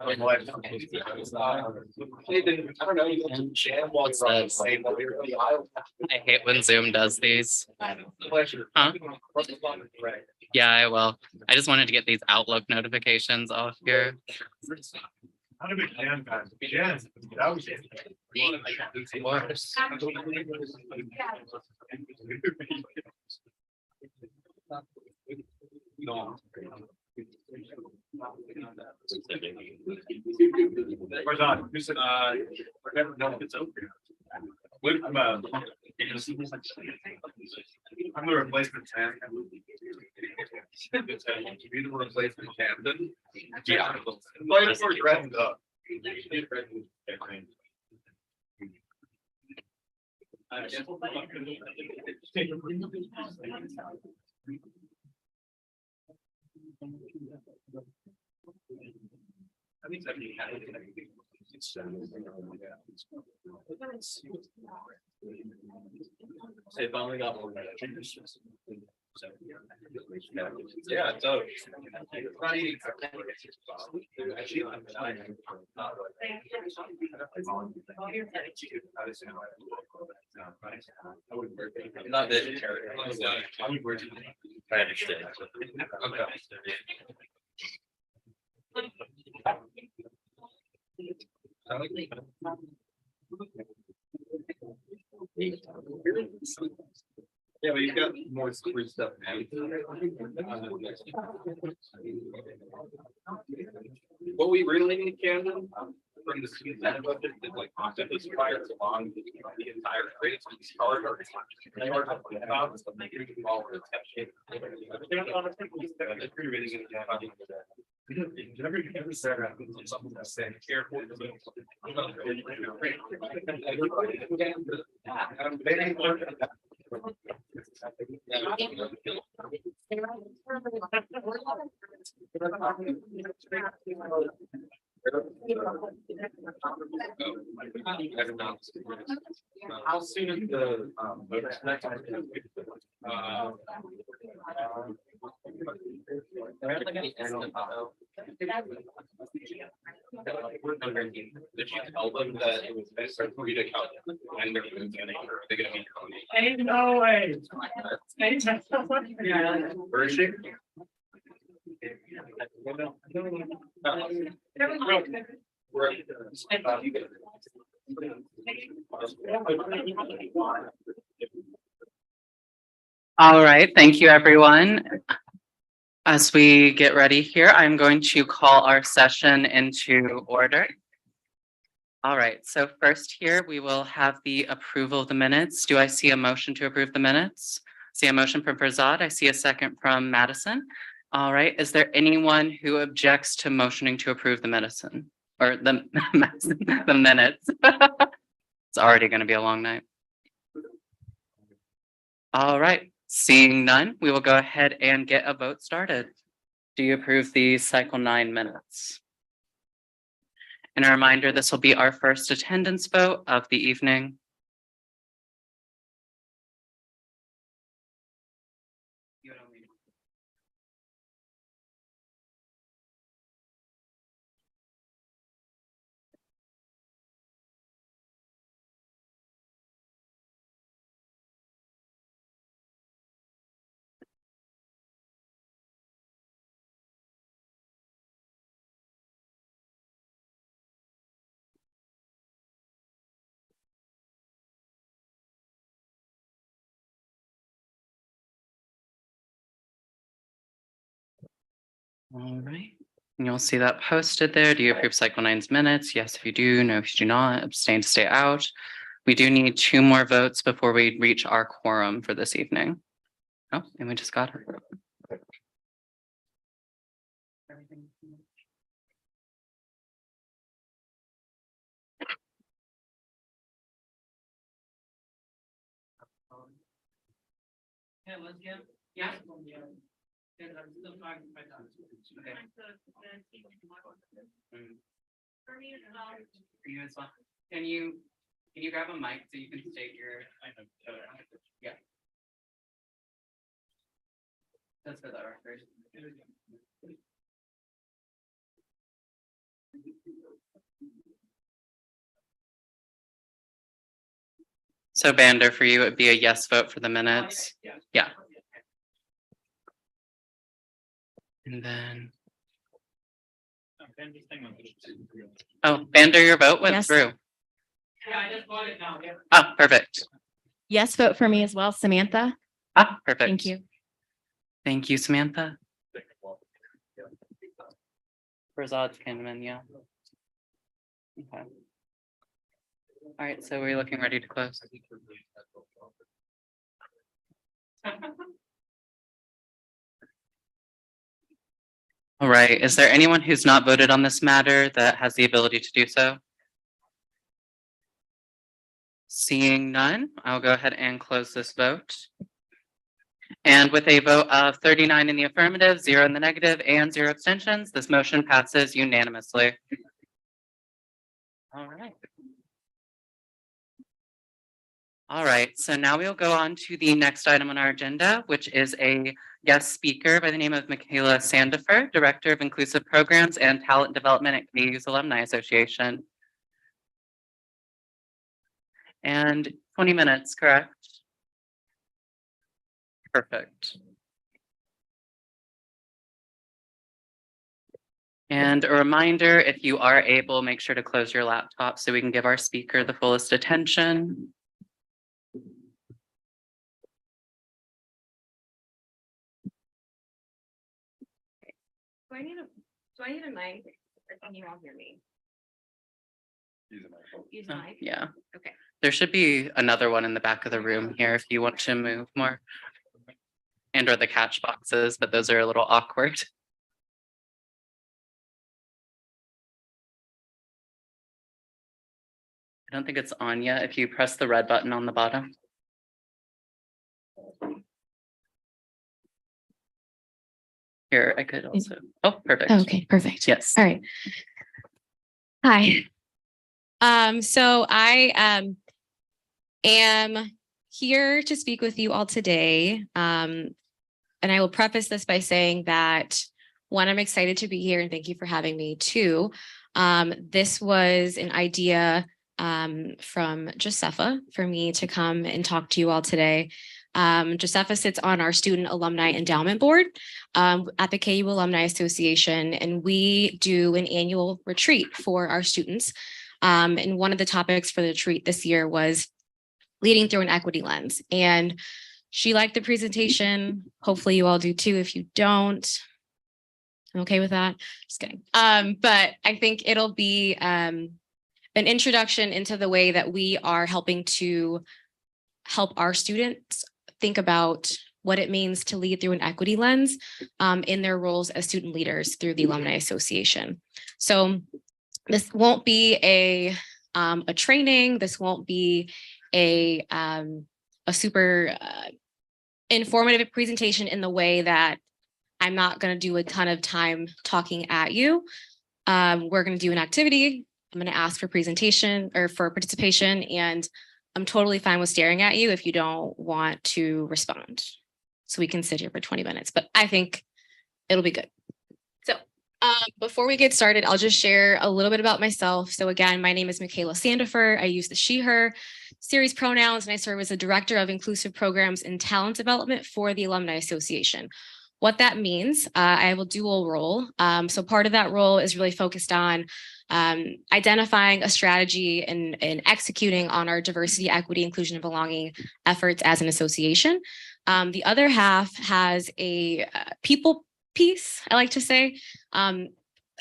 I don't know. You can jam while you're on the same. I hate when Zoom does these. Pleasure. Huh? Yeah, I will. I just wanted to get these Outlook notifications off here. Not a big fan, guys. Jen, that was it. Worse. No. Where's on? Who said, I never know if it's over. I'm the replacement fan. Be the replacement captain. Yeah. Right before you wrapped up. I think they've only got one. Yeah, it does. I'm not vegetarian. I understand. Okay. Yeah, but you've got more free stuff now. What we really need, Camden, from the student budget is like this prior to long, the entire grades of these cars are. How soon is the next did you tell them that it was better for you to count and they're gonna be Ain't no way. Where is she? All right, thank you, everyone. As we get ready here, I'm going to call our session into order. All right, so first here, we will have the approval of the minutes. Do I see a motion to approve the minutes? See a motion from Prasad. I see a second from Madison. All right, is there anyone who objects to motioning to approve the medicine or the the minutes? It's already going to be a long night. All right, seeing none, we will go ahead and get a vote started. Do you approve the cycle 9 minutes? And a reminder, this will be our first attendance vote of the evening. All right, and you'll see that posted there. Do you approve cycle 9's minutes? Yes, if you do. No, if you do not. Abstain to stay out. We do need 2 more votes before we reach our quorum for this evening. Oh, and we just got her. Yeah, let's get, yeah. I'm still talking to my dog. Okay. For you as well. Can you grab a mic so you can state your? Yeah. That's for the record. So Bander, for you, it'd be a yes vote for the minutes. Yeah. And then, oh, Bander, your vote went Yes. through. Yeah, I just bought it now. Yeah. Ah, perfect. Yes, vote for me as well, Samantha. Ah, perfect. Thank you. Thank you, Samantha. Razad's came in, yeah. Okay. All right, so we're looking ready to close. All right, is there anyone who's not voted on this matter that has the ability to do so? Seeing none, I'll go ahead and close this vote. And with a vote of 39 in the affirmative, 0 in the negative, and 0 abstentions, this motion passes unanimously. All right. All right, so now we'll go on to the next item on our agenda, which is a guest speaker by the name of Michaela Sandifer, Director of Inclusive Programs and Talent Development at KU's Alumni Association. And 20 minutes, correct? Perfect. And a reminder, if you are able, make sure to close your laptop so we can give our speaker the fullest attention. Do I need a mic? Or can you all hear me? Use a mic? Yeah. Okay. There should be another one in the back of the room here if you want to move more. And or the catch boxes, but those are a little awkward. I don't think it's on yet. If you press the red button on the bottom. Here, I could also, oh, perfect. Okay, perfect. Yes. All right. Hi. So I am here to speak with you all today. And I will preface this by saying that, one, I'm excited to be here and thank you for having me. Two, this was an idea from Josepha for me to come and talk to you all today. Josepha sits on our Student Alumni Endowment Board at the KU Alumni Association, and we do an annual retreat for our students. And one of the topics for the retreat this year was leading through an equity lens. And she liked the presentation. Hopefully you all do too. If you don't, I'm okay with that. Just kidding. But I think it'll be an introduction into the way that we are helping to help our students think about what it means to lead through an equity lens in their roles as student leaders through the Alumni Association. So this won't be a training. This won't be a super informative presentation in the way that I'm not going to do a ton of time talking at you. We're going to do an activity. I'm going to ask for presentation or for participation, and I'm totally fine with staring at you if you don't want to respond. So we can sit here for 20 minutes, but I think it'll be good. So before we get started, I'll just share a little bit about myself. So again, my name is Michaela Sandifer. I use the she, her series pronouns, and I serve as the Director of Inclusive Programs and Talent Development for the Alumni Association. What that means, I have a dual role. So part of that role is really focused on identifying a strategy and executing on our diversity, equity, inclusion, and belonging efforts as an association. The other half has a people piece, I like to say. I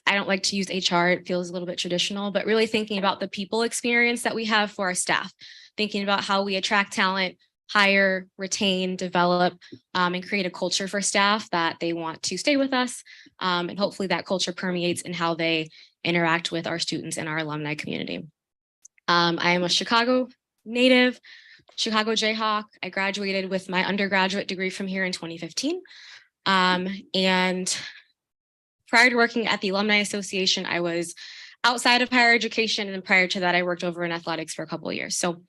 don't like to use HR, it feels a little bit traditional, but really thinking about the people experience that we have for our staff, thinking about how we attract talent, hire, retain, develop, and create a culture for staff that they want to stay with us. And hopefully that culture permeates in how they interact with our students in our alumni community. I am a Chicago native, Chicago Jayhawk. I graduated with my undergraduate degree from here in 2015. And prior to working at the Alumni Association, I was outside of higher education. And then prior to that, I worked over in athletics for a couple of years. So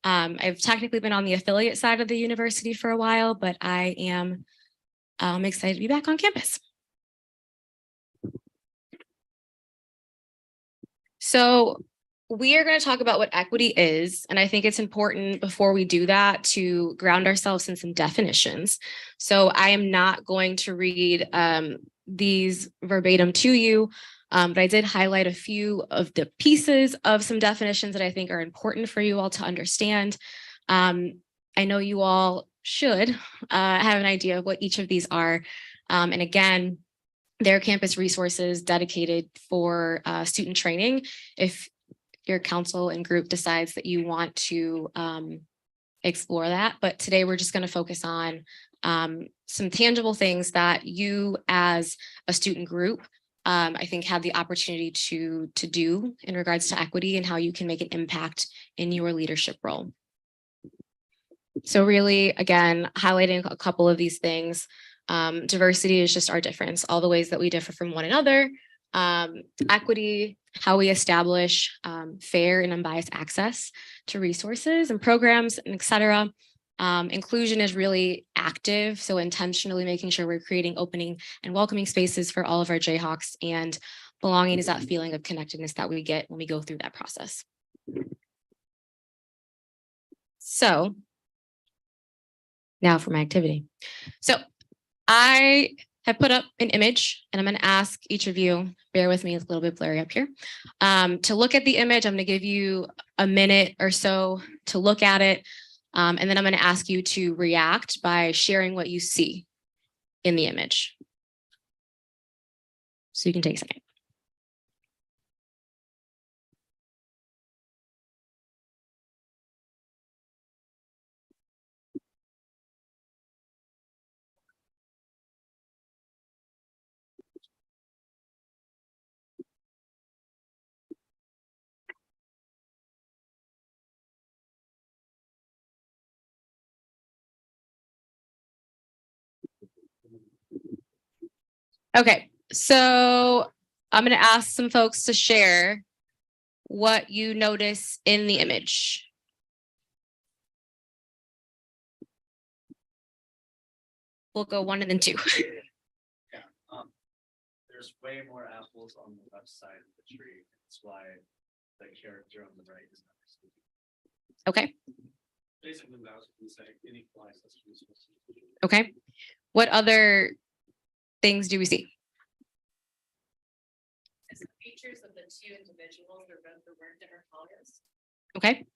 I've technically been on the affiliate side of the university for a while, but I am excited to be back on campus. So we are going to talk about what equity is. And I think it's important before we do that to ground ourselves in some definitions. So I am not going to read these verbatim to you, but I did highlight a few of the pieces of some definitions that I think are important for you all to understand. I know you all should have an idea of what each of these are. And again, their campus resources dedicated for student training. If your council and group decides that you want to explore that. But today we're just going to focus on some tangible things that you as a student group, I think have the opportunity to do in regards to equity and how you can make an impact in your leadership role. So really, again, highlighting a couple of these things. Diversity is just our difference, all the ways that we differ from one another. Equity, how we establish fair and unbiased access to resources and programs, and et cetera. Inclusion is really active, so intentionally making sure we're creating opening and welcoming spaces for all of our Jayhawks, and belonging is that feeling of connectedness that we get when we go through that process. So now for my activity. So I have put up an image, and I'm going to ask each of you, bear with me, it's a little bit blurry up here, to look at the image. I'm going to give you a minute or so to look at it, and then I'm going to ask you to react by sharing what you see in the image. So you can take a second. Okay, so I'm going to ask some folks to share what you notice in the image. We'll go one and then two. Yeah, there's way more apples on the left side of the tree. That's why the character on the right is not receiving. Okay, Basically, what I was going to say, it equalizes resources. okay. What other things do we see? As the features of the two individuals are both the different colors. Okay,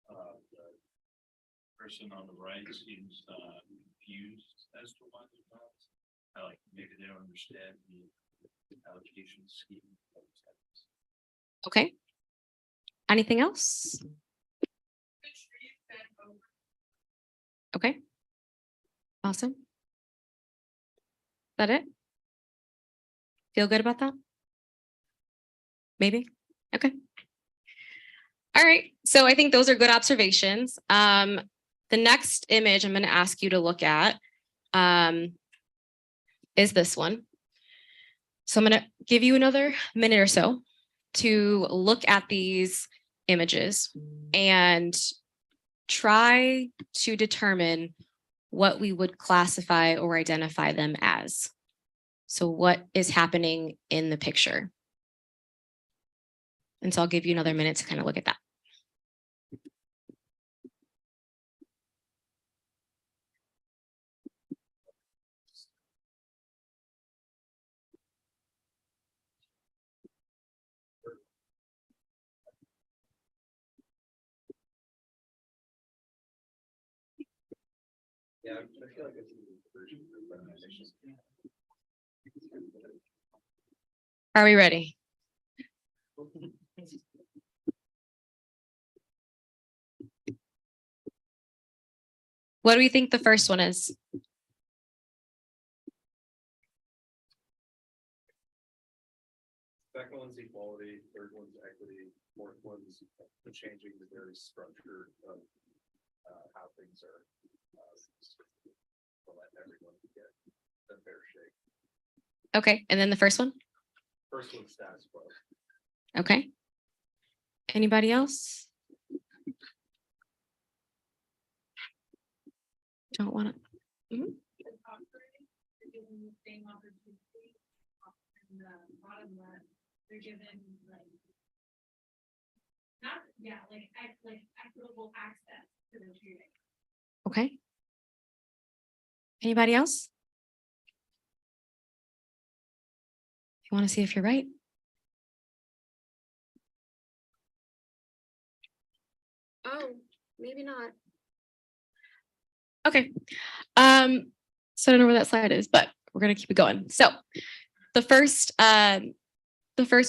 The person on the right seems confused as to why they're not. Like maybe they don't understand the allocation scheme. okay. Anything else? The trees bent over. Okay. Awesome. Is that it? Feel good about that? Maybe? Okay. All right. So I think those are good observations. The next image I'm going to ask you to look at is this one. So I'm going to give you another minute or so to look at these images and try to determine what we would classify or identify them as. So what is happening in the picture? And so I'll give you another minute to kind of look at that. Yeah, I feel like it's a version of organization. Are we ready? What do we think the first one is? Second one's equality, third one's equity, fourth one's changing the very structure of how things are. To let everyone get a fair shake. Okay, and then the first one? First one's status quo. Okay. Anybody else? Don't want to. The top three are given the same opportunity. And the bottom left they're given like. Not, yeah, like equitable access to the treatment. Okay. Anybody else? You want to see if you're right? Oh, maybe not. Okay. So I don't know where that slide is, but we're gonna keep it going. So the first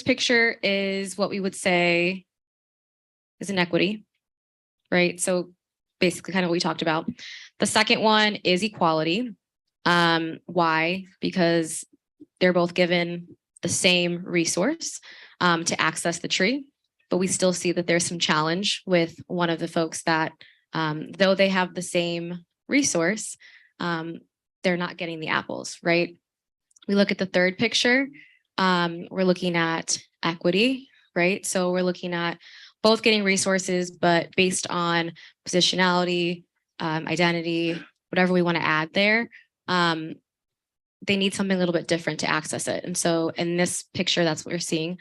picture is what we would say is inequity, right? So basically kind of what we talked about. The second one is equality. Why? Because they're both given the same resource to access the tree, but we still see that there's some challenge with one of the folks that, though they have the same resource, they're not getting the apples, right? We look at the third picture, we're looking at equity, right? So we're looking at both getting resources, but based on positionality, identity, whatever we want to add there, they need something a little bit different to access it. And so in this picture, that's what we're seeing.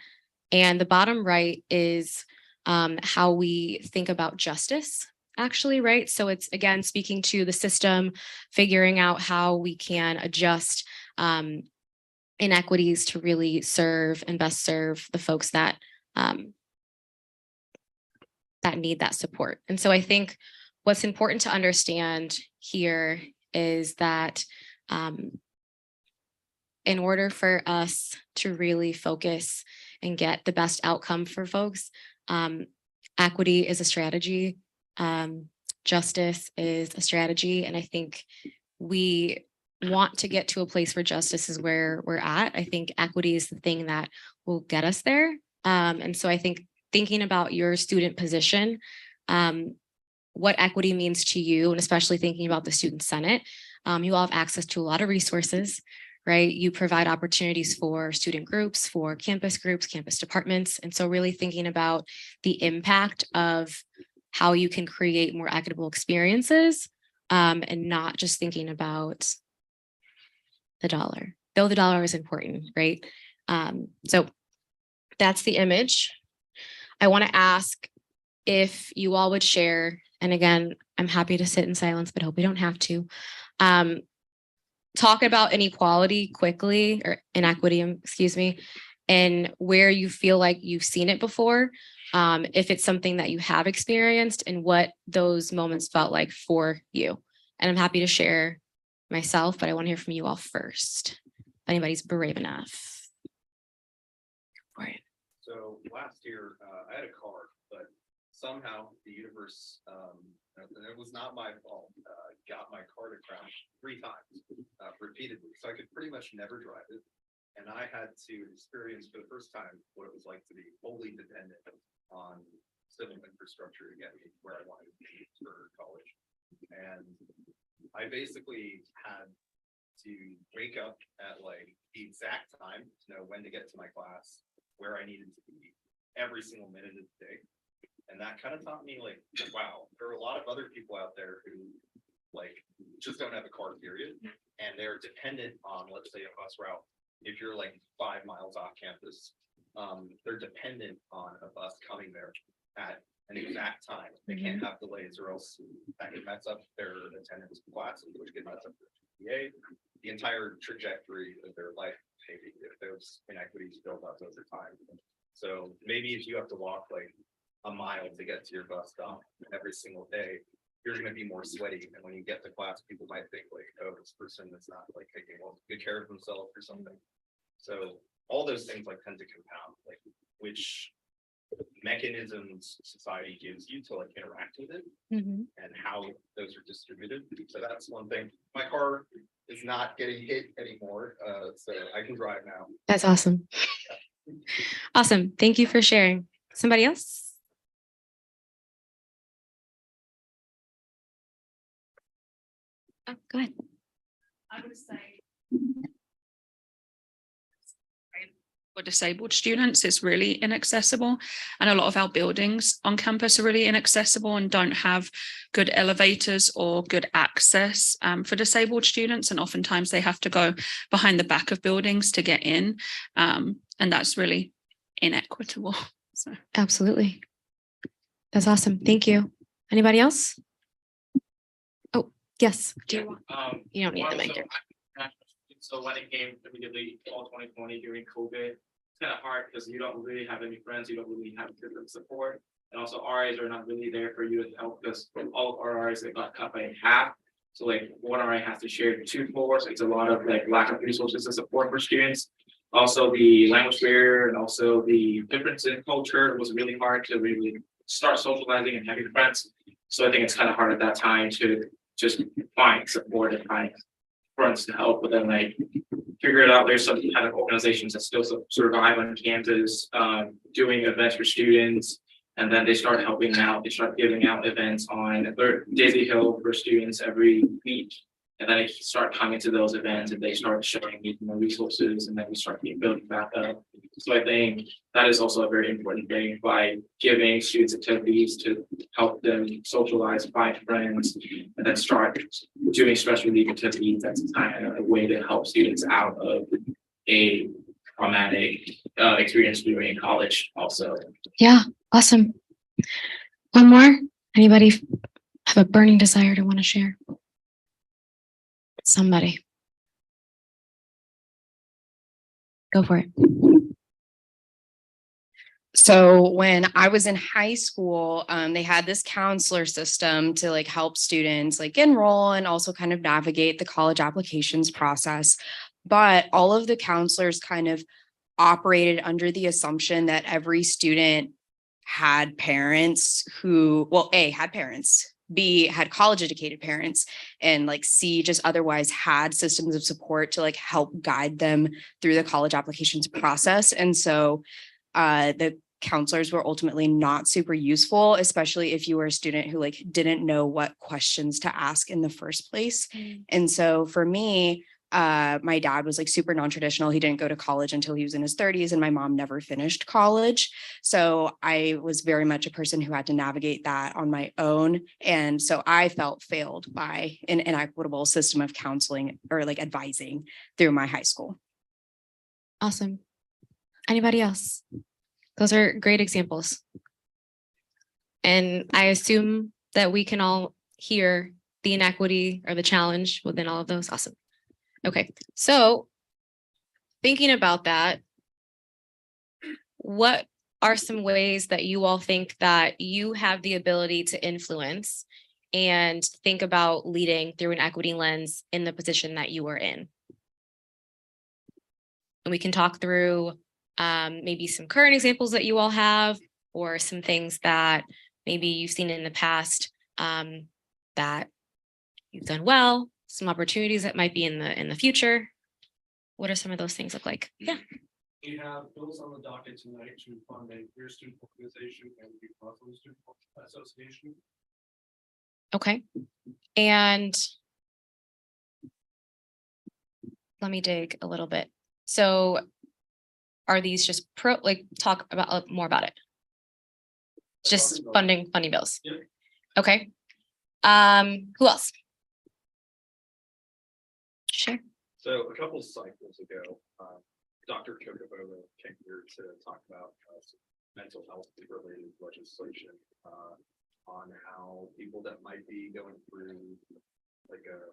And the bottom right is how we think about justice, actually, right? So it's, again, speaking to the system, figuring out how we can adjust inequities to really serve and best serve the folks that that need that support. And so I think what's important to understand here is that in order for us to really focus and get the best outcome for folks, equity is a strategy, justice is a strategy, and I think we want to get to a place where justice is where we're at. I think equity is the thing that will get us there. And so I think thinking about your student position, what equity means to you, and especially thinking about the Student Senate, you all have access to a lot of resources, right? You provide opportunities for student groups, for campus groups, campus departments. And so really thinking about the impact of how you can create more equitable experiences, and not just thinking about the dollar, though the dollar is important, right? So that's the image. I want to ask if you all would share, and again, I'm happy to sit in silence, but hope we don't have to, talk about inequality quickly, or inequity, excuse me, and where you feel like you've seen it before, if it's something that you have experienced, and what those moments felt like for you. And I'm happy to share myself, but I want to hear from you all first. If anybody's brave enough. Go for it. So last year, I had a car, but somehow the universe, and it was not my fault, got my car to crash 3 times, repeatedly. So I could pretty much never drive it. And I had to experience for the first time what it was like to be wholly dependent on civil infrastructure to get me where I wanted to be for college. And I basically had to wake up at like the exact time to know when to get to my class, where I needed to be every single minute of the day. And that kind of taught me like, wow, there are a lot of other people out there who like just don't have a car, period. And they're dependent on, let's say, a bus route. If you're like 5 miles off campus, they're dependent on a bus coming there at an exact time. They can't have delays, or else that could mess up their attendance classes, which could mess up their GPA, the entire trajectory of their life, maybe if those inequities build up over time. So maybe if you have to walk like a mile to get to your bus stop every single day, you're going to be more sweaty. And when you get to class, people might think like, oh, this person is not like taking good care of themselves or something. So all those things like tend to compound, like which mechanisms society gives you to like interact with it, and how those are distributed. So that's one thing. My car is not getting hit anymore, so I can drive now. That's awesome. Awesome. Thank you for sharing. Somebody else? Oh, go ahead. I would say. For disabled students, it's really inaccessible, and a lot of our buildings on campus are really inaccessible and don't have good elevators or good access for disabled students, and oftentimes they have to go behind the back of buildings to get in, and that's really inequitable. So. Absolutely. That's awesome. Thank you. Anybody else? Oh, yes. Do you want? You don't need the mic. So when it came immediately fall 2020 during COVID, it's kind of hard because you don't really have any friends, you don't really have good support. And also RIs are not really there for you to help because all of our RIs, they got cut by half. So like one RI has to share 2 floors. It's a lot of like lack of resources and support for students. Also the language barrier and also the difference in culture was really hard to really start socializing and having friends. So I think it's kind of hard at that time to just find support and find friends to help, but then like figure it out. There's some kind of organizations that still survive on campus, doing events for students, and then they start helping out. They start giving out events on Daisy Hill for students every week, and then they start coming to those events and they start showing me more resources, and then we start building back up. So I think that is also a very important thing by giving students activities to help them socialize, find friends, and then start doing stress relief activities. That's kind of a way to help students out of a traumatic experience during college also. Yeah, awesome. One more. Anybody have a burning desire to want to share? Somebody. Go for it. So when I was in high school, they had this counselor system to like help students like enroll and also kind of navigate the college applications process. But all of the counselors kind of operated under the assumption that every student had parents who, well, A, had parents, B, had college educated parents, and like C, just otherwise had systems of support to like help guide them through the college applications process. And so the counselors were ultimately not super useful, especially if you were a student who like didn't know what questions to ask in the first place. And so for me, my dad was like super non-traditional. He didn't go to college until he was in his 30s, and my mom never finished college. So I was very much a person who had to navigate that on my own. And so I felt failed by an inequitable system of counseling or like advising through my high school. Awesome. Anybody else? Those are great examples. And I assume that we can all hear the inequity or the challenge within all of those. Awesome. Okay, so thinking about that, what are some ways that you all think that you have the ability to influence and think about leading through an equity lens in the position that you are in? And we can talk through maybe some current examples that you all have, or some things that maybe you've seen in the past that you've done well, some opportunities that might be in the future. What are some of those things look like? Yeah. We have bills on the docket tonight to fund a peer student organization and the Buffalo Student Association. Okay. And let me dig a little bit. So are these just talk about more about it? Just funding bills. Yep. Okay. Who else? Sure. So a couple cycles ago, Dr. Kokobola came here to talk about some mental health related legislation on how people that might be going through like a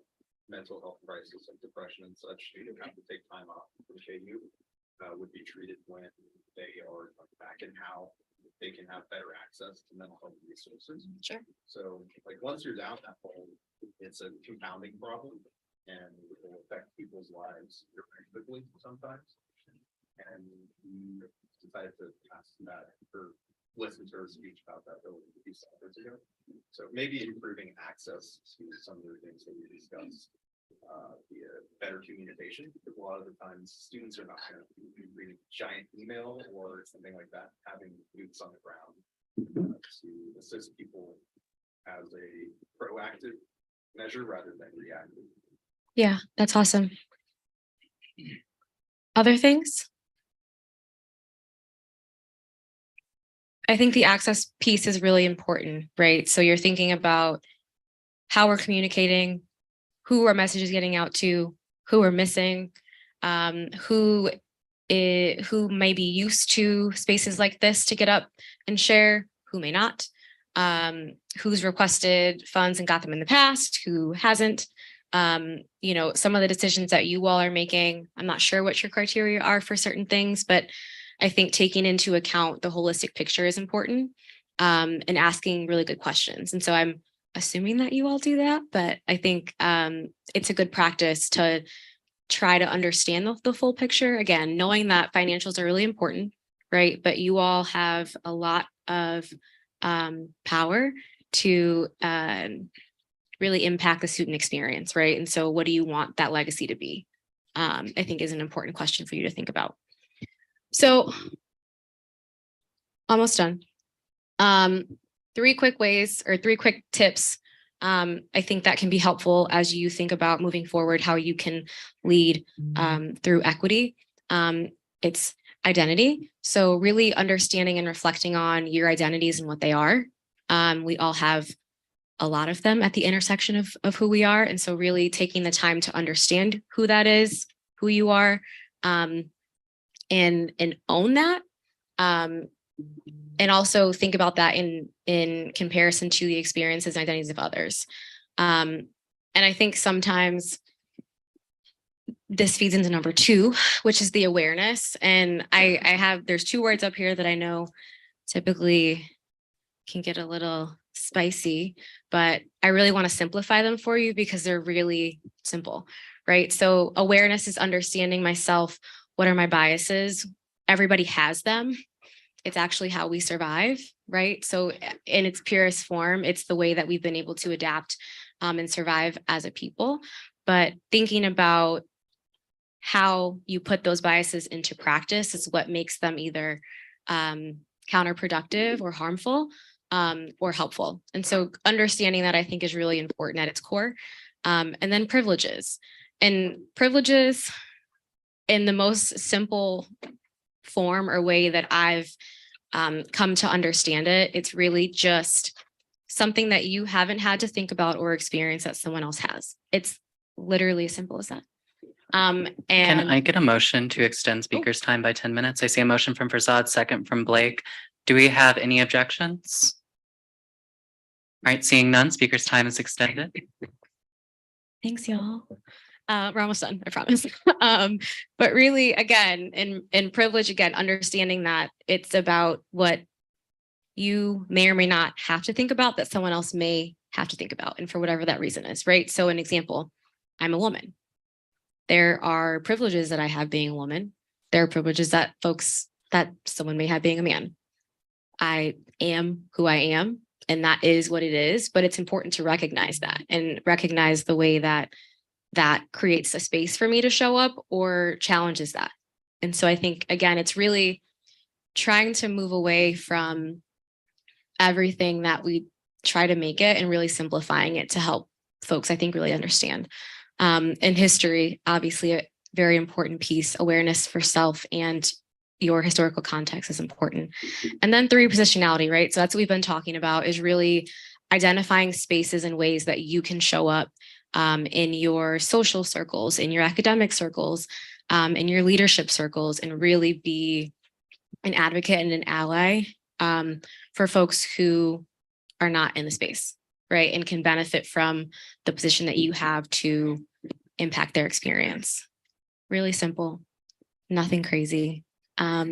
mental health crisis like depression and such, who have to take time off from KU, would be treated when they are back, and how they can have better access to mental health resources. Sure. So like once you're down that hole, it's a compounding problem, and it will affect people's lives very quickly sometimes. And we decided to ask that, or listen to her speech about that a few years ago. So maybe improving access to some of the things that we discussed, via better communication, because a lot of the times students are not going to be reading giant email or something like that. Having boots on the ground to assist people as a proactive measure rather than reactive. Yeah, that's awesome. Other things? I think the access piece is really important, right? So you're thinking about how we're communicating, who our message is getting out to, who we're missing, who who may be used to spaces like this to get up and share, who may not, who's requested funds and got them in the past, who hasn't. You know, some of the decisions that you all are making, I'm not sure what your criteria are for certain things, but I think taking into account the holistic picture is important, and asking really good questions. And so I'm assuming that you all do that, but I think it's a good practice to try to understand the full picture. Again, knowing that financials are really important, right? But you all have a lot of power to really impact the student experience, right? And so what do you want that legacy to be? I think is an important question for you to think about. So almost done. 3 quick ways or 3 quick tips. I think that can be helpful as you think about moving forward, how you can lead through equity. It's identity. So really understanding and reflecting on your identities and what they are. We all have a lot of them at the intersection of who we are. And so really taking the time to understand who that is, who you are, and own that. And also think about that in comparison to the experiences and identities of others. And I think sometimes this feeds into number 2, which is the awareness. And there's 2 words up here that I know typically can get a little spicy, but I really want to simplify them for you because they're really simple, right? So awareness is understanding myself. What are my biases? Everybody has them. It's actually how we survive, right? So in its purest form, it's the way that we've been able to adapt and survive as a people. But thinking about how you put those biases into practice is what makes them either counterproductive or harmful or helpful. And so understanding that I think is really important at its core. And then privileges. And privileges in the most simple form or way that I've come to understand it, it's really just something that you haven't had to think about or experience that someone else has. It's literally as simple as that. Can And I get a motion to extend speaker's time by 10 minutes? I see a motion from Prasad, second from Blake. Do we have any objections? All right, seeing none, speaker's time is extended. thanks, y'all. We're almost done, I promise. But really, again, in privilege, again, understanding that it's about what you may or may not have to think about that someone else may have to think about, and for whatever that reason is, right? So an example, I'm a woman. There are privileges that I have being a woman. There are privileges that someone may have being a man. I am who I am, and that is what it is, but it's important to recognize that and recognize the way that creates a space for me to show up or challenges that. And so I think, again, it's really trying to move away from everything that we try to make it and really simplifying it to help folks, I think, really understand. In history, obviously, a very important piece, awareness for self and your historical context is important. And then 3, positionality, right? So that's what we've been talking about, is really identifying spaces and ways that you can show up in your social circles, in your academic circles, in your leadership circles, and really be an advocate and an ally for folks who are not in the space, right? And can benefit from the position that you have to impact their experience. Really simple, nothing crazy. Are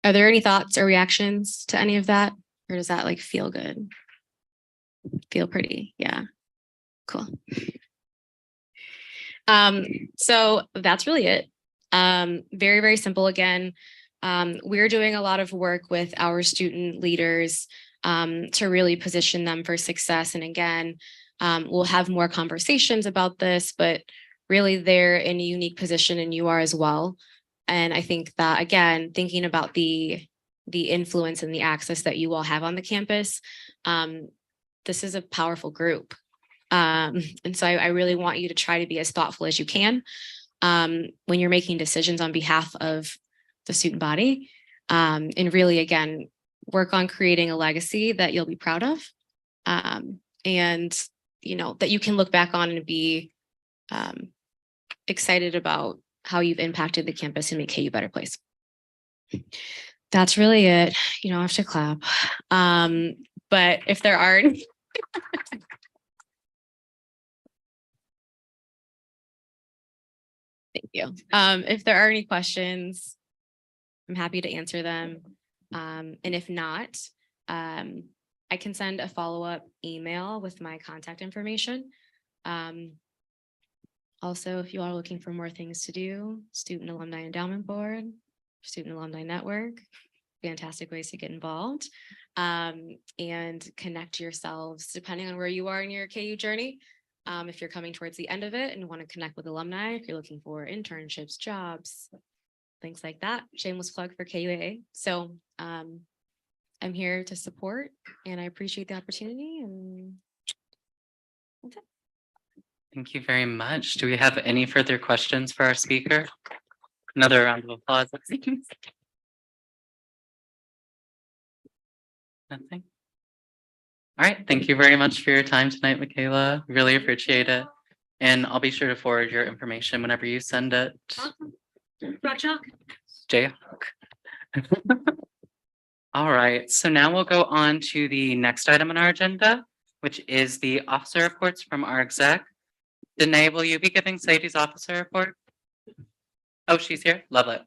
there any thoughts or reactions to any of that? Or does that like feel good? Feel pretty? Yeah, cool. So that's really it. Very, very simple again. We're doing a lot of work with our student leaders to really position them for success. And again, we'll have more conversations about this, but really they're in a unique position and you are as well. And I think that, again, thinking about the influence and the access that you all have on the campus, this is a powerful group. And so I really want you to try to be as thoughtful as you can when you're making decisions on behalf of the student body, and really, again, work on creating a legacy that you'll be proud of, and that you can look back on and be excited about how you've impacted the campus and make KU a better place. That's really it. You don't have to clap. But if there aren't, thank you. If there are any questions, I'm happy to answer them. And if not, I can send a follow-up email with my contact information. Also, if you are looking for more things to do, Student Alumni Endowment Board, Student Alumni Network, fantastic ways to get involved and connect yourselves depending on where you are in your KU journey. If you're coming towards the end of it and want to connect with alumni, if you're looking for internships, jobs, things like that, shameless plug for KUAA. So I'm here to support and I appreciate the opportunity and that's it. Thank you very much. Do we have any further questions for our speaker? Another round of applause. Please. Nothing? All right, thank you very much for your time tonight, Michaela. Really appreciate it. And I'll be sure to forward your information whenever you send it. Roger. Jayhawk. All right, so now we'll go on to the next item on our agenda, which is the officer reports from our exec. Danae, will you be giving Sadie's officer report? Oh, she's here. Love it.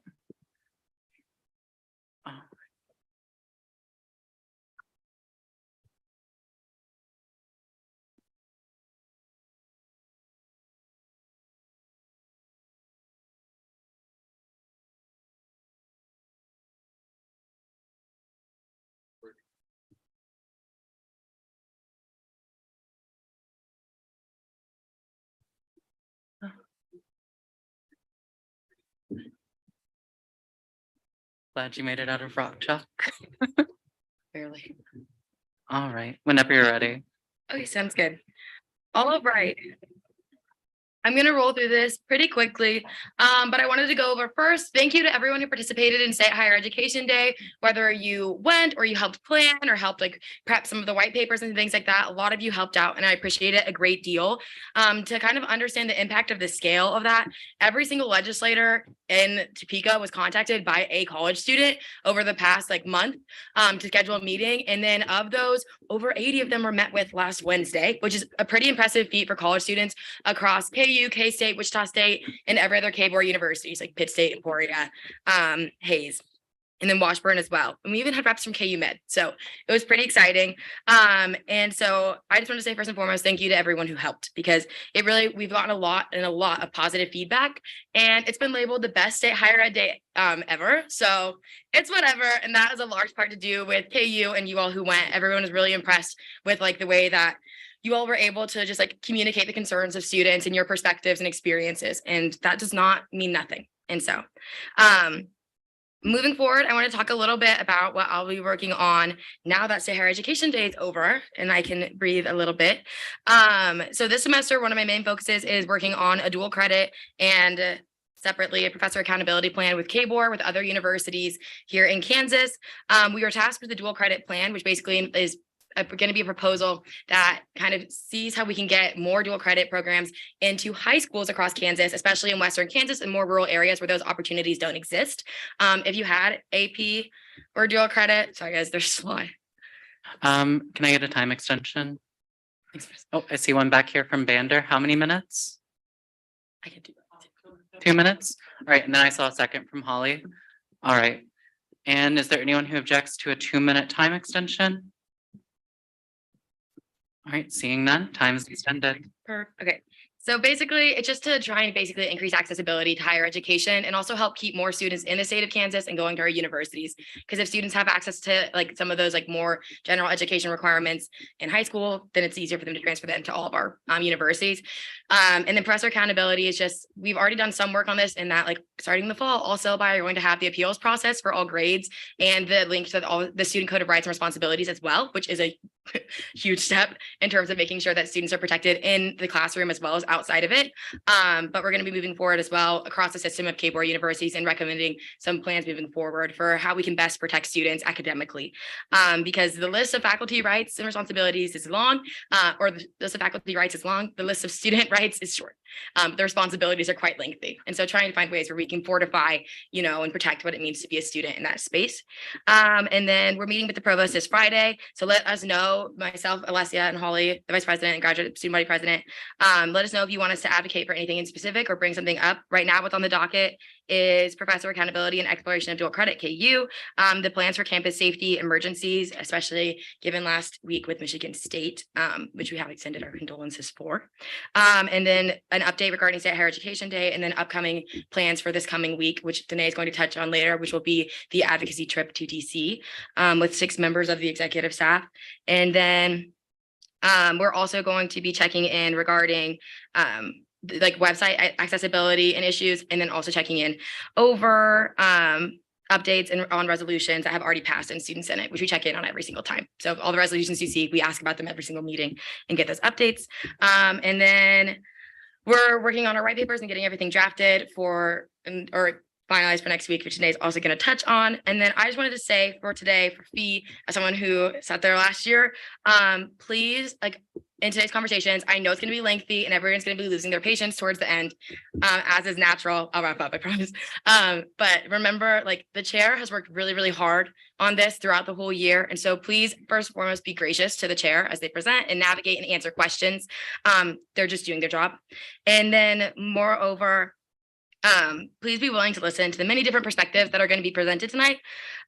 Glad you made it out of rock chalk. Barely. All right, whenever you're ready. Okay, sounds good. All right. I'm going to roll through this pretty quickly, but I wanted to go over first. Thank you to everyone who participated in State Higher Education Day, whether you went or you helped plan or helped like prep some of the white papers and things like that. A lot of you helped out and I appreciate it a great deal. To kind of understand the impact of the scale of that, every single legislator in Topeka was contacted by a college student over the past like month to schedule a meeting. And then of those, over 80 of them were met with last Wednesday, which is a pretty impressive feat for college students across KU, K-State, Wichita State, and every other K-Board universities like Pitt State, Emporia, Hayes, and then Washburn as well. And we even had reps from KU Med. So it was pretty exciting. And so I just want to say first and foremost, thank you to everyone who helped because it really, we've gotten a lot of positive feedback and it's been labeled the best State Higher Ed Day ever. So it's whatever. And that has a large part to do with KU and you all who went. Everyone was really impressed with like the way that you all were able to just like communicate the concerns of students and your perspectives and experiences. And that does not mean nothing. And so, moving forward, I want to talk a little bit about what I'll be working on now that State Higher Education Day is over and I can breathe a little bit. So this semester, one of my main focuses is working on a dual credit and separately a professor accountability plan with KBOR with other universities here in Kansas. We were tasked with the dual credit plan, which basically is going to be a proposal that kind of sees how we can get more dual credit programs into high schools across Kansas, especially in Western Kansas and more rural areas where those opportunities don't exist. If you had AP or dual credit, sorry guys, there's a lot. Can I get a time extension? Oh, I see one back here from Bander. How many minutes? I can do 2 minutes? All right, and then I saw a second from Holly. All right. And is there anyone who objects to a 2-minute time extension? All right, seeing none, time is extended. Okay. So basically, it's just to try and basically increase accessibility to higher education and also help keep more students in the state of Kansas and going to our universities. Because if students have access to like some of those like more general education requirements in high school, then it's easier for them to transfer them to all of our universities. And then professor accountability is just, we've already done some work on this in that like starting in the fall, all SELBI are going to have the appeals process for all grades and the link to all the student code of rights and responsibilities as well, which is a huge step in terms of making sure that students are protected in the classroom as well as outside of it. But we're going to be moving forward as well across the system of K-4 universities and recommending some plans moving forward for how we can best protect students academically. Because the list of faculty rights and responsibilities is long, or the list of faculty rights is long, the list of student rights is short. The responsibilities are quite lengthy. And so trying to find ways where we can fortify, and protect what it means to be a student in that space. And then we're meeting with the provost this Friday. So let us know, myself, Alessia, and Holly, the vice president and graduate student body president. Let us know if you want us to advocate for anything in specific or bring something up. Right now, what's on the docket is professor accountability and exploration of dual credit, KU, the plans for campus safety emergencies, especially given last week with Michigan State, which we have extended our condolences for. And then an update regarding State Higher Education Day, and then upcoming plans for this coming week, which Danae is going to touch on later, which will be the advocacy trip to DC with 6 members of the executive staff. And then we're also going to be checking in regarding like website accessibility and issues, and then also checking in over updates and on resolutions that have already passed in Student Senate, which we check in on every single time. So all the resolutions you see, we ask about them every single meeting and get those updates. And then we're working on our white papers and getting everything drafted or finalized for next week, which Danae is also going to touch on. And then I just wanted to say for today, for Fee, as someone who sat there last year, please, like in today's conversations, I know it's going to be lengthy and everyone's going to be losing their patience towards the end, as is natural. I'll wrap up, I promise. But remember, like the chair has worked really, really hard on this throughout the whole year. And so please, first and foremost, be gracious to the chair as they present and navigate and answer questions. They're just doing their job. And then moreover, please be willing to listen to the many different perspectives that are going to be presented tonight.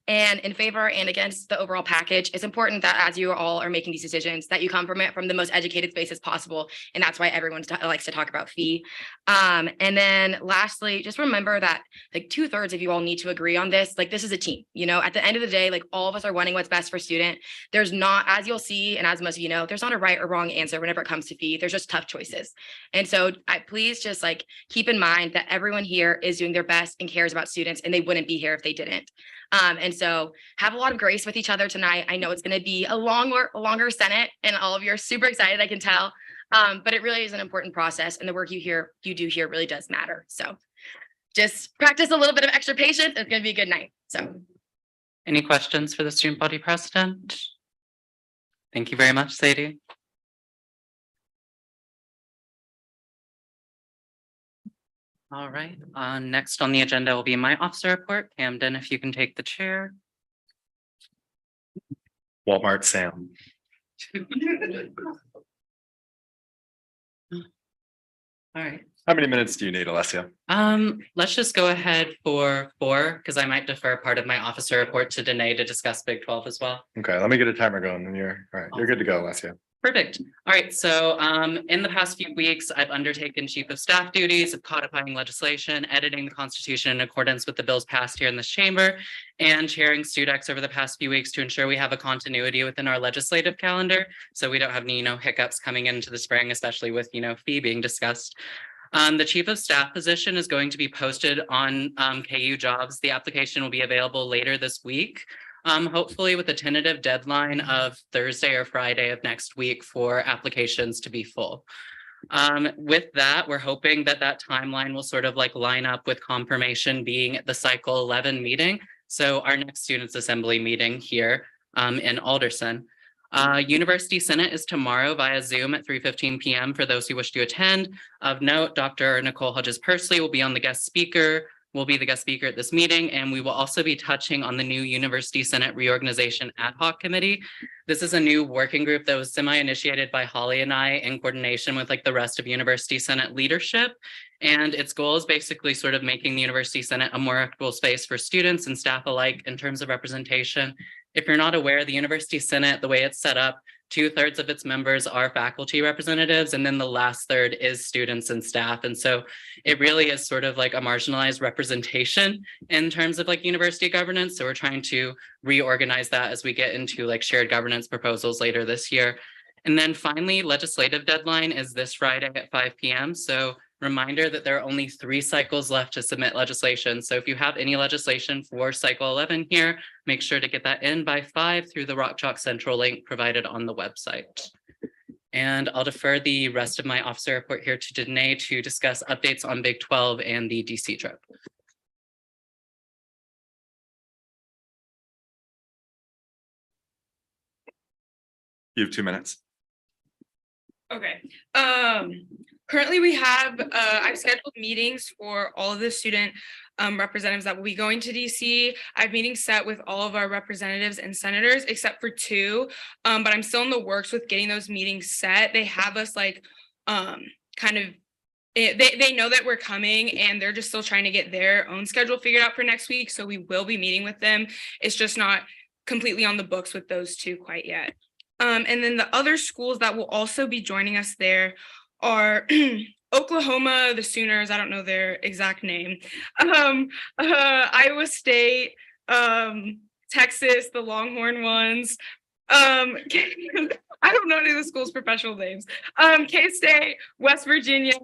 And in favor and against the overall package, it's important that as you all are making these decisions, that you come from it from the most educated space as possible. And that's why everyone likes to talk about fee. And then lastly, just remember that like 2/3 of you all need to agree on this. Like this is a team, at the end of the day, like all of us are wanting what's best for student. There's not, as you'll see, and as most of you know, there's not a right or wrong answer whenever it comes to fee. There's just tough choices. And so please just like keep in mind that everyone here is doing their best and cares about students, and they wouldn't be here if they didn't. And so have a lot of grace with each other tonight. I know it's going to be a longer Senate, and all of you are super excited, I can tell. But it really is an important process, and the work you do here really does matter. So just practice a little bit of extra patience. It's going to be a good night. So Any questions for the student body president? Thank you very much, Sadie. All right, next on the agenda will be my officer report. Camden, if you can take the chair. Walmart Sam. All right. How many minutes do you need, Alessia? Let's just go ahead for 4, because I might defer part of my officer report to Danae to discuss Big 12 as well. Okay, let me get a timer going. Then you're all right. You're good to go, Alessia. Perfect. All right. So in the past few weeks, I've undertaken chief of staff duties of codifying legislation, editing the Constitution in accordance with the bills passed here in this chamber, and chairing StudEx over the past few weeks to ensure we have a continuity within our legislative calendar, so we don't have any hiccups coming into the spring, especially with fee being discussed. The chief of staff position is going to be posted on KU Jobs. The application will be available later this week. Hopefully with a tentative deadline of Thursday or Friday of next week for applications to be full. With that, we're hoping that timeline will sort of like line up with confirmation being at the cycle 11 meeting. So our next students assembly meeting here in Alderson. University Senate is tomorrow via Zoom at 3:15 p.m. for those who wish to attend. Of note, Dr. Nicole Hodges-Persley will be the guest speaker at this meeting, and we will also be touching on the new University Senate Reorganization Ad Hoc Committee. This is a new working group that was semi-initiated by Holly and I in coordination with like the rest of University Senate leadership. And its goal is basically sort of making the University Senate a more equitable space for students and staff alike in terms of representation. If you're not aware, the University Senate, the way it's set up, 2/3 of its members are faculty representatives, and then the last third is students and staff. And so it really is sort of like a marginalized representation in terms of like university governance. So we're trying to reorganize that as we get into like shared governance proposals later this year. And then finally, legislative deadline is this Friday at 5 p.m. So Reminder that there are only 3 cycles left to submit legislation. So if you have any legislation for cycle 11 here, make sure to get that in by 5 through the Rock Chalk Central link provided on the website. And I'll defer the rest of my officer report here to Danae to discuss updates on Big 12 and the DC trip. You have 2 minutes. Okay, currently we have, I've scheduled meetings for all of the student representatives that will be going to DC. I have meetings set with all of our representatives and senators except for 2, but I'm still in the works with getting those meetings set. They have us like, kind of, they know that we're coming and they're just still trying to get their own schedule figured out for next week. So we will be meeting with them. It's just not completely on the books with those 2 quite yet. And then the other schools that will also be joining us there are Oklahoma, the Sooners, I don't know their exact name, Iowa State, Texas, the Longhorn ones. I don't know any of the schools' professional names. K-State, West Virginia,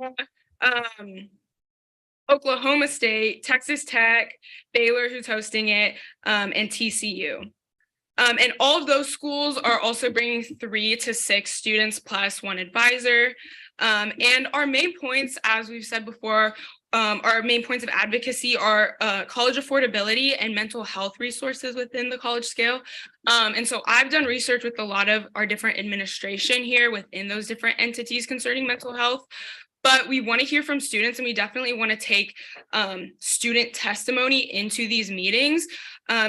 Oklahoma State, Texas Tech, Baylor, who's hosting it, and TCU. And all of those schools are also bringing 3 to 6 students plus 1 advisor. And our main points, as we've said before, our main points of advocacy are college affordability and mental health resources within the college scale. And so I've done research with a lot of our different administration here within those different entities concerning mental health. But we want to hear from students and we definitely want to take student testimony into these meetings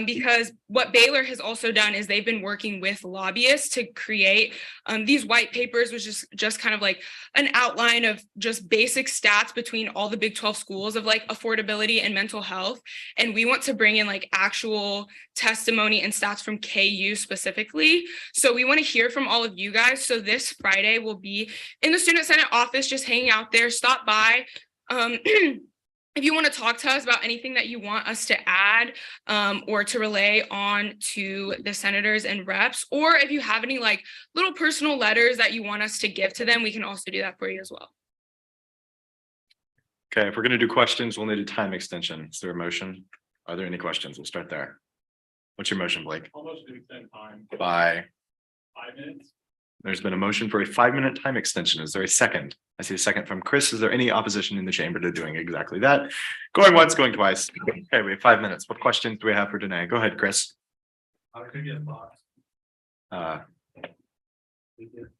because what Baylor has also done is they've been working with lobbyists to create these white papers, which is just kind of like an outline of just basic stats between all the Big 12 schools of like affordability and mental health. And we want to bring in like actual testimony and stats from KU specifically. So we want to hear from all of you guys. So this Friday we'll be in the Student Senate office, just hanging out there, stop by. If you want to talk to us about anything that you want us to add or to relay on to the senators and reps, or if you have any like little personal letters that you want us to give to them, we can also do that for you as well. Okay, if we're gonna do questions, we'll need a time extension. Is there a motion? Are there any questions? We'll start there. What's your motion, Blake? Almost to extend time, By, 5 minutes. there's been a motion for a 5-minute time extension. Is there a second? I see a second from Chris. Is there any opposition in the chamber to doing exactly that? Going once, going twice. Okay, we have 5 minutes. What questions do we have for Danae? Go ahead, Chris. How could get lost?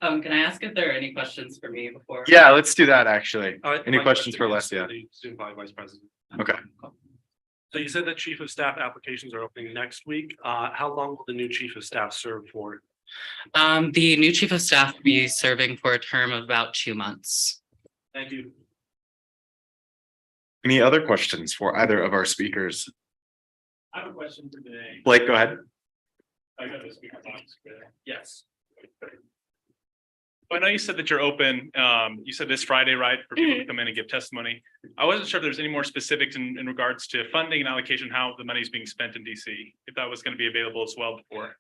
Can I ask if there are any questions for me before? Yeah, let's do that actually. Any questions for Alessia? Student body vice president. Okay. So you said that chief of staff applications are opening next week. How long will the new chief of staff serve for? The new chief of staff will be serving for a term of about 2 months. Thank you. Any other questions for either of our speakers? I have a question for today. Blake, go ahead. I got the speaker box. Yes. I know you said that you're open, you said this Friday, right, for people to come in and give testimony. I wasn't sure if there's any more specifics in regards to funding and allocation, how the money is being spent in DC, if that was going to be available as well before.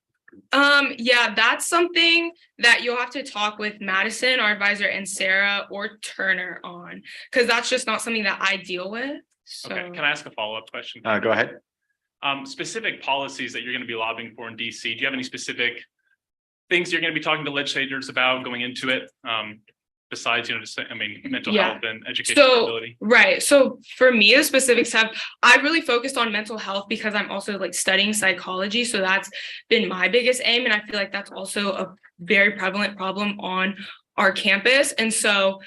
Yeah, that's something that you'll have to talk with Madison, our advisor, and Sarah or Turner on, because that's just not something that I deal with. So. Okay, can I ask a follow-up question? Go ahead. Specific policies that you're going to be lobbying for in DC, do you have any specific things you're going to be talking to legislators about going into it? Besides, just, mental health and education ability. Right. So for me, the specifics I've really focused on mental health because I'm also like studying psychology. So that's been my biggest aim. And I feel like that's also a very prevalent problem on our campus. And so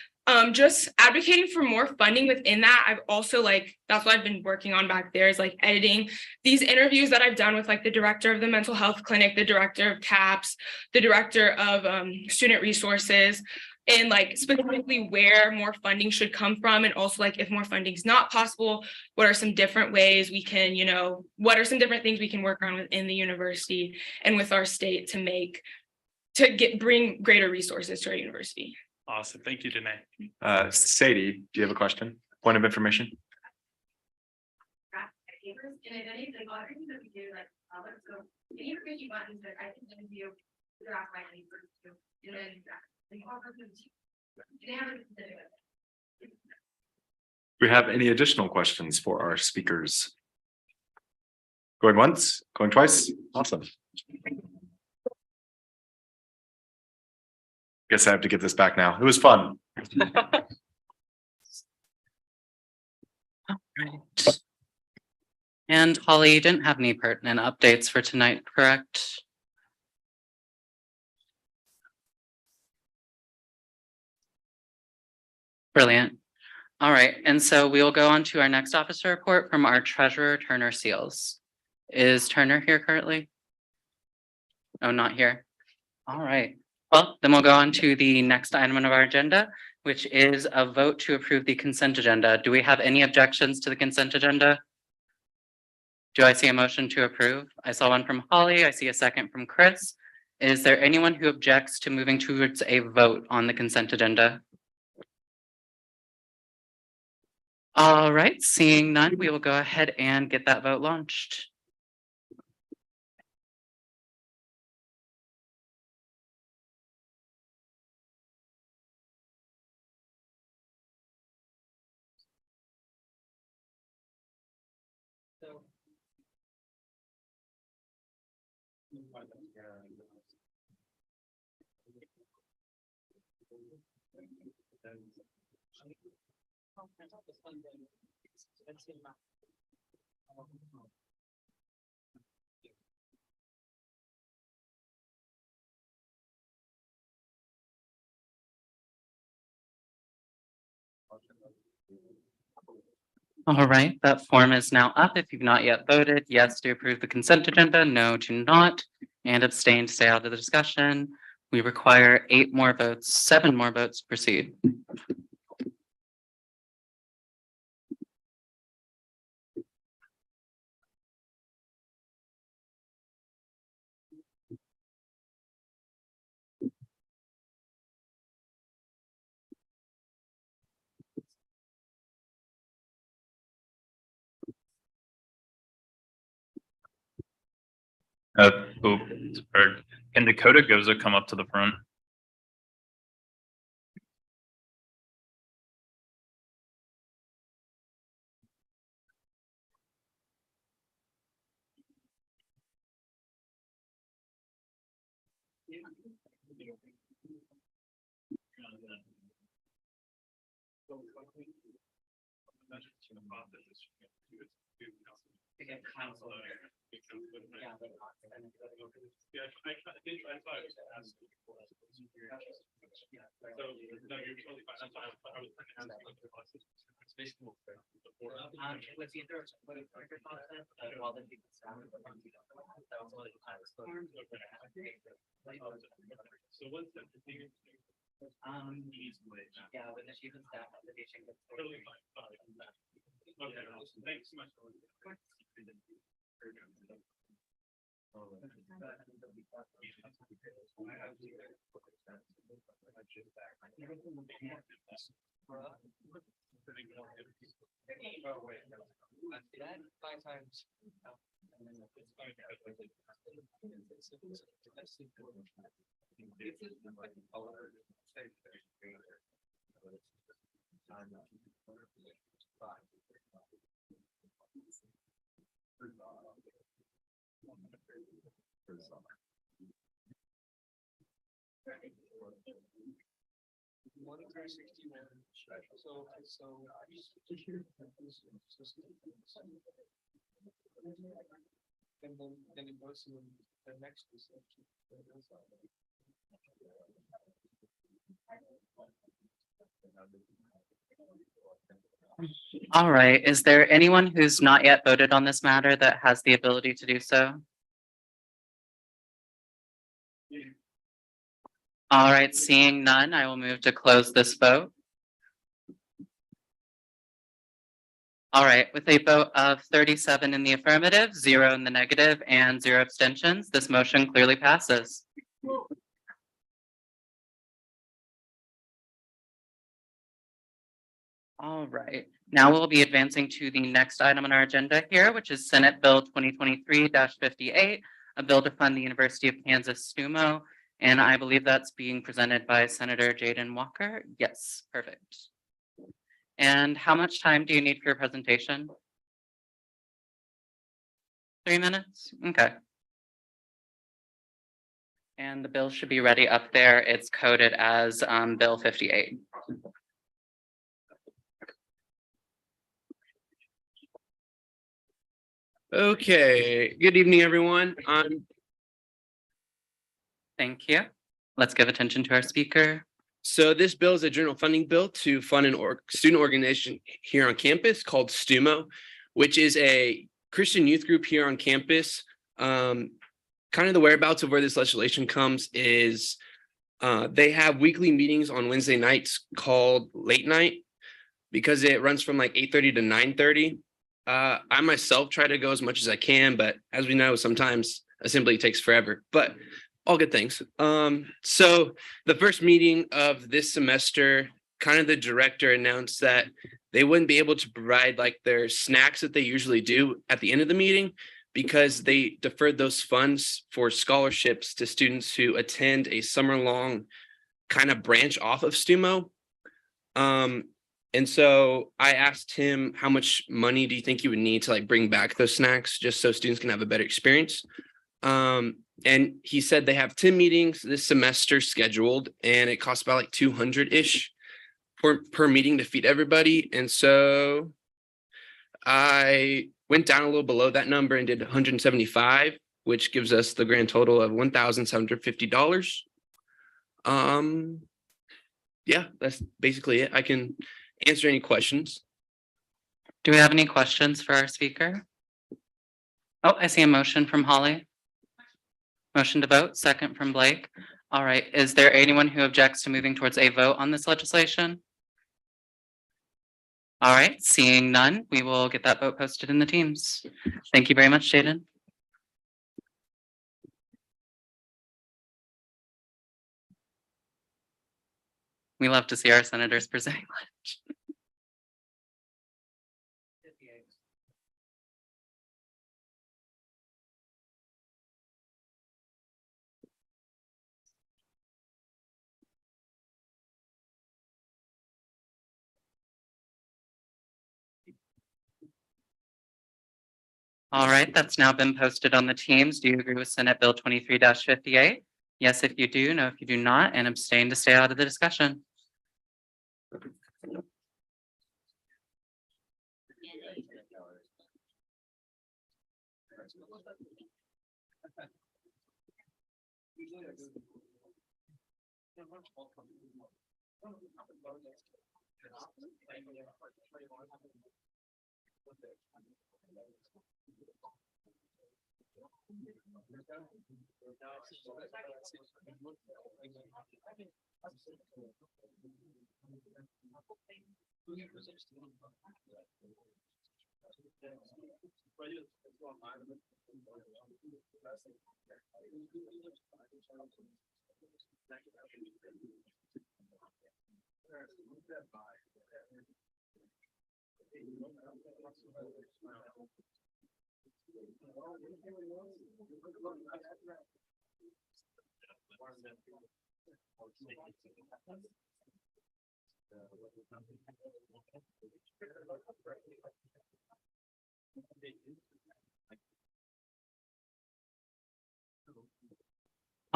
just advocating for more funding within that. I've also that's what I've been working on back there is like editing these interviews that I've done with like the director of the mental health clinic, the director of CAPS, the director of student resources, and like specifically where more funding should come from. And also like if more funding is not possible, what are some different ways we can, what are some different things we can work on within the university and with our state to bring greater resources to our university. Awesome. Thank you, Danae. Sadie, do you have a question? Point of information? Papers, and if any of the other things that we do, like, so any information buttons that I can send you, draft my papers too, and then they offer them to you. They have a specific. we have any additional questions for our speakers? Going once, going twice? Awesome. Guess I have to get this back now. It was fun. Right. And Holly, you didn't have any pertinent updates for tonight, correct? Brilliant. All right, and so we will go on to our next officer report from our treasurer, Turner Seals. Is Turner here currently? No, not here. All right, well, then we'll go on to the next item on our agenda, which is a vote to approve the consent agenda. Do we have any objections to the consent agenda? Do I see a motion to approve? I saw one from Holly. I see a second from Chris. Is there anyone who objects to moving towards a vote on the consent agenda? All right, seeing none, we will go ahead and get that vote launched. All right, that form is now up. If you've not yet voted, yes to approve the consent agenda, no to not, and abstain to stay out of the discussion. We require 8 more votes, 7 more votes to proceed. Can Dakota Goza come up to the front? All right, is there anyone who's not yet voted on this matter that has the ability to do so? All right, seeing none, I will move to close this vote. All right, with a vote of 37 in the affirmative, 0 in the negative, and 0 abstentions, this motion clearly passes. All right, now we'll be advancing to the next item on our agenda here, which is Senate Bill 2023-58, a bill to fund the University of Kansas STUMO. And I believe that's being presented by Senator Jaden Walker. Yes, perfect. And how much time do you need for your presentation? 3 minutes? Okay. And the bill should be ready up there. It's coded as Bill 58. Okay, good evening, everyone. Thank you. Let's give attention to our speaker. So this bill is a general funding bill to fund an student organization here on campus called STUMO, which is a Christian youth group here on campus. Kind of the whereabouts of where this legislation comes is they have weekly meetings on Wednesday nights called late night because it runs from like 8:30 to 9:30. I myself try to go as much as I can, but as we know, sometimes assembly takes forever, but all good things. So the first meeting of this semester, kind of the director announced that they wouldn't be able to provide like their snacks that they usually do at the end of the meeting because they deferred those funds for scholarships to students who attend a summer-long kind of branch off of STUMO. And so I asked him, how much money do you think you would need to like bring back those snacks just so students can have a better experience? And he said they have 10 meetings this semester scheduled and it costs about like 200-ish per meeting to feed everybody. And so I went down a little below that number and did 175, which gives us the grand total of $1,750. Yeah, that's basically it. I can answer any questions. Do we have any questions for our speaker? Oh, I see a motion from Holly. Motion to vote, second from Blake. All right, is there anyone who objects to moving towards a vote on this legislation? All right, seeing none, we will get that vote posted in the Teams. Thank you very much, Jaden. We love to see our senators presenting lunch. All right, that's now been posted on the Teams. Do you agree with Senate Bill 23-58? Yes, if you do, no, if you do not, and abstain to stay out of the discussion.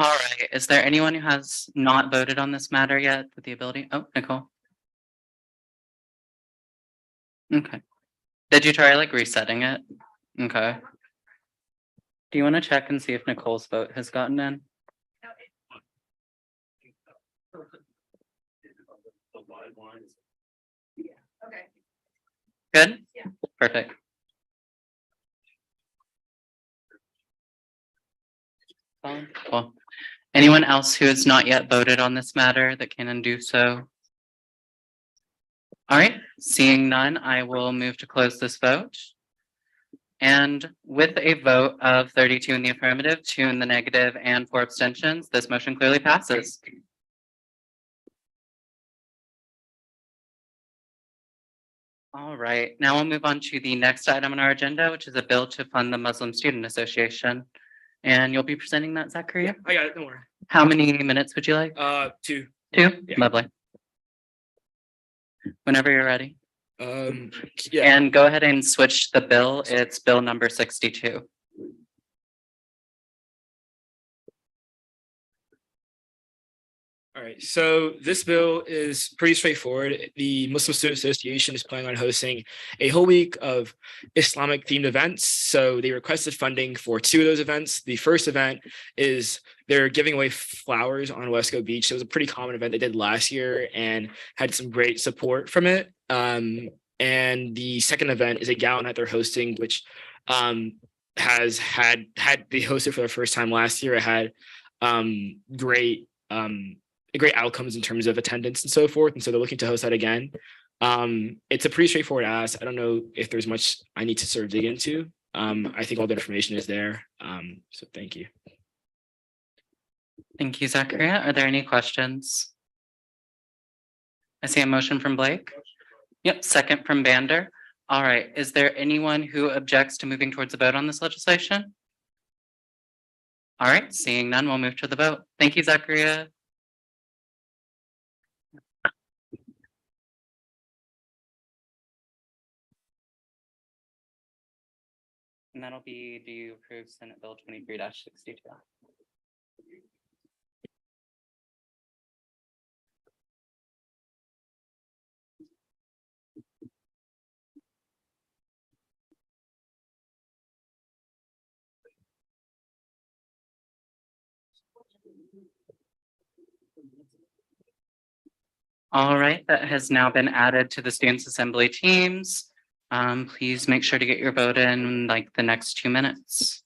All right, is there anyone who has not voted on this matter yet with the ability? Oh, Nicole. Okay. Did you try like resetting it? Okay. Do you want to check and see if Nicole's vote has gotten in? Okay. Good? Yeah. Perfect. Cool. Anyone else who has not yet voted on this matter that can do so? All right, seeing none, I will move to close this vote. And with a vote of 32 in the affirmative, 2 in the negative, and 4 abstentions, this motion clearly passes. All right, now we'll move on to the next item on our agenda, which is a bill to fund the Muslim Student Association. And you'll be presenting that, Zachary? I got it, don't worry. How many minutes would you like? 2. 2? Yeah. Lovely. Whenever you're ready. Yeah. And go ahead and switch the bill. It's bill number 62. All right, so this bill is pretty straightforward. The Muslim Student Association is planning on hosting a whole week of Islamic themed events. So they requested funding for 2 of those events. The first event is they're giving away flowers on Wesco Beach. It was a pretty common event they did last year and had some great support from it. And the second event is a gala night they're hosting, which has had they hosted for the first time last year. It had great outcomes in terms of attendance and so forth. And so they're looking to host that again. It's a pretty straightforward ask. I don't know if there's much I need to sort of dig into. I think all the information is there. So thank you. Thank you, Zachariah. Are there any questions? I see a motion from Blake. Yep, second from Bander. All right, is there anyone who objects to moving towards a vote on this legislation? All right, seeing none, we'll move to the vote. Thank you, Zachariah. And that'll be, do you approve Senate Bill 23-62? All right, that has now been added to the Students Assembly teams. Please make sure to get your vote in like the next 2 minutes.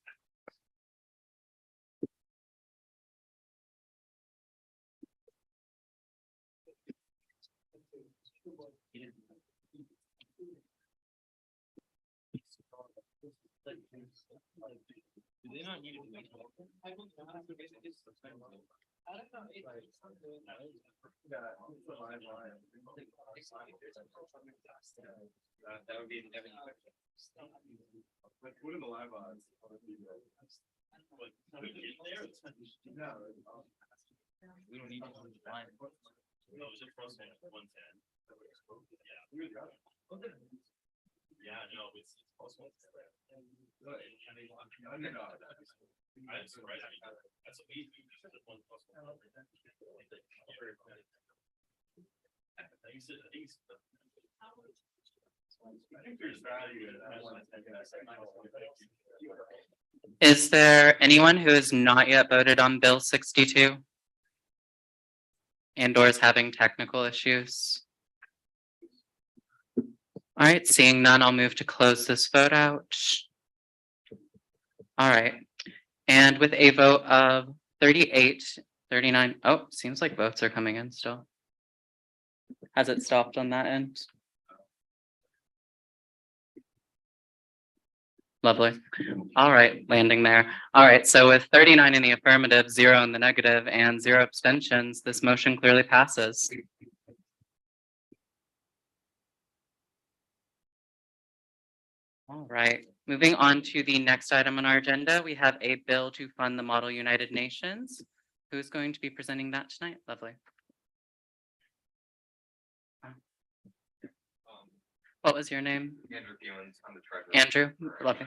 That would be. What are the live odds? We don't need to. Yeah, no, it's possible. I'm surprised. That's a week. I think there's value in that. Is there anyone who has not yet voted on Bill 62? And or is having technical issues? All right, seeing none, I'll move to close this vote out. All right, and with a vote of 38, 39, oh, seems like votes are coming in still. Has it stopped on that end? Lovely. All right, landing there. All right, so with 39 in the affirmative, 0 in the negative, and 0 abstentions, this motion clearly passes. All right, moving on to the next item on our agenda, we have a bill to fund the Model United Nations. Who's going to be presenting that tonight? Lovely. What was your name? Andrew Fewens, I'm the treasurer. Andrew, lovely.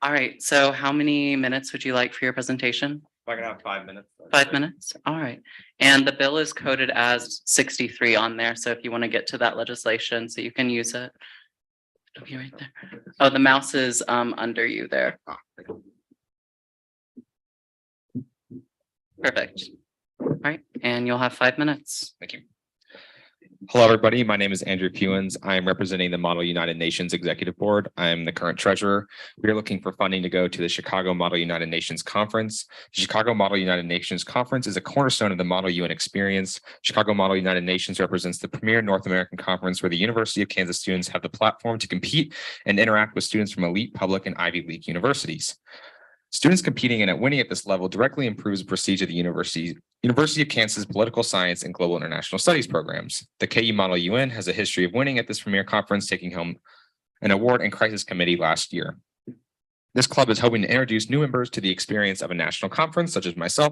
All right, so how many minutes would you like for your presentation? If I can have 5 minutes. 5 minutes, all right. And the bill is coded as 63 on there, so if you want to get to that legislation, so you can use it. It'll be right there. Oh, the mouse is under you there. Perfect. All right, and you'll have 5 minutes. Thank you. Hello, everybody. My name is Andrew Fewens. I am representing the Model United Nations Executive Board. I am the current treasurer. We are looking for funding to go to the Chicago Model United Nations Conference. The Chicago Model United Nations Conference is a cornerstone of the Model UN experience. Chicago Model United Nations represents the premier North American conference where the University of Kansas students have the platform to compete and interact with students from elite public and Ivy League universities. Students competing and winning at this level directly improves the prestige of the University of Kansas Political Science and Global International Studies programs. The KU Model UN has a history of winning at this premier conference, taking home an award and crisis committee last year. This club is hoping to introduce new members to the experience of a national conference, such as myself,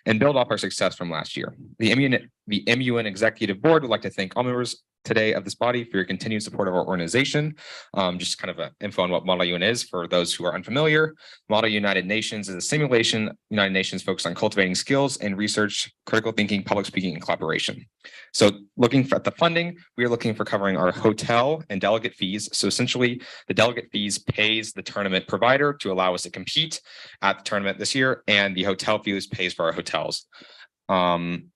and build off our success from last year. The MUN Executive Board would like to thank all members today of this body for your continued support of our organization. Just kind of info on what Model UN is for those who are unfamiliar. Model United Nations is a simulation United Nations focused on cultivating skills and research, critical thinking, public speaking, and collaboration. So looking at the funding, we are looking for covering our hotel and delegate fees. So essentially, the delegate fees pays the tournament provider to allow us to compete at the tournament this year, and the hotel fees pays for our hotels.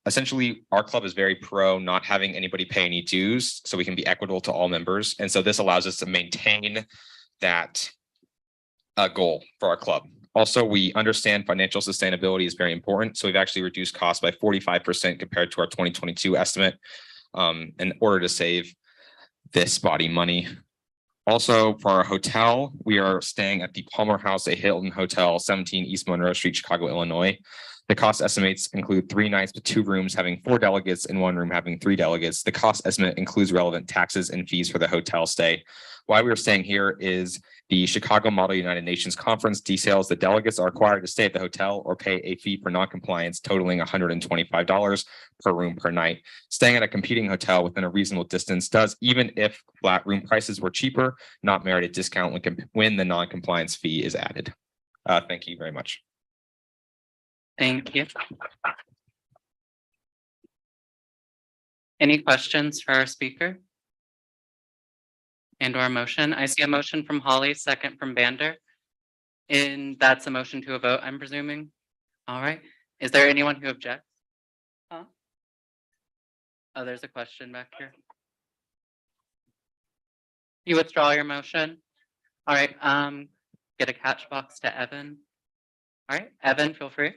Essentially, our club is very pro not having anybody pay any dues, so we can be equitable to all members. And so this allows us to maintain that goal for our club. Also, we understand financial sustainability is very important. So we've actually reduced costs by 45% compared to our 2022 estimate in order to save this body money. Also, for our hotel, we are staying at the Palmer House, a Hilton Hotel, 17 East Monroe Street, Chicago, Illinois. The cost estimates include 3 nights with 2 rooms having 4 delegates and 1 room having 3 delegates. The cost estimate includes relevant taxes and fees for the hotel stay. Why we are staying here is the Chicago Model United Nations Conference details the delegates are required to stay at the hotel or pay a fee for noncompliance totaling $125 per room per night. Staying at a competing hotel within a reasonable distance does, even if flat room prices were cheaper, not merit a discount when the noncompliance fee is added. Thank you very much. Thank you. Any questions for our speaker? And or motion? I see a motion from Holly, second from Bander. And that's a motion to a vote, I'm presuming. All right. Is there anyone who objects? Huh? Oh, there's a question back here. You withdraw your motion? All right, get a catch box to Evan. All right, Evan, feel free.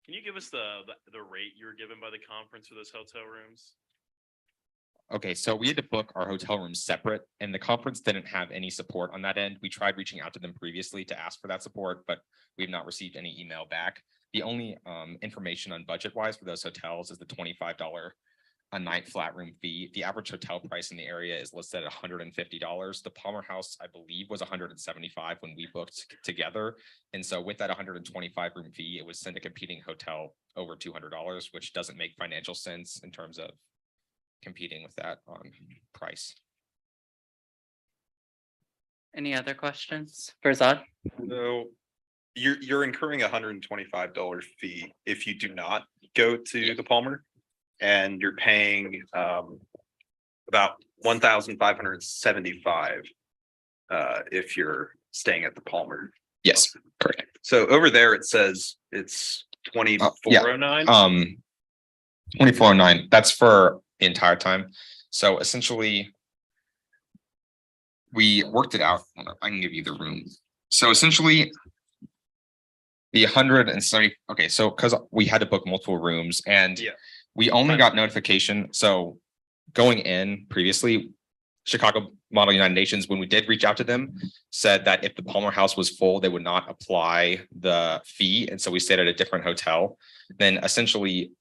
Can you give us the rate you were given by the conference for those hotel rooms? Okay, so we had to book our hotel rooms separate, and the conference didn't have any support on that end. We tried reaching out to them previously to ask for that support, but we've not received any email back. The only information on budget wise for those hotels is the $25 a night flat room fee. The average hotel price in the area is listed at $150. The Palmer House, I believe, was $175 when we booked together. And so with that 125 room fee, it would send a competing hotel over $200, which doesn't make financial sense in terms of competing with that price. Any other questions for Zod? So you're incurring $125 fee if you do not go to the Palmer, and you're paying about $1,575 if you're staying at the Palmer. Yes, correct. So over there it says it's $24.09. 2409. That's for the entire time. So essentially, we worked it out. Hold on, I can give you the room. So essentially, the 170. Okay, so because we had to book multiple rooms, and we only got notification. So going in previously, Chicago Model United Nations, when we did reach out to them, said that if the Palmer House was full, they would not apply the fee, and so we stayed at a different hotel. Then essentially,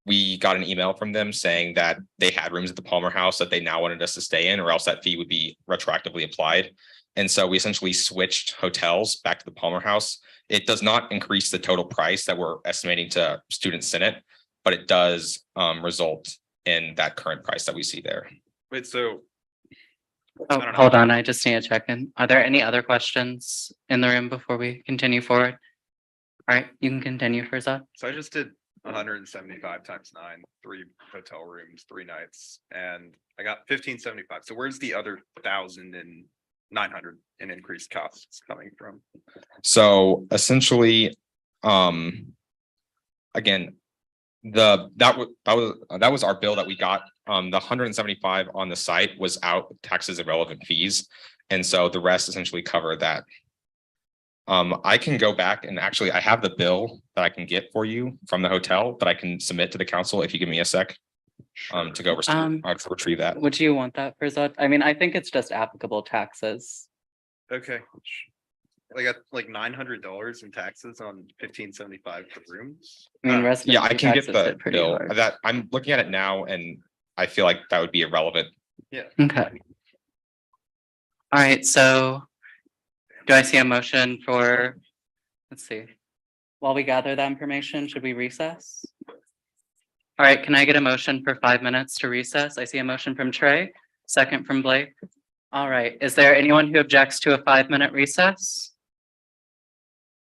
we got an email from them saying that they had rooms at the Palmer House that they now wanted us to stay in, or else that fee would be retroactively applied. And so we essentially switched hotels back to the Palmer House. It does not increase the total price that we're estimating to Student Senate, but it does result in that current price that we see there. Wait, so Oh, hold on, I just need to check in. Are there any other questions in the room before we continue forward? All right, you can continue, Zod. So I just did 175 times 9, 3 hotel rooms, 3 nights, and I got 1575. So where's the other 1,900 in increased costs coming from? So essentially, again, that was our bill that we got. The 175 on the site was out taxes and relevant fees, and so the rest essentially cover that. I can go back and actually I have the bill that I can get for you from the hotel that I can submit to the council if you give me a sec to go retrieve that. Would you want that for Zod? I mean, I think it's just applicable taxes. Okay. I got like $900 in taxes on 1575 for rooms. I mean, Yeah, I can get residency taxes the hit pretty bill hard. that I'm looking at it now, and I feel like that would be irrelevant. Yeah. Okay. All right, so do I see a motion for, let's see, while we gather that information, should we recess? All All right, can I get a motion for 5 minutes to recess? I see a motion from Trey, second from Blake. All right, is there anyone who objects to a 5-minute recess?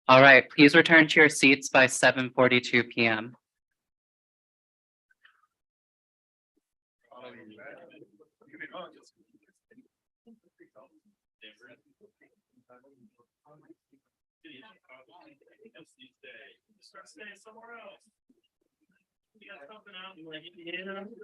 All right, please return to your seats by 7:42 PM. Start staying somewhere else. You got something out, you wanna get in?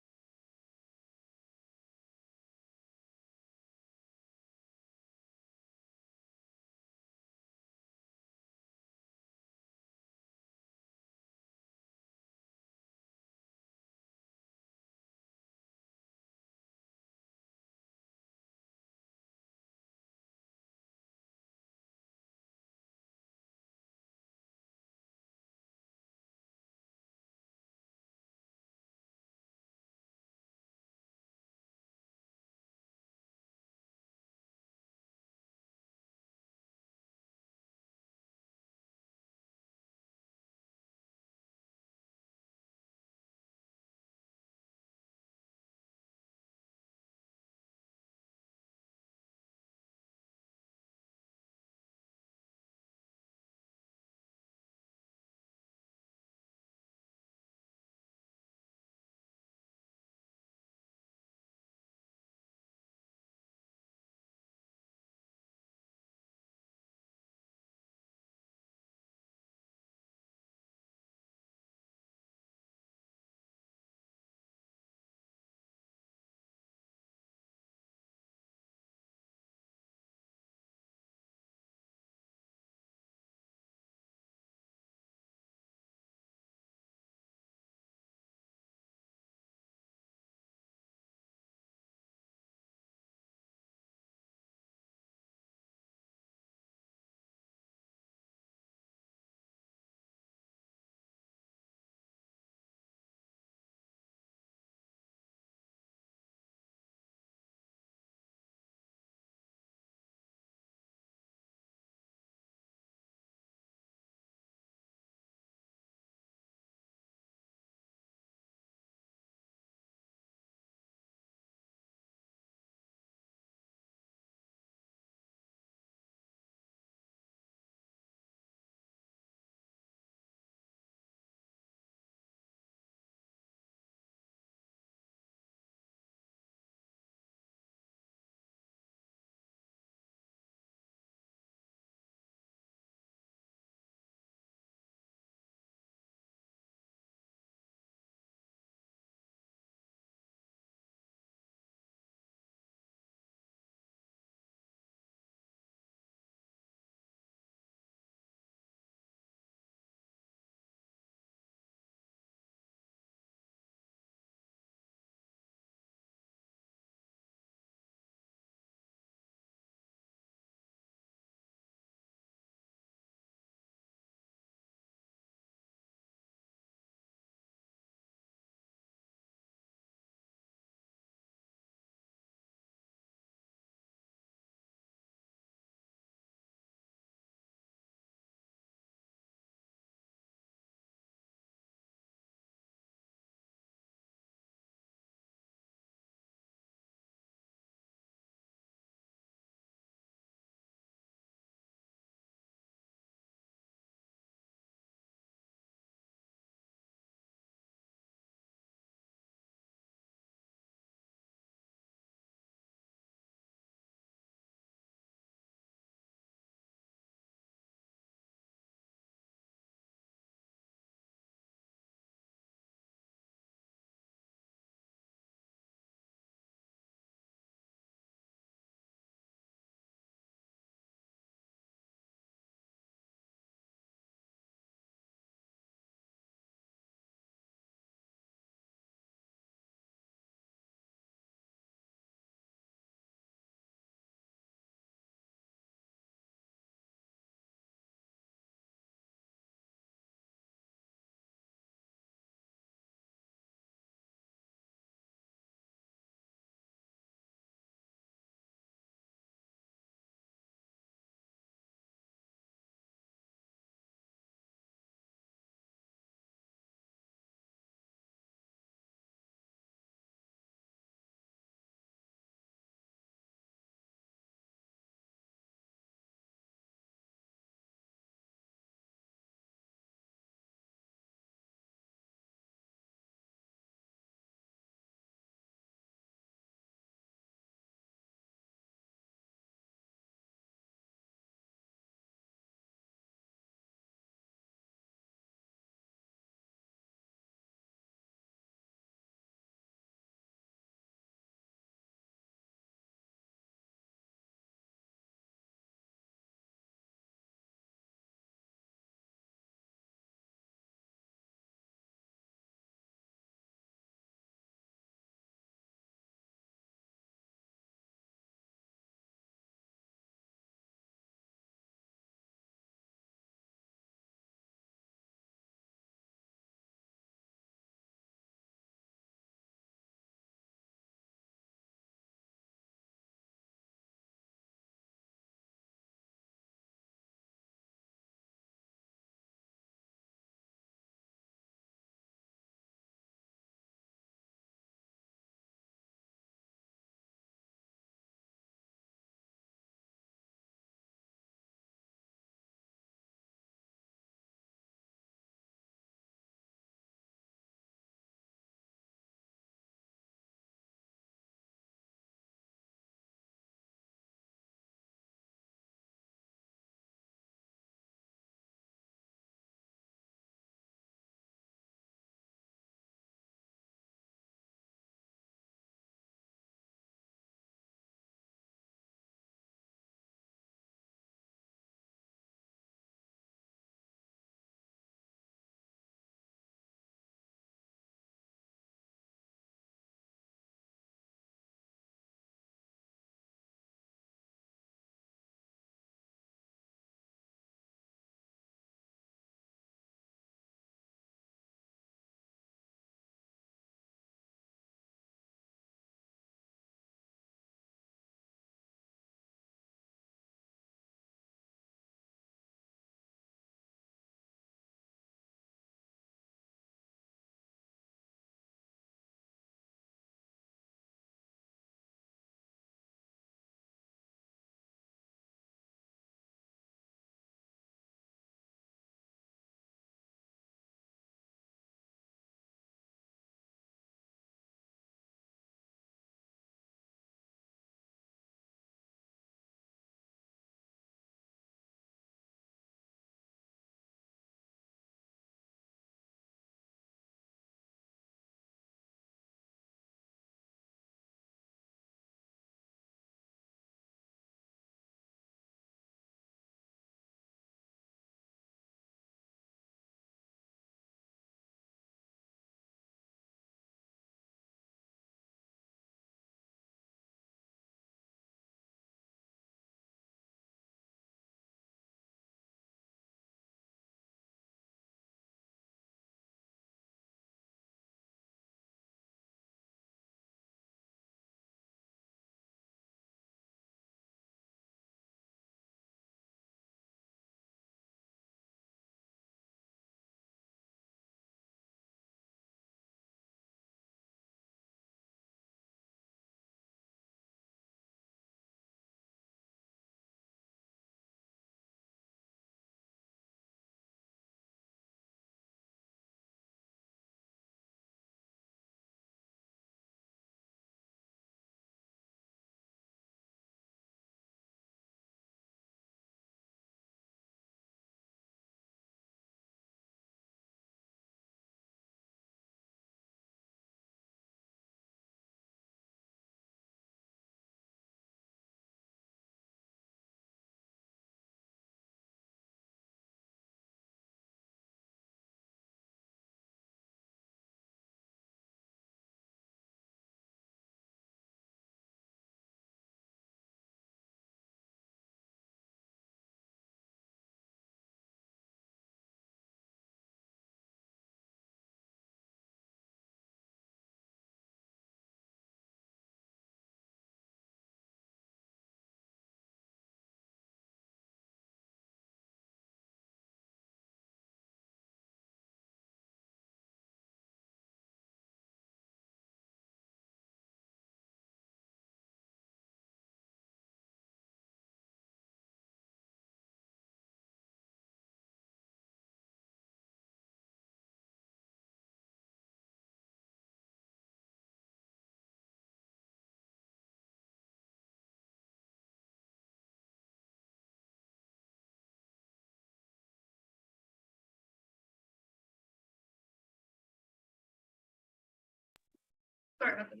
Sorry about this.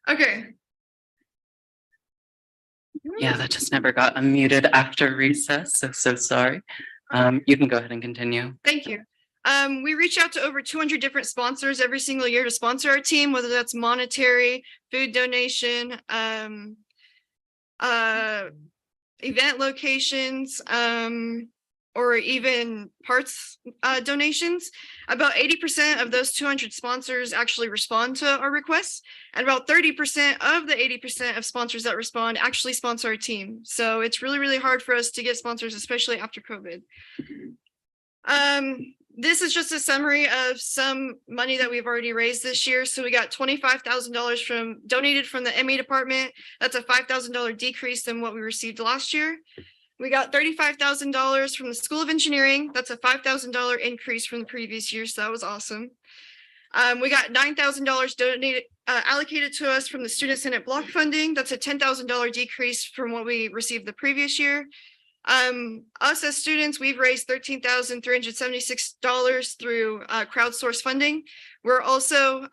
Okay, Yeah, that just never got unmuted after recess, so sorry. You can go ahead and continue. thank you. We reach out to over 200 different sponsors every single year to sponsor our team, whether that's monetary, food donation, event locations, or even parts donations. About 80% of those 200 sponsors actually respond to our requests, and about 30% of the 80% of sponsors that respond actually sponsor our team. So it's really, really hard for us to get sponsors, especially after COVID. This is just a summary of some money that we've already raised this year. So we got $25,000 donated from the ME department. That's a $5,000 decrease than what we received last year. We got $35,000 from the School of Engineering. That's a $5,000 increase from the previous year. So that was awesome. We got $9,000 donated, allocated to us from the Student Senate block funding. That's a $10,000 decrease from what we received the previous year. Us as students, we've raised $13,376 through crowdsource funding. We're also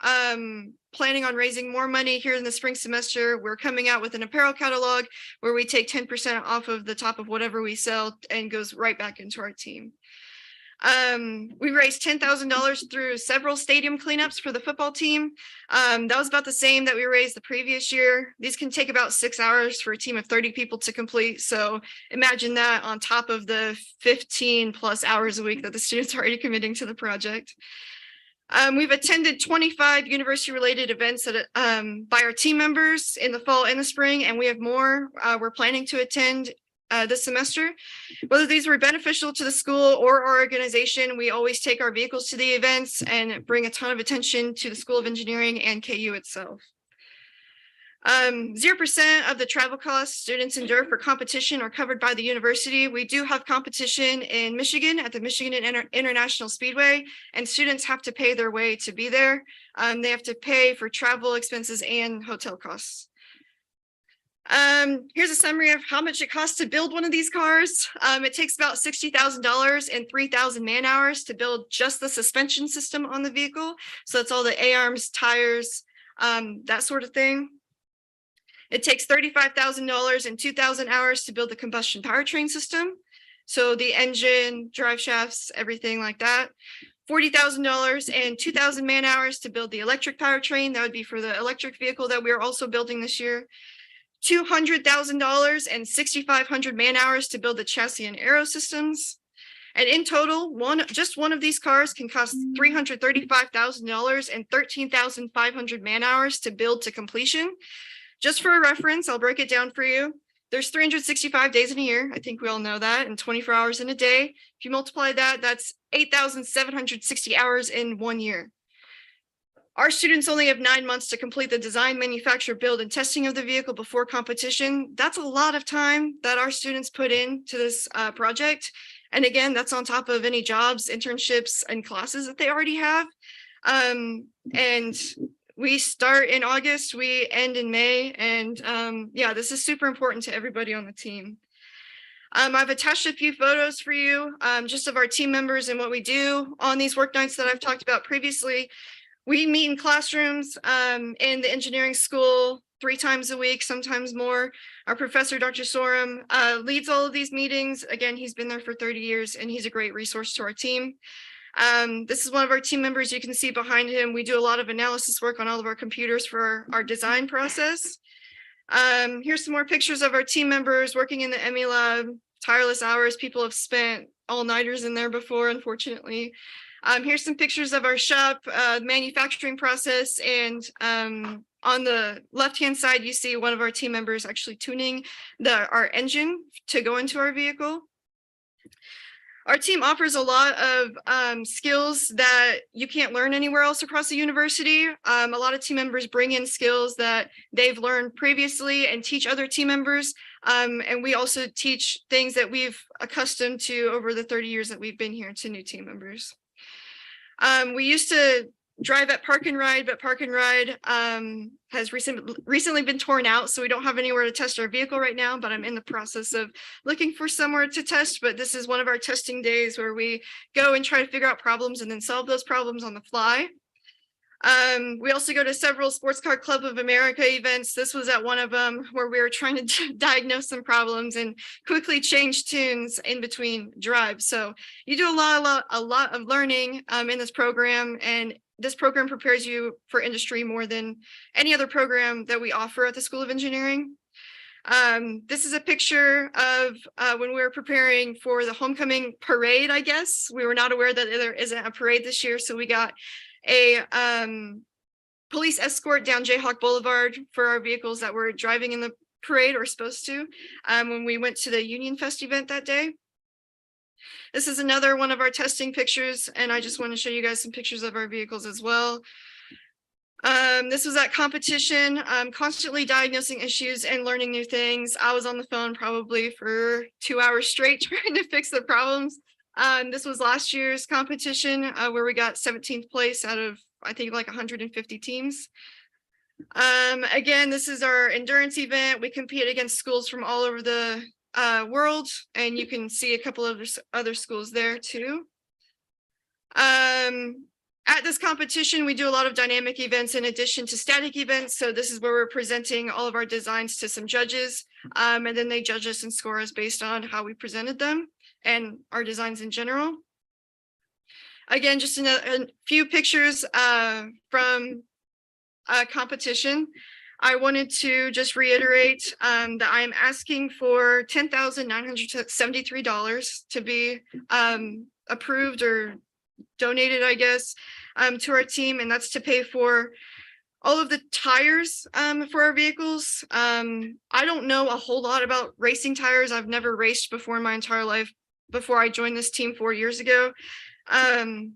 planning on raising more money here in the spring semester. We're coming out with an apparel catalog where we take 10% off of the top of whatever we sell and goes right back into our team. We raised $10,000 through several stadium cleanups for the football team. That was about the same that we raised the previous year. These can take about 6 hours for a team of 30 people to complete. So imagine that on top of the 15+ hours a week that the students are already committing to the project. We've attended 25 university related events by our team members in the fall and the spring, and we have more we're planning to attend this semester. Whether these were beneficial to the school or our organization, we always take our vehicles to the events and bring a ton of attention to the School of Engineering and KU itself. 0% of the travel costs students endure for competition are covered by the university. We do have competition in Michigan at the Michigan International Speedway, and students have to pay their way to be there. They have to pay for travel expenses and hotel costs. Here's a summary of how much it costs to build one of these cars. It takes about $60,000 and 3,000 man hours to build just the suspension system on the vehicle. So it's all the A-arms, tires, that sort of thing. It takes $35,000 and 2,000 hours to build the combustion powertrain system. So the engine, drive shafts, everything like that. $40,000 and 2,000 man hours to build the electric powertrain. That would be for the electric vehicle that we're also building this year. $200,000 and 6,500 man hours to build the chassis and aero systems. And in total, just one of these cars can cost $335,000 and 13,500 man hours to build to completion. Just for a reference, I'll break it down for you. There's 365 days in a year. I think we all know that, and 24 hours in a day. If you multiply that, that's 8,760 hours in 1 year. Our students only have 9 months to complete the design, manufacture, build, and testing of the vehicle before competition. That's a lot of time that our students put into this project. And again, that's on top of any jobs, internships, and classes that they already have. And we start in August, we end in May. And yeah, this is super important to everybody on the team. I've attached a few photos for you just of our team members and what we do on these work nights that I've talked about previously. We meet in classrooms in the engineering school 3 times a week, sometimes more. Our professor, Dr. Sorum, leads all of these meetings. Again, he's been there for 30 years and he's a great resource to our team. This is one of our team members. You can see behind him, we do a lot of analysis work on all of our computers for our design process. Here's some more pictures of our team members working in the ME lab, tireless hours. People have spent all-nighters in there before, unfortunately. Here's some pictures of our shop, manufacturing process, and on the left-hand side, you see one of our team members actually tuning our engine to go into our vehicle. Our team offers a lot of skills that you can't learn anywhere else across the university. A lot of team members bring in skills that they've learned previously and teach other team members. And we also teach things that we've accustomed to over the 30 years that we've been here to new team members. We used to drive at Park and Ride, but Park and Ride has recently been torn out, so we don't have anywhere to test our vehicle right now, but I'm in the process of looking for somewhere to test. But this is one of our testing days where we go and try to figure out problems and then solve those problems on the fly. We also go to several Sports Car Club of America events. This was at one of them where we were trying to diagnose some problems and quickly change tunes in between drives. So you do a lot of learning in this program, and this program prepares you for industry more than any other program that we offer at the School of Engineering. This is a picture of when we were preparing for the homecoming parade, I guess. We were not aware that there isn't a parade this year, so we got a police escort down Jayhawk Boulevard for our vehicles that were driving in the parade or supposed to when we went to the Union Fest event that day. This is another one of our testing pictures, and I just want to show you guys some pictures of our vehicles as well. This was at competition, constantly diagnosing issues and learning new things. I was on the phone probably for 2 hours straight trying to fix the problems. This was last year's competition where we got 17th place out of, I think, like 150 teams. Again, this is our endurance event. We compete against schools from all over the world, and you can see a couple of other schools there too. At this competition, we do a lot of dynamic events in addition to static events. So this is where we're presenting all of our designs to some judges, and then they judge us and score us based on how we presented them and our designs in general. Again, just a few pictures from a competition. I wanted to just reiterate that I am asking for $10,973 to be approved or donated, I guess, to our team, and that's to pay for all of the tires for our vehicles. I don't know a whole lot about racing tires. I've never raced before in my entire life before I joined this team 4 years ago.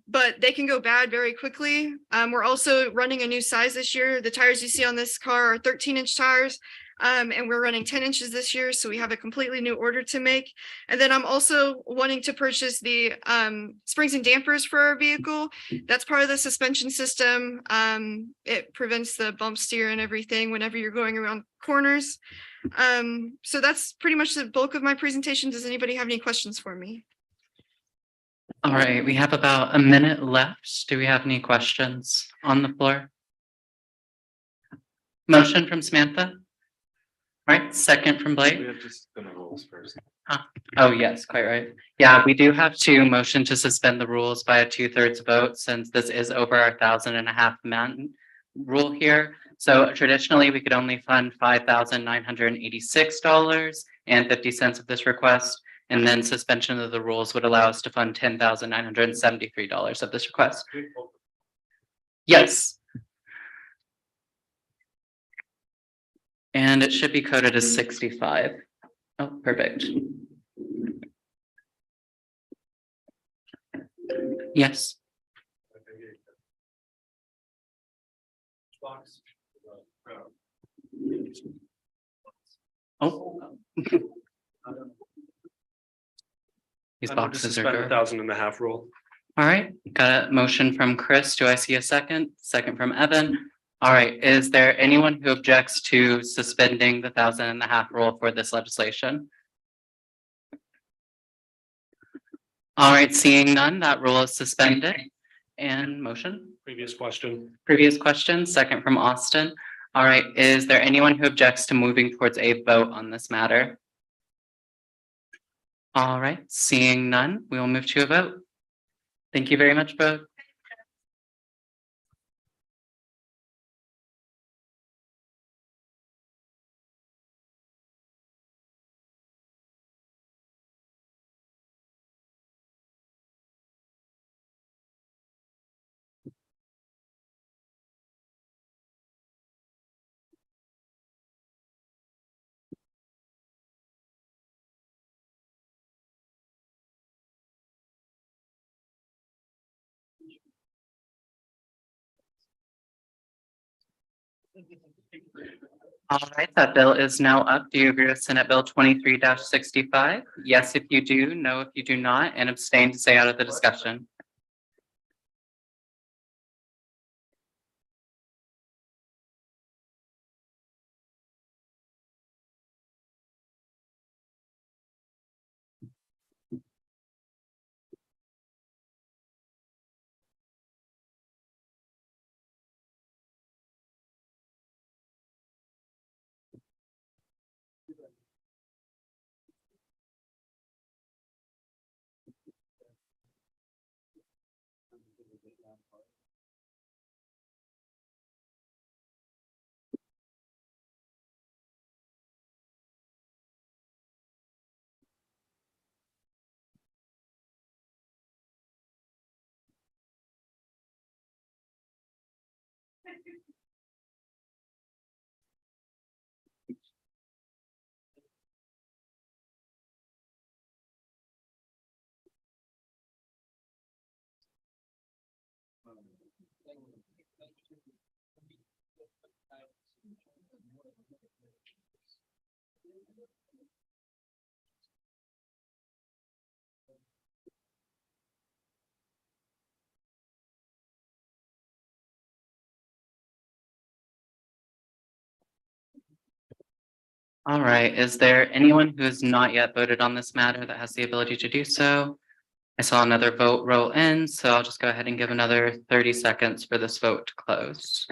But they can go bad very quickly. We're also running a new size this year. The tires you see on this car are 13-inch tires, and we're running 10 inches this year. So we have a completely new order to make. And then I'm also wanting to purchase the springs and dampers for our vehicle. That's part of the suspension system. It prevents the bump steer and everything whenever you're going around corners. So that's pretty much the bulk of my presentation. Does anybody have any questions for me? All right, we have about a minute left. Do we have any questions on the floor? Motion from Samantha? All right, second from Blake? We have to suspend the rules first. Oh, yes, quite right. Yeah, we do have to motion to suspend the rules by a 2/3 vote since this is over our 1,500 man rule here. So traditionally, we could only fund $5,986.50 of this request. And then suspension of the rules would allow us to fund $10,973 of this request. Yes. And it should be coded as 65. Oh, perfect. Yes. Oh. These I move to boxes are suspend the good. 1,500 rule. All right, got a motion from Chris. Do I see a second? Second from Evan. All right, is there anyone who objects to suspending the 1,500 rule for this legislation? All right, seeing none, that rule is suspended. And motion? Previous question. Previous question, second from Austin. All right, is there anyone who objects to moving towards a vote on this matter? All right, seeing none, we will move to a vote. Thank you very much, both. All right, that bill is now up. Do you agree with Senate Bill 23-65? Yes, if you do, no, if you do not, and abstain to stay out of the discussion. All right, is there anyone who has not yet voted on this matter that has the ability to do so? I saw another vote roll in, so I'll just go ahead and give another 30 seconds for this vote to close.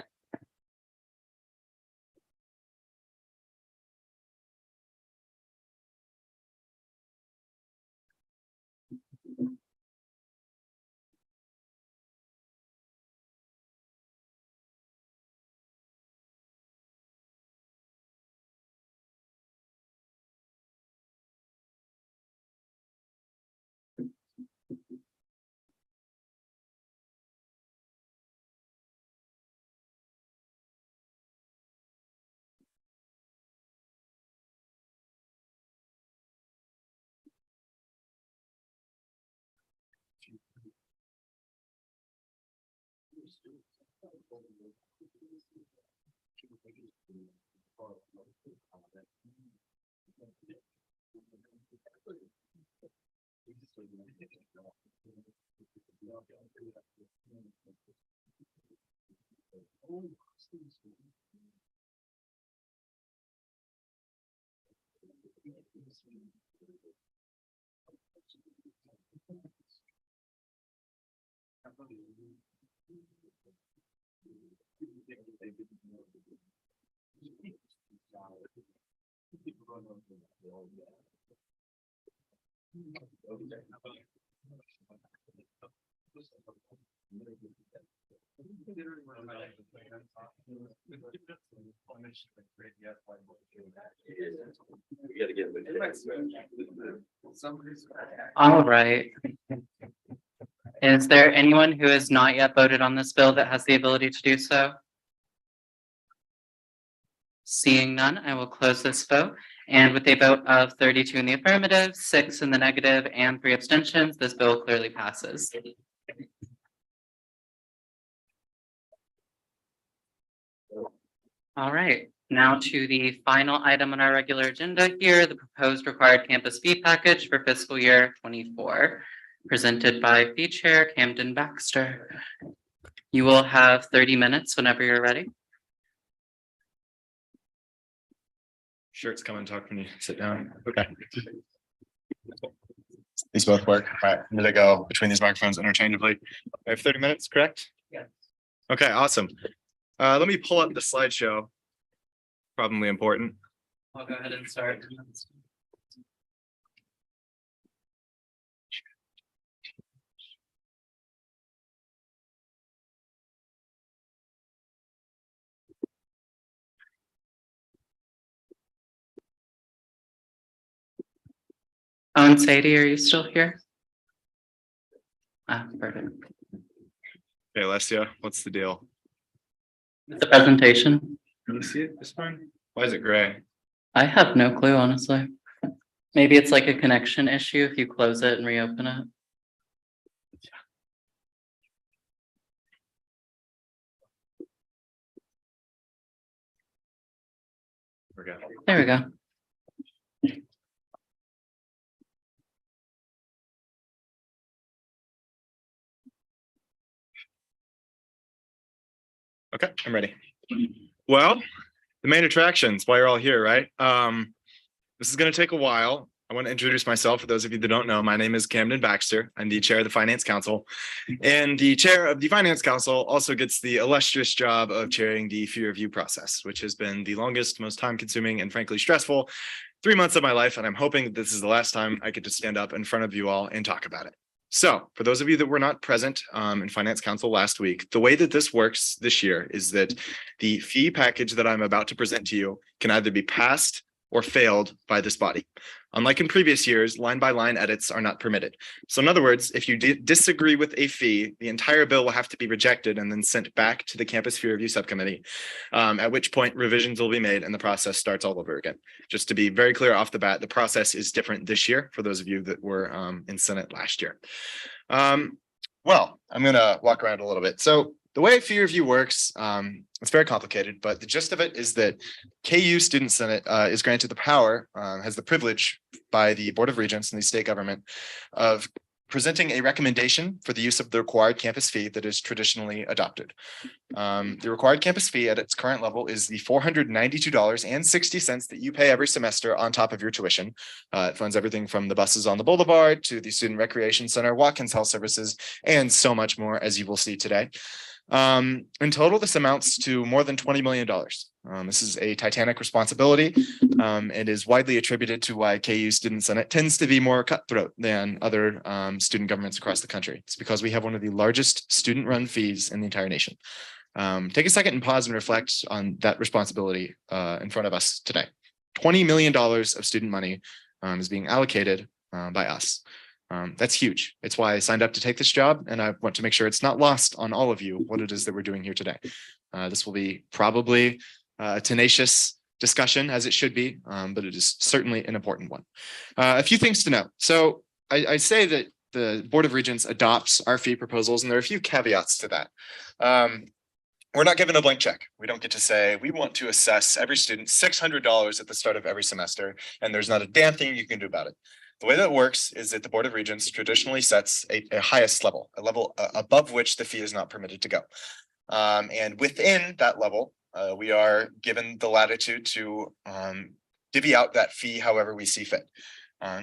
All right. Is there anyone who has not yet voted on this bill that has the ability to do so? Seeing none, I will close this vote. And with a vote of 32 in the affirmative, 6 in the negative, and 3 abstentions, this bill clearly passes. All right, now to the final item on our regular agenda here, the proposed required campus fee package for fiscal year 24, presented by Fee Chair Camden Baxter. You will have 30 minutes whenever you're ready. Shirts come and talk when you sit down. Okay. These both work. All right, I'm gonna go between these microphones interchangeably. I have 30 minutes, correct? Yes. Okay, awesome. Let me pull up the slideshow. Probably important. I'll go ahead and start. Owen Sadie, are you still here? Perfect. Okay, Alessia, what's the deal? The presentation. Can you see it this time? Why is it gray? I have no clue, honestly. Maybe it's like a connection issue if you close it and reopen it. There we go. Okay, I'm ready. Well, the main attractions, why you're all here, right? This is going to take a while. I want to introduce myself. For those of you that don't know, my name is Camden Baxter. I'm the chair of the Finance Council. And the chair of the Finance Council also gets the illustrious job of chairing the fee review process, which has been the longest, most time-consuming, and frankly stressful 3 months of my life. And I'm hoping that this is the last time I get to stand up in front of you all and talk about it. So for those of you that were not present in Finance Council last week, the way that this works this year is that the fee package that I'm about to present to you can either be passed or failed by this body. Unlike in previous years, line by line edits are not permitted. So in other words, if you disagree with a fee, the entire bill will have to be rejected and then sent back to the campus fee review subcommittee, at which point revisions will be made and the process starts all over again. Just to be very clear off the bat, the process is different this year for those of you that were in Senate last year. Well, I'm going to walk around a little bit. So the way fee review works, it's very complicated, but the gist of it is that KU Student Senate is granted the power, has the privilege by the Board of Regents and the state government of presenting a recommendation for the use of the required campus fee that is traditionally adopted. The required campus fee at its current level is the $492.60 that you pay every semester on top of your tuition. It funds everything from the buses on the boulevard to the Student Recreation Center, Watkins Health Services, and so much more, as you will see today. In total, this amounts to more than $20 million. This is a titanic responsibility and is widely attributed to why KU Student Senate tends to be more cutthroat than other student governments across the country. It's because we have one of the largest student-run fees in the entire nation. Take a second and pause and reflect on that responsibility in front of us today. $20 million of student money is being allocated by us. That's huge. It's why I signed up to take this job, and I want to make sure it's not lost on all of you what it is that we're doing here today. This will be probably a tenacious discussion, as it should be, but it is certainly an important one. A few things to know. So I say that the Board of Regents adopts our fee proposals, and there are a few caveats to that. We're not given a blank check. We don't get to say, we want to assess every student $600 at the start of every semester, and there's not a damn thing you can do about it. The way that it works is that the Board of Regents traditionally sets a highest level, a level above which the fee is not permitted to go. And within that level, we are given the latitude to divvy out that fee however we see fit.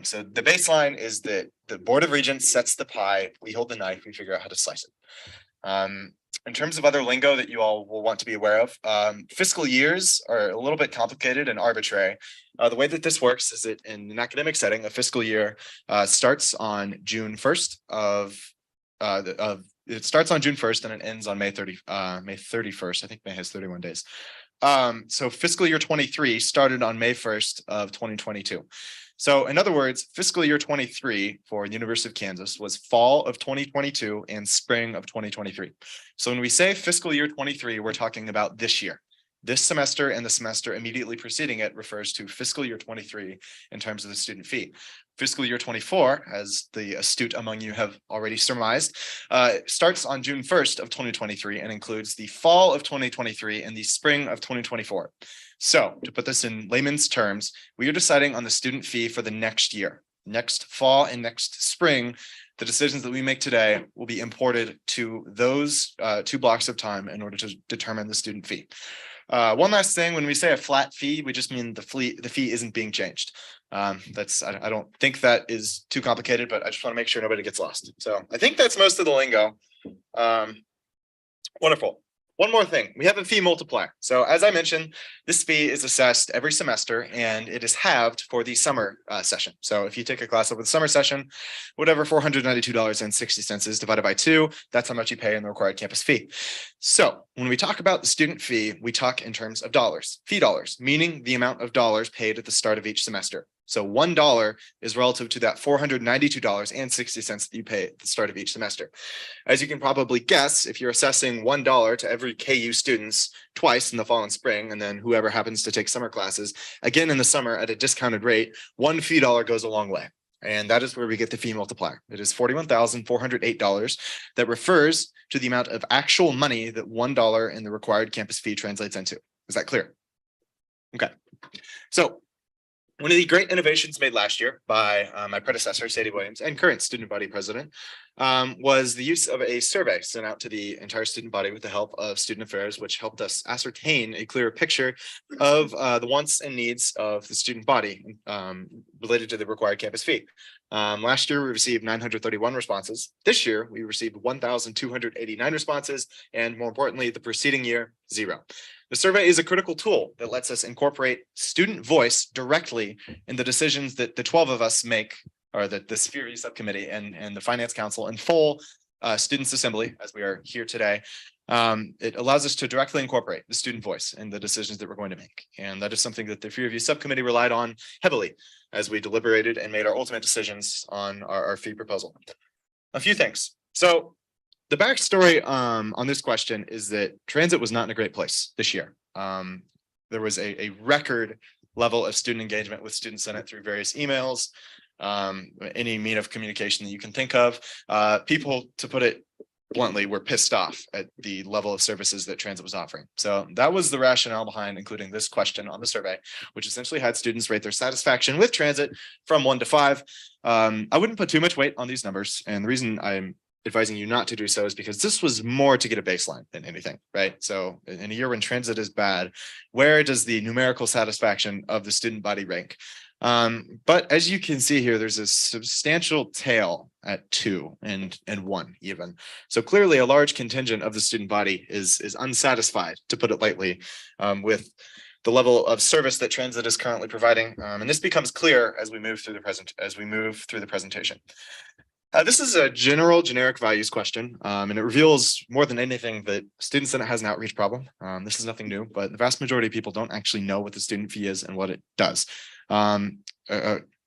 So the baseline is that the Board of Regents sets the pie, we hold the knife, we figure out how to slice it. In terms of other lingo that you all will want to be aware of, fiscal years are a little bit complicated and arbitrary. The way that this works is that in an academic setting, a fiscal year starts on June 1st it starts on June 1st and it ends on May 31st. I think May has 31 days. So fiscal year 23 started on May 1st of 2022. So in other words, fiscal year 23 for the University of Kansas was fall of 2022 and spring of 2023. So when we say fiscal year 23, we're talking about this year. This semester and the semester immediately preceding it refers to fiscal year 23 in terms of the student fee. Fiscal year 24, as the astute among you have already surmised, starts on June 1st of 2023 and includes the fall of 2023 and the spring of 2024. So to put this in layman's terms, we are deciding on the student fee for the next year, next fall and next spring. The decisions that we make today will be imported to those 2 blocks of time in order to determine the student fee. One last thing, when we say a flat fee, we just mean the fee isn't being changed. I don't think that is too complicated, but I just want to make sure nobody gets lost. So I think that's most of the lingo. Wonderful. One more thing, we have a fee multiplier. So as I mentioned, this fee is assessed every semester and it is halved for the summer session. So if you take a class over the summer session, whatever $492.60 is divided by 2, that's how much you pay in the required campus fee. So when we talk about the student fee, we talk in terms of dollars, fee dollars, meaning the amount of dollars paid at the start of each semester. So $1 is relative to that $492.60 that you pay at the start of each semester. As you can probably guess, if you're assessing $1 to every KU students twice in the fall and spring, and then whoever happens to take summer classes, again in the summer at a discounted rate, one fee dollar goes a long way. And that is where we get the fee multiplier. It is $41,408 that refers to the amount of actual money that $1 in the required campus fee translates into. Is that clear? Okay. So one of the great innovations made last year by my predecessor, Sadie Williams, and current student body president, was the use of a survey sent out to the entire student body with the help of Student Affairs, which helped us ascertain a clearer picture of the wants and needs of the student body related to the required campus fee. Last year, we received 931 responses. This year, we received 1,289 responses, and more importantly, the preceding year, 0. The survey is a critical tool that lets us incorporate student voice directly in the decisions that the 12 of us make, or the Sphere Subcommittee and the Finance Council and full Students Assembly, as we are here today, It allows us to directly incorporate the student voice in the decisions that we're going to make. And that is something that the Fear Review Subcommittee relied on heavily as we deliberated and made our ultimate decisions on our fee proposal. A few things. So the backstory on this question is that transit was not in a great place this year. There was a record level of student engagement with Student Senate through various emails, any mean of communication that you can think of. People, to put it bluntly, were pissed off at the level of services that transit was offering. So that was the rationale behind including this question on the survey, which essentially had students rate their satisfaction with transit from 1 to 5. I wouldn't put too much weight on these numbers. And the reason I'm advising you not to do so is because this was more to get a baseline than anything, right? So in a year when transit is bad, where does the numerical satisfaction of the student body rank? But as you can see here, there's a substantial tail at 2 and 1 even. So clearly a large contingent of the student body is unsatisfied, to put it lightly, with the level of service that transit is currently providing. And this becomes clear as we move through the presentation. This is a generic values question, and it reveals more than anything that Student Senate has an outreach problem. This is nothing new, but the vast majority of people don't actually know what the student fee is and what it does.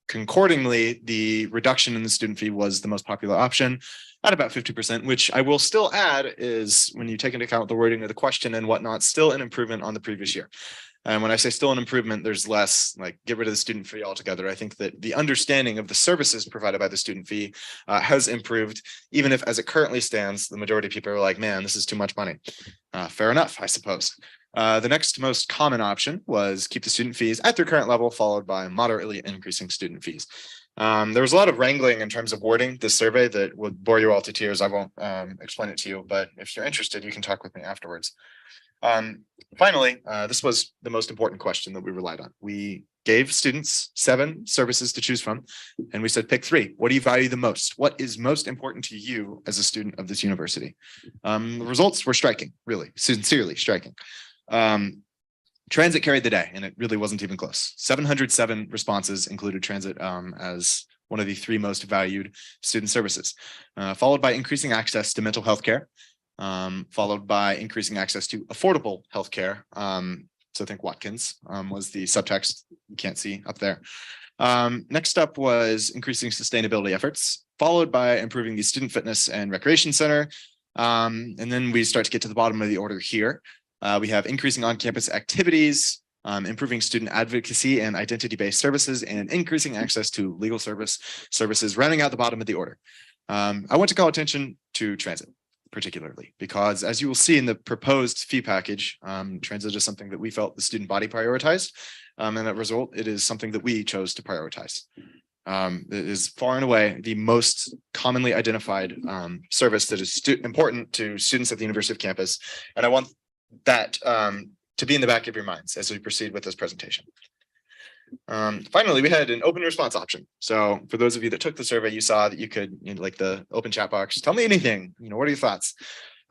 Concordingly, the reduction in the student fee was the most popular option at about 50%, which I will still add is, when you take into account the wording of the question and whatnot, still an improvement on the previous year. And when I say still an improvement, there's less like get rid of the student fee altogether. I think that the understanding of the services provided by the student fee has improved, even if as it currently stands, the majority of people are like, man, this is too much money. Fair enough, I suppose. The next most common option was keep the student fees at their current level, followed by moderately increasing student fees. There was a lot of wrangling in terms of wording this survey that would bore you all to tears. I won't explain it to you, but if you're interested, you can talk with me afterwards. Finally, this was the most important question that we relied on. We gave students 7 services to choose from, and we said, pick 3. What do you value the most? What is most important to you as a student of this university? The results were striking, really, sincerely striking. Transit carried the day, and it really wasn't even close. 707 responses included transit as one of the 3 most valued student services, followed by increasing access to mental health care, followed by increasing access to affordable healthcare. So I think Watkins was the subtext you can't see up there. Next up was increasing sustainability efforts, followed by improving the student fitness and recreation center. And then we start to get to the bottom of the order here. We have increasing on-campus activities, improving student advocacy and identity-based services, and increasing access to legal services, rounding out the bottom of the order. I want to call attention to transit, particularly because, as you will see in the proposed fee package, transit is something that we felt the student body prioritized, and as a result, it is something that we chose to prioritize. It is far and away the most commonly identified service that is important to students at the University of Campus, and I want that to be in the back of your minds as we proceed with this presentation. Finally, we had an open response option. So for those of you that took the survey, you saw that you could, like the open chat box, tell me anything, what are your thoughts?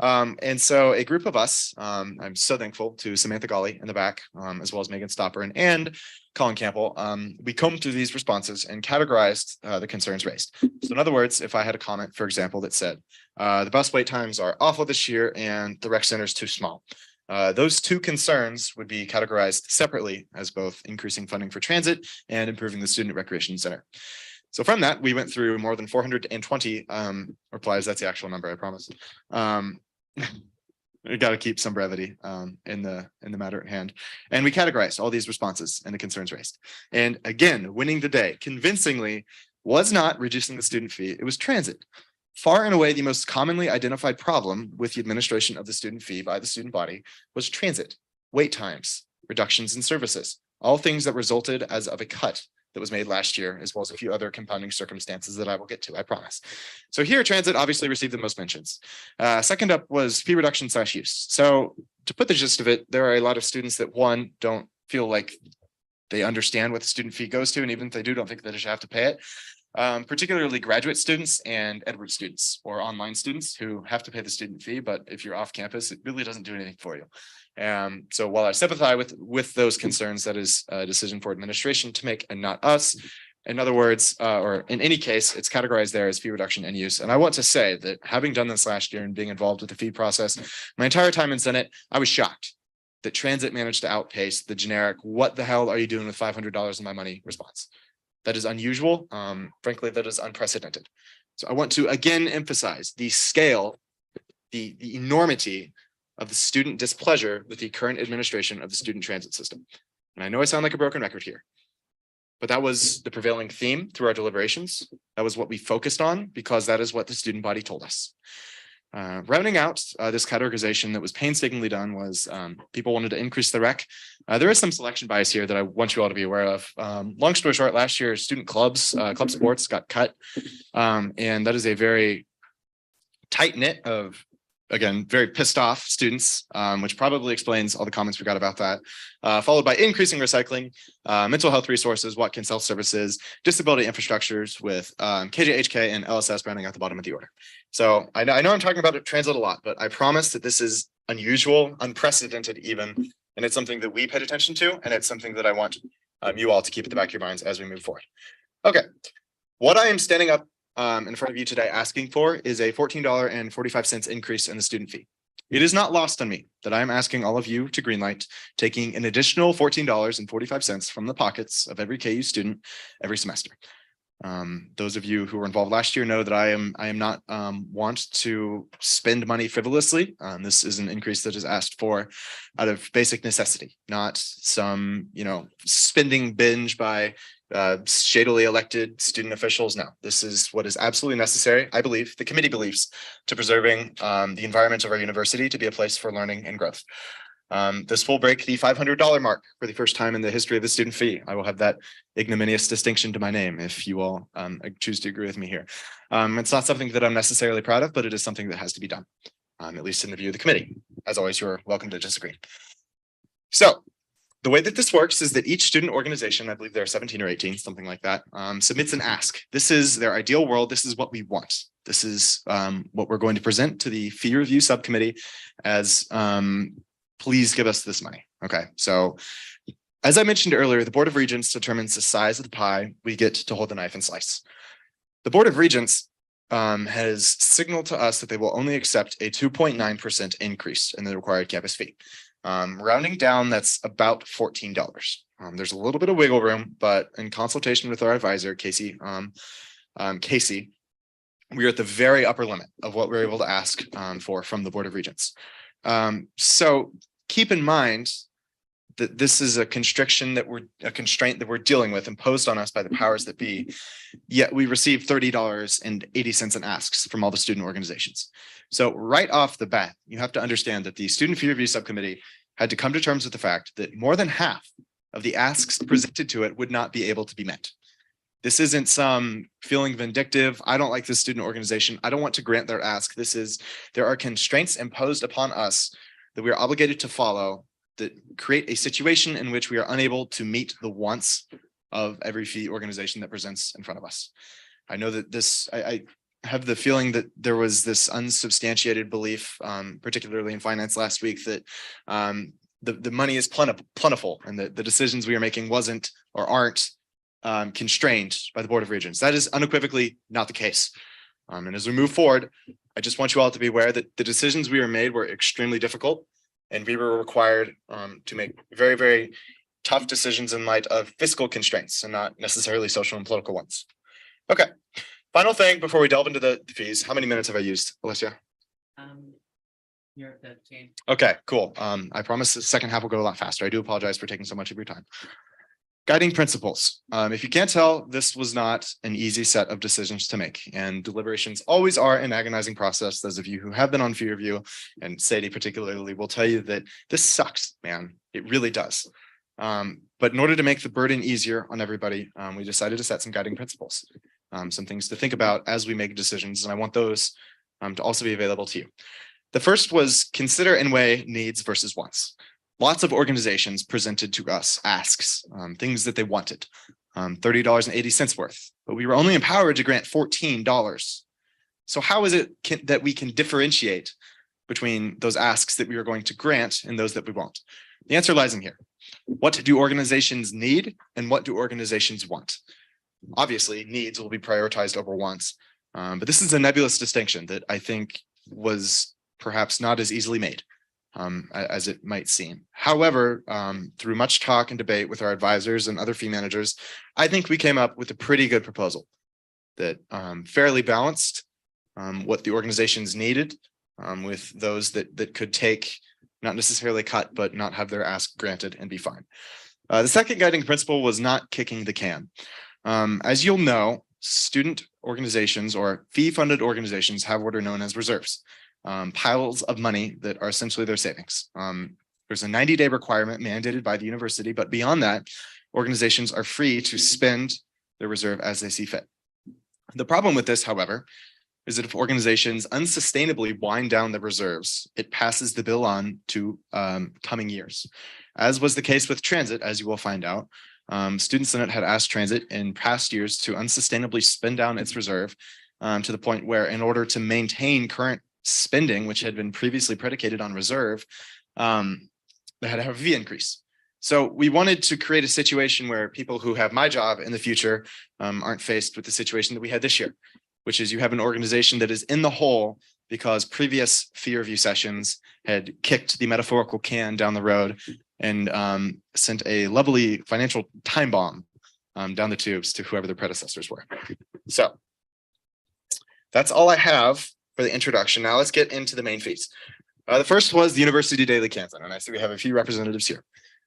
And so a group of us, I'm so thankful to Samantha Golly in the back, as well as Megan Stopper and Colin Campbell. We combed through these responses and categorized the concerns raised. So in other words, if I had a comment, for example, that said, the bus wait times are awful this year and the rec center is too small. Those 2 concerns would be categorized separately as both increasing funding for transit and improving the student recreation center. So from that, we went through more than 420 replies. That's the actual number, I promise. We got to keep some brevity in the matter at hand. And we categorized all these responses and the concerns raised. And again, winning the day convincingly was not reducing the student fee. It was transit. Far and away, the most commonly identified problem with the administration of the student fee by the student body was transit, wait times, reductions in services, all things that resulted as of a cut that was made last year, as well as a few other compounding circumstances that I will get to, I promise. So here, transit obviously received the most mentions. Second up was fee reduction / use. So to put the gist of it, there are a lot of students that, one, don't feel like they understand what the student fee goes to, and even if they do, don't think that they should have to pay it. Particularly graduate students and Edward students or online students who have to pay the student fee, but if you're off campus, it really doesn't do anything for you. So while I sympathize with those concerns, that is a decision for administration to make and not us. In other words, or in any case, it's categorized there as fee reduction and use. And I want to say that having done this last year and being involved with the fee process, my entire time in Senate, I was shocked that transit managed to outpace the generic, what the hell are you doing with $500 of my money response? That is unusual. Frankly, that is unprecedented. So I want to again emphasize the scale, the enormity of the student displeasure with the current administration of the student transit system. And I know I sound like a broken record here, but that was the prevailing theme through our deliberations. That was what we focused on because that is what the student body told us. Rounding out this categorization that was painstakingly done was people wanted to increase the rec. There is some selection bias here that I want you all to be aware of. Long story short, last year, student clubs, club sports got cut. And that is a very tight knit of, again, very pissed off students, which probably explains all the comments we got about that, followed by increasing recycling, mental health resources, Watkins Health Services, disability infrastructures with KJHK and LSS rounding out the bottom of the order. So I know I'm talking about transit a lot, but I promise that this is unusual, unprecedented even, and it's something that we paid attention to, and it's something that I want you all to keep at the back of your minds as we move forward. Okay, what I am standing up in front of you today asking for is a $14.45 increase in the student fee. It is not lost on me that I am asking all of you to greenlight taking an additional $14.45 from the pockets of every KU student every semester. Those of you who were involved last year know that I am not want to spend money frivolously. This is an increase that is asked for out of basic necessity, not some, spending binge by shadily elected student officials. No, this is what is absolutely necessary. I believe, the committee believes, to preserving the environment of our university to be a place for learning and growth. This will break the $500 mark for the first time in the history of the student fee. I will have that ignominious distinction to my name if you all choose to agree with me here. It's not something that I'm necessarily proud of, but it is something that has to be done, at least in the view of the committee. As always, you're welcome to disagree. So the way that this works is that each student organization, I believe there are 17 or 18, something like that, submits an ask. This is their ideal world. This is what we want. This is what we're going to present to the fee review subcommittee as please give us this money. Okay, so as I mentioned earlier, the Board of Regents determines the size of the pie we get to hold the knife and slice. The Board of Regents has signaled to us that they will only accept a 2.9% increase in the required campus fee. Rounding down, that's about $14. There's a little bit of wiggle room, but in consultation with our advisor, Casey, we are at the very upper limit of what we're able to ask from the Board of Regents. So keep in mind that this is a constraint that we're dealing with imposed on us by the powers that be, yet we receive $30.80 in asks from all the student organizations. So right off the bat, you have to understand that the Student Fee Review Subcommittee had to come to terms with the fact that more than half of the asks presented to it would not be able to be met. This isn't some feeling vindictive. I don't like this student organization. I don't want to grant their ask. There are constraints imposed upon us that we are obligated to follow that create a situation in which we are unable to meet the wants of every fee organization that presents in front of us. I know that I have the feeling that there was this unsubstantiated belief, particularly in finance last week, that the money is plentiful and that the decisions we are making wasn't or aren't constrained by the Board of Regents. That is unequivocally not the case. And as we move forward, I just want you all to be aware that the decisions we made were extremely difficult, and we were required to make very, very tough decisions in light of fiscal constraints and not necessarily social and political ones. Okay, final thing before we delve into the fees. How many minutes have I used, Alicia? You're 15. Okay, cool. I promise the second half will go a lot faster. I do apologize for taking so much of your time. Guiding principles. If you can't tell, this was not an easy set of decisions to make, and deliberations always are an agonizing process. Those of you who have been on fee review, and Sadie particularly, will tell you that this sucks, man. It really does. But in order to make the burden easier on everybody, we decided to set some guiding principles, some things to think about as we make decisions, and I want those to also be available to you. The first was consider and weigh needs versus wants. Lots of organizations presented to us asks, things that they wanted, $30.80 worth, but we were only empowered to grant $14. So how is it that we can differentiate between those asks that we are going to grant and those that we won't? The answer lies in here. What do organizations need and what do organizations want? Obviously, needs will be prioritized over wants. But this is a nebulous distinction that I think was perhaps not as easily made as it might seem. However, through much talk and debate with our advisors and other fee managers, I think we came up with a pretty good proposal that fairly balanced what the organizations needed with those that could take, not necessarily cut, but not have their ask granted and be fine. The second guiding principle was not kicking the can. As you'll know, student organizations or fee-funded organizations have what are known as reserves, piles of money that are essentially their savings. There's a 90-day requirement mandated by the university, but beyond that, organizations are free to spend their reserve as they see fit. The problem with this, however, is that if organizations unsustainably wind down the reserves, it passes the bill on to coming years. As was the case with transit, as you will find out, Student Senate had asked transit in past years to unsustainably spend down its reserve to the point where, in order to maintain current spending, which had been previously predicated on reserve, they had to have a fee increase. So we wanted to create a situation where people who have my job in the future aren't faced with the situation that we had this year, which is you have an organization that is in the hole because previous fee review sessions had kicked the metaphorical can down the road and sent a lovely financial time bomb down the tubes to whoever their predecessors were. So that's all I have for the introduction. Now let's get into the main fees. The first was the University Daily Kansan, and I see we have a few representatives here.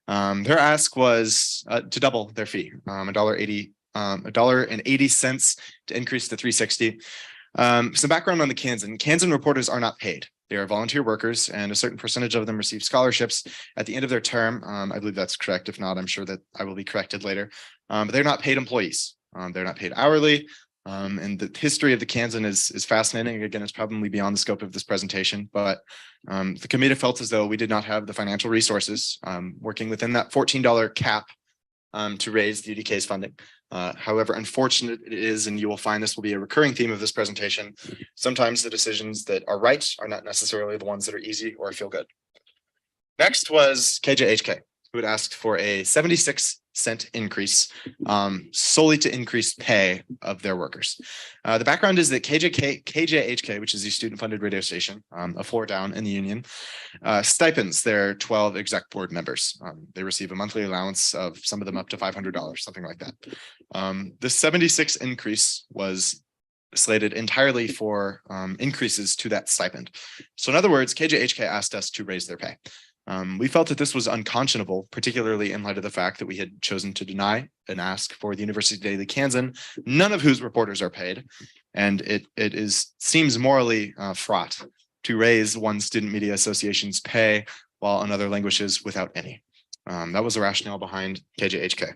Their ask was to double their fee, $1.80 to increase to $3.60. Some background on the Kansan. Kansan reporters are not paid. They are volunteer workers, and a certain percentage of them receive scholarships at the end of their term. I believe that's correct. If not, I'm sure that I will be corrected later. But they're not paid employees. They're not paid hourly. And the history of the Kansan is fascinating. Again, it's probably beyond the scope of this presentation, but the committee felt as though we did not have the financial resources working within that $14 cap to raise the UDK's funding. However unfortunate it is, and you will find this will be a recurring theme of this presentation, sometimes the decisions that are right are not necessarily the ones that are easy or feel good. Next was KJHK, who had asked for a 76-cent increase solely to increase pay of their workers. The background is that KJHK, which is the student-funded radio station, a floor down in the union, stipends their 12 exec board members. They receive a monthly allowance of some of them up to $500, something like that. This 76 increase was slated entirely for increases to that stipend. So in other words, KJHK asked us to raise their pay. We felt that this was unconscionable, particularly in light of the fact that we had chosen to deny an ask for the University Daily Kansan, none of whose reporters are paid. And it seems morally fraught to raise one student media association's pay while another languishes without any. That was the rationale behind KJHK.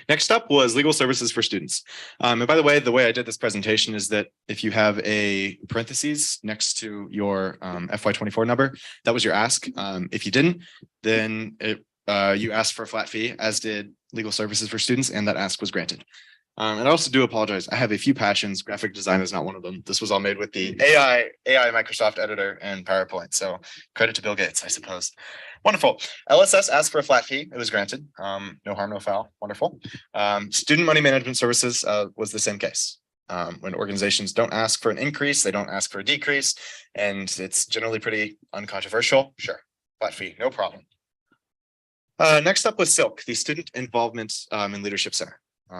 Next up was legal services for students. And by the way I did this presentation is that if you have a parentheses next to your FY24 number, that was your ask. If you didn't, then you asked for a flat fee, as did legal services for students, and that ask was granted. And I also do apologize. I have a few passions. Graphic design is not one of them. This was all made with the AI Microsoft editor and PowerPoint. So credit to Bill Gates, I suppose. Wonderful. LSS asked for a flat fee. It was granted. No harm, no foul. Wonderful. Student money management services was the same case. When organizations don't ask for an increase, they don't ask for a decrease, and it's generally pretty uncontroversial. Sure, flat fee, no problem. Next up was Silk, the Student Involvement and Leadership Center.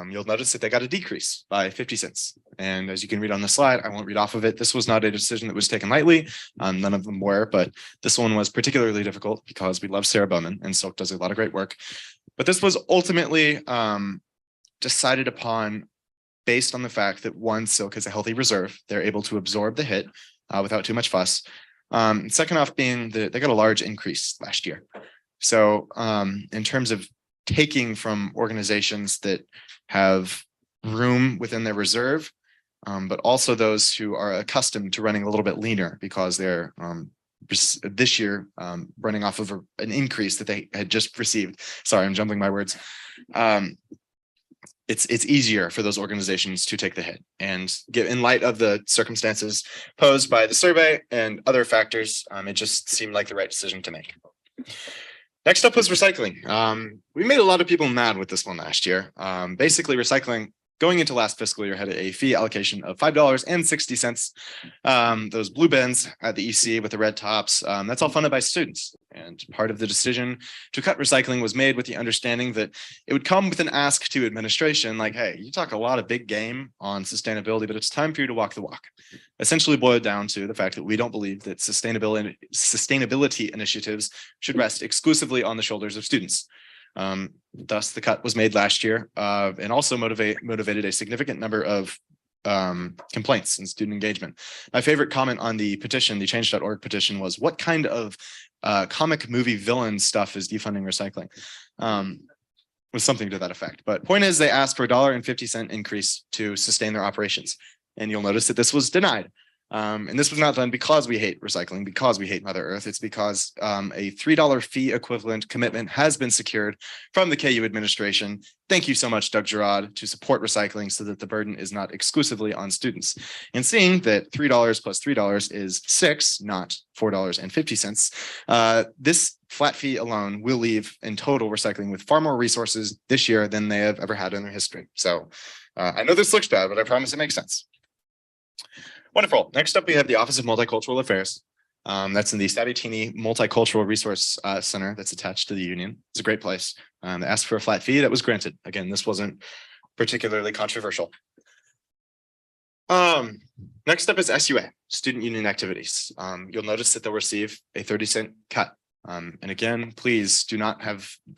You'll notice that they got a decrease by 50 cents. And as you can read on the slide, I won't read off of it. This was not a decision that was taken lightly. None of them were, but this one was particularly difficult because we love Sarah Bowman and Silk does a lot of great work. But this was ultimately decided upon based on the fact that one, Silk has a healthy reserve. They're able to absorb the hit without too much fuss. Second off being that they got a large increase last year. So in terms of taking from organizations that have room within their reserve, but also those who are accustomed to running a little bit leaner because they're this year running off of an increase that they had just received. Sorry, I'm jumbling my words. It's easier for those organizations to take the hit, and in light of the circumstances posed by the survey and other factors, it just seemed like the right decision to make. Next up was recycling. We made a lot of people mad with this one last year. Basically, recycling going into last fiscal year had a fee allocation of $5.60. Those blue bins at the EC with the red tops, that's all funded by students. And part of the decision to cut recycling was made with the understanding that it would come with an ask to administration like, hey, you talk a lot of big game on sustainability, but it's time for you to walk the walk. Essentially boiled down to the fact that we don't believe that sustainability initiatives should rest exclusively on the shoulders of students. Thus, the cut was made last year and also motivated a significant number of complaints and student engagement. My favorite comment on the petition, the change.org petition, was what kind of comic movie villain stuff is defunding recycling? Was something to that effect. But point is, they asked for $1.50 increase to sustain their operations. And you'll notice that this was denied. And this was not done because we hate recycling, because we hate Mother Earth. It's because a $3 fee equivalent commitment has been secured from the KU administration. Thank you so much, Doug Girard, to support recycling so that the burden is not exclusively on students. And seeing that $3 plus $3 is $6, not $4.50, this flat fee alone will leave in total recycling with far more resources this year than they have ever had in their history. So I know this looks bad, but I promise it makes sense. Wonderful. Next up, we have the Office of Multicultural Affairs. That's in the Sabatini Multicultural Resource Center that's attached to the union. It's a great place. They asked for a flat fee that was granted. Again, this wasn't particularly controversial. Next up is SUA, Student Union Activities. You'll notice that they'll receive a 30-cent cut. And again, please do not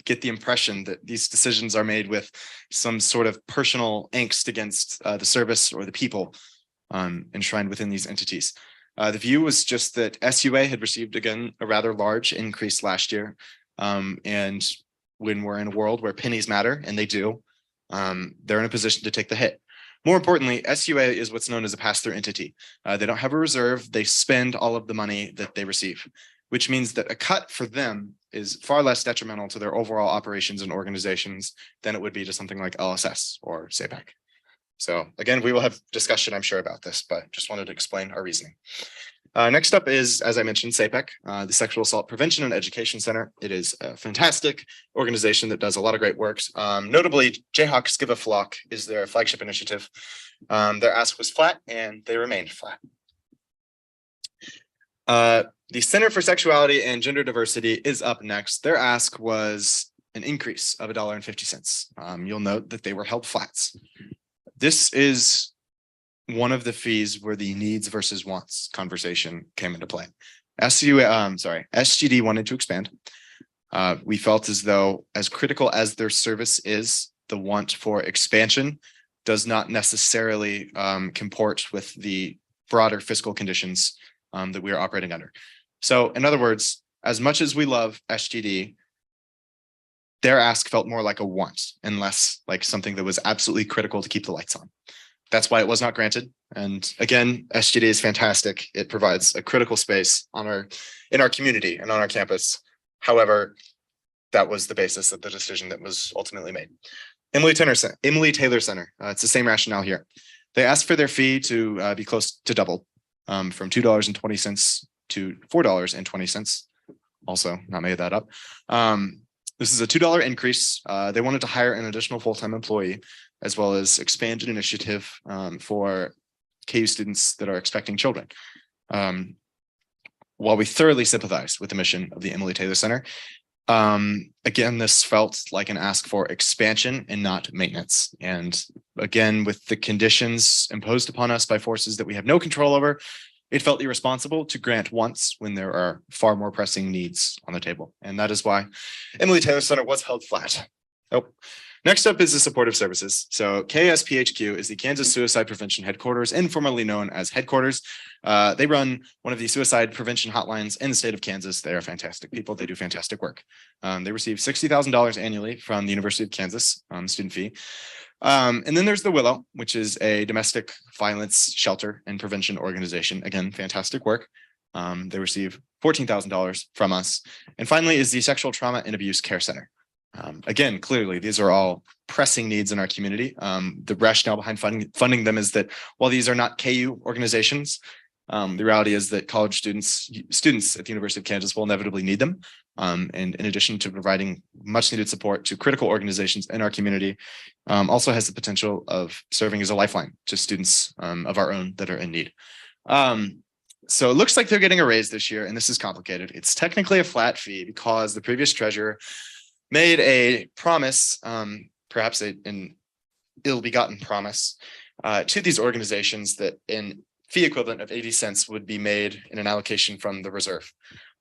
get the impression that these decisions are made with some sort of personal angst against the service or the people enshrined within these entities. The view was just that SUA had received, again, a rather large increase last year. And when we're in a world where pennies matter, and they do, they're in a position to take the hit. More importantly, SUA is what's known as a pass-through entity. They don't have a reserve. They spend all of the money that they receive, which means that a cut for them is far less detrimental to their overall operations and organizations than it would be to something like LSS or SAPAC. So again, we will have discussion, I'm sure, about this, but just wanted to explain our reasoning. Next up is, as I mentioned, SAPEC, the Sexual Assault Prevention and Education Center. It is a fantastic organization that does a lot of great work. Notably, Jayhawks Give a Flock is their flagship initiative. Their ask was flat and they remained flat. The Center for Sexuality and Gender Diversity is up next. Their ask was an increase of $1.50. You'll note that they were held flats. This is one of the fees where the needs versus wants conversation came into play. SGD wanted to expand. We felt as though, as critical as their service is, the want for expansion does not necessarily comport with the broader fiscal conditions that we are operating under. So in other words, as much as we love SGD, their ask felt more like a want and less like something that was absolutely critical to keep the lights on. That's why it was not granted. And again, SGD is fantastic. It provides a critical space in our community and on our campus. However, that was the basis of the decision that was ultimately made. Emily Taylor Center. It's the same rationale here. They asked for their fee to be close to double, from $2.20 to $4.20. Also, not made that up. This is a $2 increase. They wanted to hire an additional full-time employee, as well as expand an initiative for KU students that are expecting children. While we thoroughly sympathize with the mission of the Emily Taylor Center, again, this felt like an ask for expansion and not maintenance. And again, with the conditions imposed upon us by forces that we have no control over, it felt irresponsible to grant once when there are far more pressing needs on the table. And that is why Emily Taylor Center was held flat. Next up is the supportive services. So KSPHQ is the Kansas Suicide Prevention Headquarters, informally known as Headquarters. They run one of the suicide prevention hotlines in the state of Kansas. They are fantastic people. They do fantastic work. They receive $60,000 annually from the University of Kansas student fee. And then there's the Willow, which is a domestic violence shelter and prevention organization. Again, fantastic work. They receive $14,000 from us. And finally is the Sexual Trauma and Abuse Care Center. Again, clearly, these are all pressing needs in our community. The rationale behind funding them is that while these are not KU organizations, The reality is that college students at the University of Kansas will inevitably need them. And in addition to providing much needed support to critical organizations in our community, also has the potential of serving as a lifeline to students of our own that are in need. So it looks like they're getting a raise this year, and this is complicated. It's technically a flat fee because the previous treasurer made a promise, perhaps an ill-begotten promise, to these organizations that in fee equivalent of 80 cents would be made in an allocation from the reserve.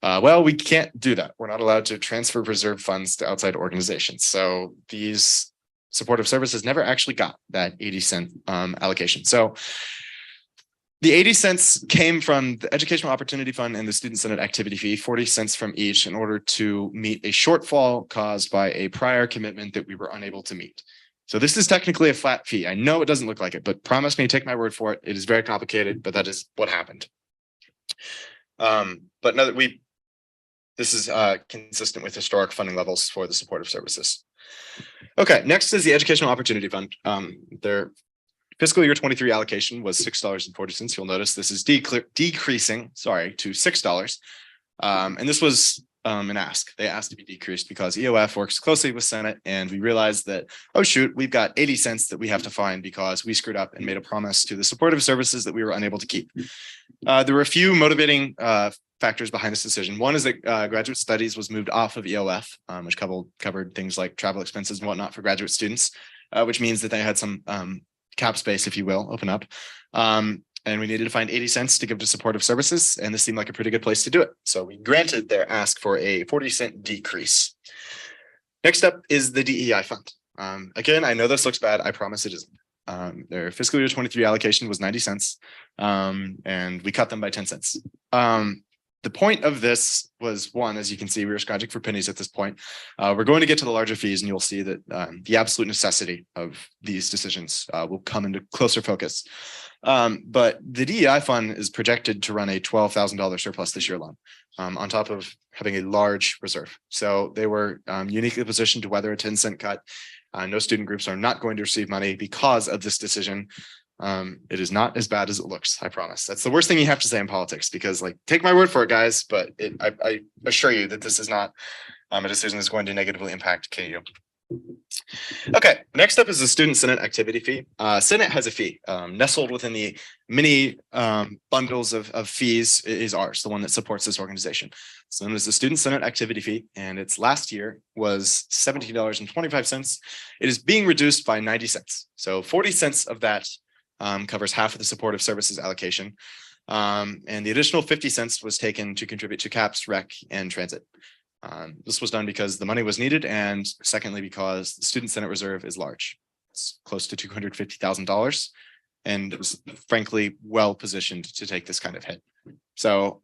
Well, we can't do that. We're not allowed to transfer reserve funds to outside organizations. So these supportive services never actually got that 80-cent allocation. So the 80 cents came from the Educational Opportunity Fund and the Student Senate activity fee, 40 cents from each, in order to meet a shortfall caused by a prior commitment that we were unable to meet. So this is technically a flat fee. I know it doesn't look like it, but promise me, take my word for it. It is very complicated, but that is what happened. But now that this is consistent with historic funding levels for the supportive services. Okay, next is the Educational Opportunity Fund. Their fiscal year 23 allocation was $6.40. You'll notice this is decreasing, to $6. And this was an ask. They asked to be decreased because EOF works closely with Senate, and we realized that, oh shoot, we've got 80 cents that we have to find because we screwed up and made a promise to the supportive services that we were unable to keep. There were a few motivating factors behind this decision. One is that graduate studies was moved off of EOF, which covered things like travel expenses and whatnot for graduate students, which means that they had some cap space, if you will, open up. And we needed to find 80 cents to give to supportive services, and this seemed like a pretty good place to do it. So we granted their ask for a 40-cent decrease. Next up is the DEI fund. Again, I know this looks bad. I promise it isn't. Their fiscal year 23 allocation was 90 cents, and we cut them by 10 cents. The point of this was, one, as you can see, we were scratching for pennies at this point. We're going to get to the larger fees, and you'll see that the absolute necessity of these decisions will come into closer focus. But the DEI fund is projected to run a $12,000 surplus this year alone, on top of having a large reserve. So they were uniquely positioned to weather a 10-cent cut. No student groups are not going to receive money because of this decision. It is not as bad as it looks, I promise. That's the worst thing you have to say in politics, because, like, take my word for it, guys, but I assure you that this is not a decision that's going to negatively impact KU. Okay, next up is the Student Senate activity fee. Senate has a fee nestled within the many bundles of fees is ours, the one that supports this organization. It's known as the Student Senate activity fee, and its last year was $17.25. It is being reduced by 90 cents. So 40 cents of that covers half of the supportive services allocation. And the additional 50 cents was taken to contribute to CAPS, rec, and transit. This was done because the money was needed, and secondly, because the Student Senate reserve is large. It's close to $250,000, and it was frankly well positioned to take this kind of hit. So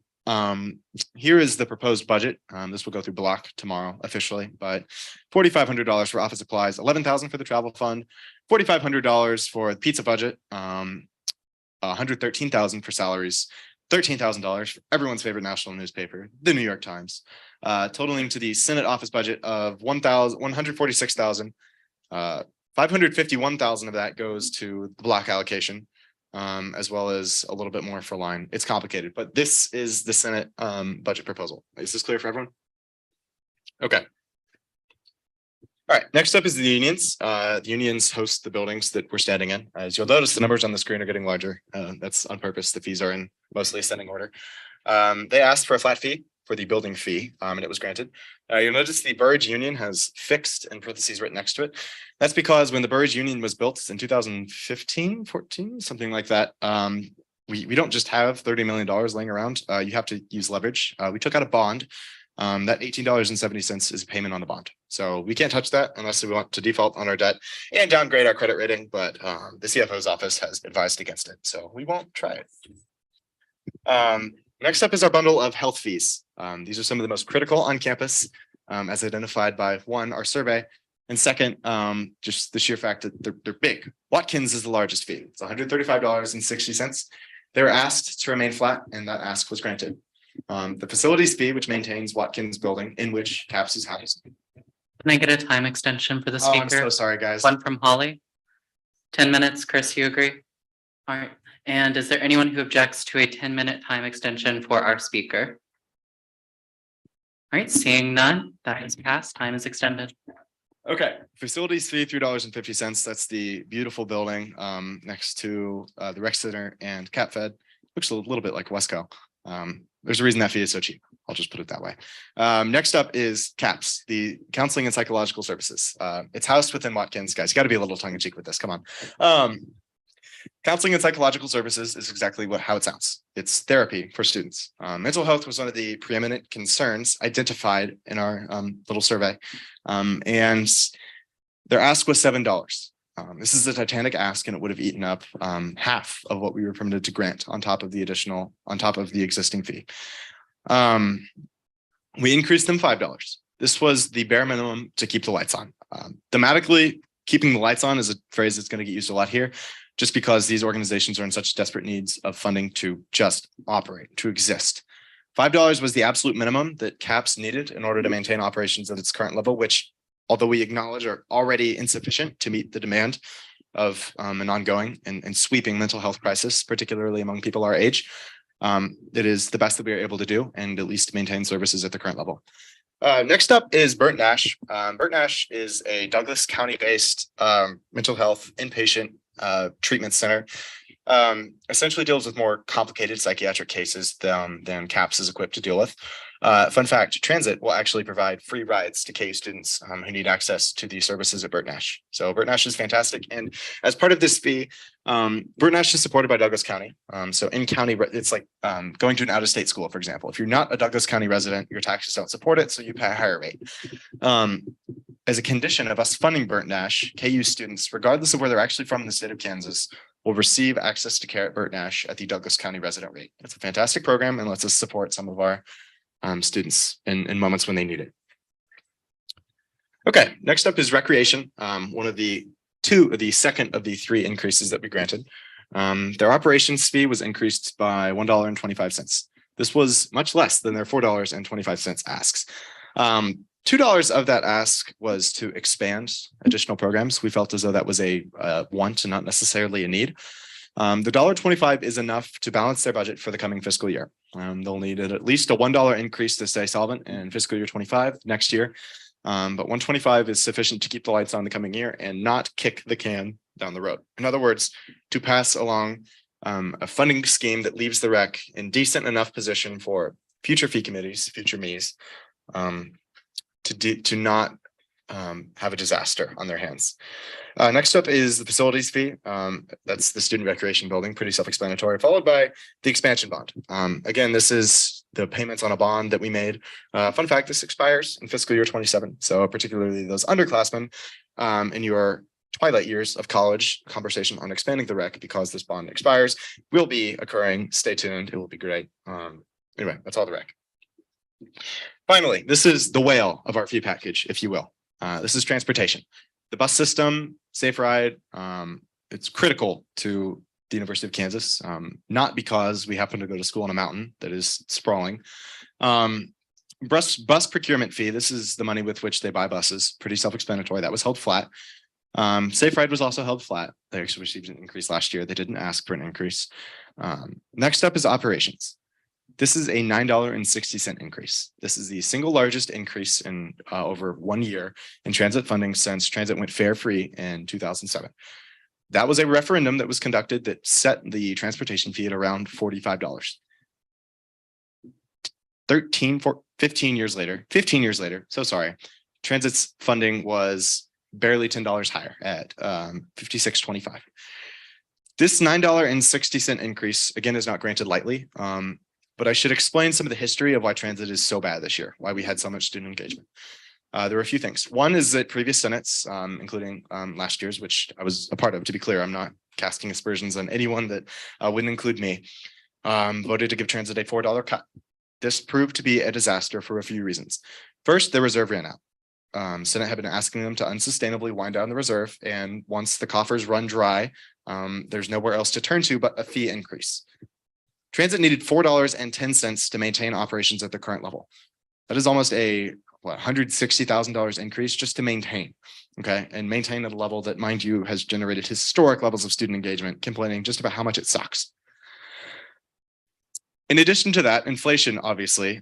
here is the proposed budget. This will go through block tomorrow officially, but $4,500 for office supplies, $11,000 for the travel fund, $4,500 for the pizza budget, $113,000 for salaries, $13,000 for everyone's favorite national newspaper, the New York Times, totaling to the Senate office budget of $146,000. $551,000 of that goes to the block allocation, as well as a little bit more for line. It's complicated, but this is the Senate budget proposal. Is this clear for everyone? Okay. All right, next up is the unions. The unions host the buildings that we're standing in. As you'll notice, the numbers on the screen are getting larger. That's on purpose. The fees are in mostly ascending order. They asked for a flat fee for the building fee, and it was granted. You'll notice the Burridge Union has fixed in parentheses written next to it. That's because when the Burridge Union was built in 2015, 14, something like that, we don't just have $30 million laying around. You have to use leverage. We took out a bond. That $18.70 is a payment on the bond. So we can't touch that unless we want to default on our debt and downgrade our credit rating, but the CFO's office has advised against it, so we won't try it. Next up is our bundle of health fees. These are some of the most critical on campus, as identified by, one, our survey, and second, just the sheer fact that they're big. Watkins is the largest fee. It's $135.60. They were asked to remain flat, and that ask was granted. The facilities fee, which maintains Watkins building in which CAPS is housed. Can I get a time extension for the speaker? I'm so sorry, guys. One from Holly. 10 minutes. Chris, you agree? All right. And is there anyone who objects to a 10-minute time extension for our speaker? All right, seeing none, that is passed. Time is extended. Okay, facilities fee, $3.50. That's the beautiful building next to the rec center and Cat Fed. Looks a little bit like Wesco. There's a reason that fee is so cheap. I'll just put it that way. Next up is CAPS, the Counseling and Psychological Services. It's housed within Watkins. Guys, you got to be a little tongue in cheek with this. Come on. Counseling and Psychological Services is exactly how it sounds. It's therapy for students. Mental health was one of the preeminent concerns identified in our little survey. And their ask was $7. This is a titanic ask, and it would have eaten up half of what we were permitted to grant on top of the existing fee. We increased them $5. This was the bare minimum to keep the lights on. Thematically, keeping the lights on is a phrase that's going to get used a lot here, just because these organizations are in such desperate needs of funding to just operate, to exist. $5 was the absolute minimum that CAPS needed in order to maintain operations at its current level, which, although we acknowledge are already insufficient to meet the demand of an ongoing and sweeping mental health crisis, particularly among people our age. It is the best that we are able to do and at least maintain services at the current level. Next up is Burnt Nash. Burnt Nash is a Douglas County-based mental health inpatient treatment center. Essentially deals with more complicated psychiatric cases than CAPS is equipped to deal with. Fun fact, Transit will actually provide free rides to KU students who need access to the services at Burnt Nash. So Burnt Nash is fantastic. And as part of this fee, Burnt Nash is supported by Douglas County. So in county, it's like going to an out-of-state school, for example. If you're not a Douglas County resident, your taxes don't support it, so you pay a higher rate. As a condition of us funding Burnt Nash, KU students, regardless of where they're actually from in the state of Kansas, will receive access to care at Burnt Nash at the Douglas County resident rate. It's a fantastic program and lets us support some of our students in moments when they need it. Okay, next up is recreation. One of the second of the three increases that we granted. Their operations fee was increased by $1.25. This was much less than their $4.25 asks. $2 of that ask was to expand additional programs. We felt as though that was a want and not necessarily a need. The $1.25 is enough to balance their budget for the coming fiscal year. They'll need at least a $1 increase to stay solvent in fiscal year 25 next year. But $1.25 is sufficient to keep the lights on the coming year and not kick the can down the road. In other words, to pass along a funding scheme that leaves the rec in decent enough position for future fee committees, future me's, to not have a disaster on their hands. Next up is the facilities fee. That's the student recreation building, pretty self-explanatory, followed by the expansion bond. Again, this is the payments on a bond that we made. Fun fact, this expires in fiscal year 27. So particularly those underclassmen in your twilight years of college, conversation on expanding the rec because this bond expires will be occurring. Stay tuned. It will be great. Anyway, that's all the rec. Finally, this is the whale of our fee package, if you will. This is transportation. The bus system, Safe Ride, it's critical to the University of Kansas, not because we happen to go to school on a mountain that is sprawling. Bus procurement fee, this is the money with which they buy buses, pretty self-explanatory. That was held flat. Safe Ride was also held flat. They actually received an increase last year. They didn't ask for an increase. Next up is operations. This is a $9.60 increase. This is the single largest increase in over 1 year in transit funding since transit went fare free in 2007. That was a referendum that was conducted that set the transportation fee at around $45. 15 years later, so sorry, transit's funding was barely $10 higher at $56.25. This $9.60 increase, again, is not granted lightly. But I should explain some of the history of why transit is so bad this year, why we had so much student engagement. There were a few things. One is that previous senates, including last year's, which I was a part of, to be clear, I'm not casting aspersions on anyone that wouldn't include me, voted to give transit a $4 cut. This proved to be a disaster for a few reasons. First, the reserve ran out. Senate had been asking them to unsustainably wind down the reserve, and once the coffers run dry, there's nowhere else to turn to but a fee increase. Transit needed $4.10 to maintain operations at the current level. That is almost a $160,000 increase just to maintain, okay? And maintain at a level that, mind you, has generated historic levels of student engagement, complaining just about how much it sucks. In addition to that, inflation obviously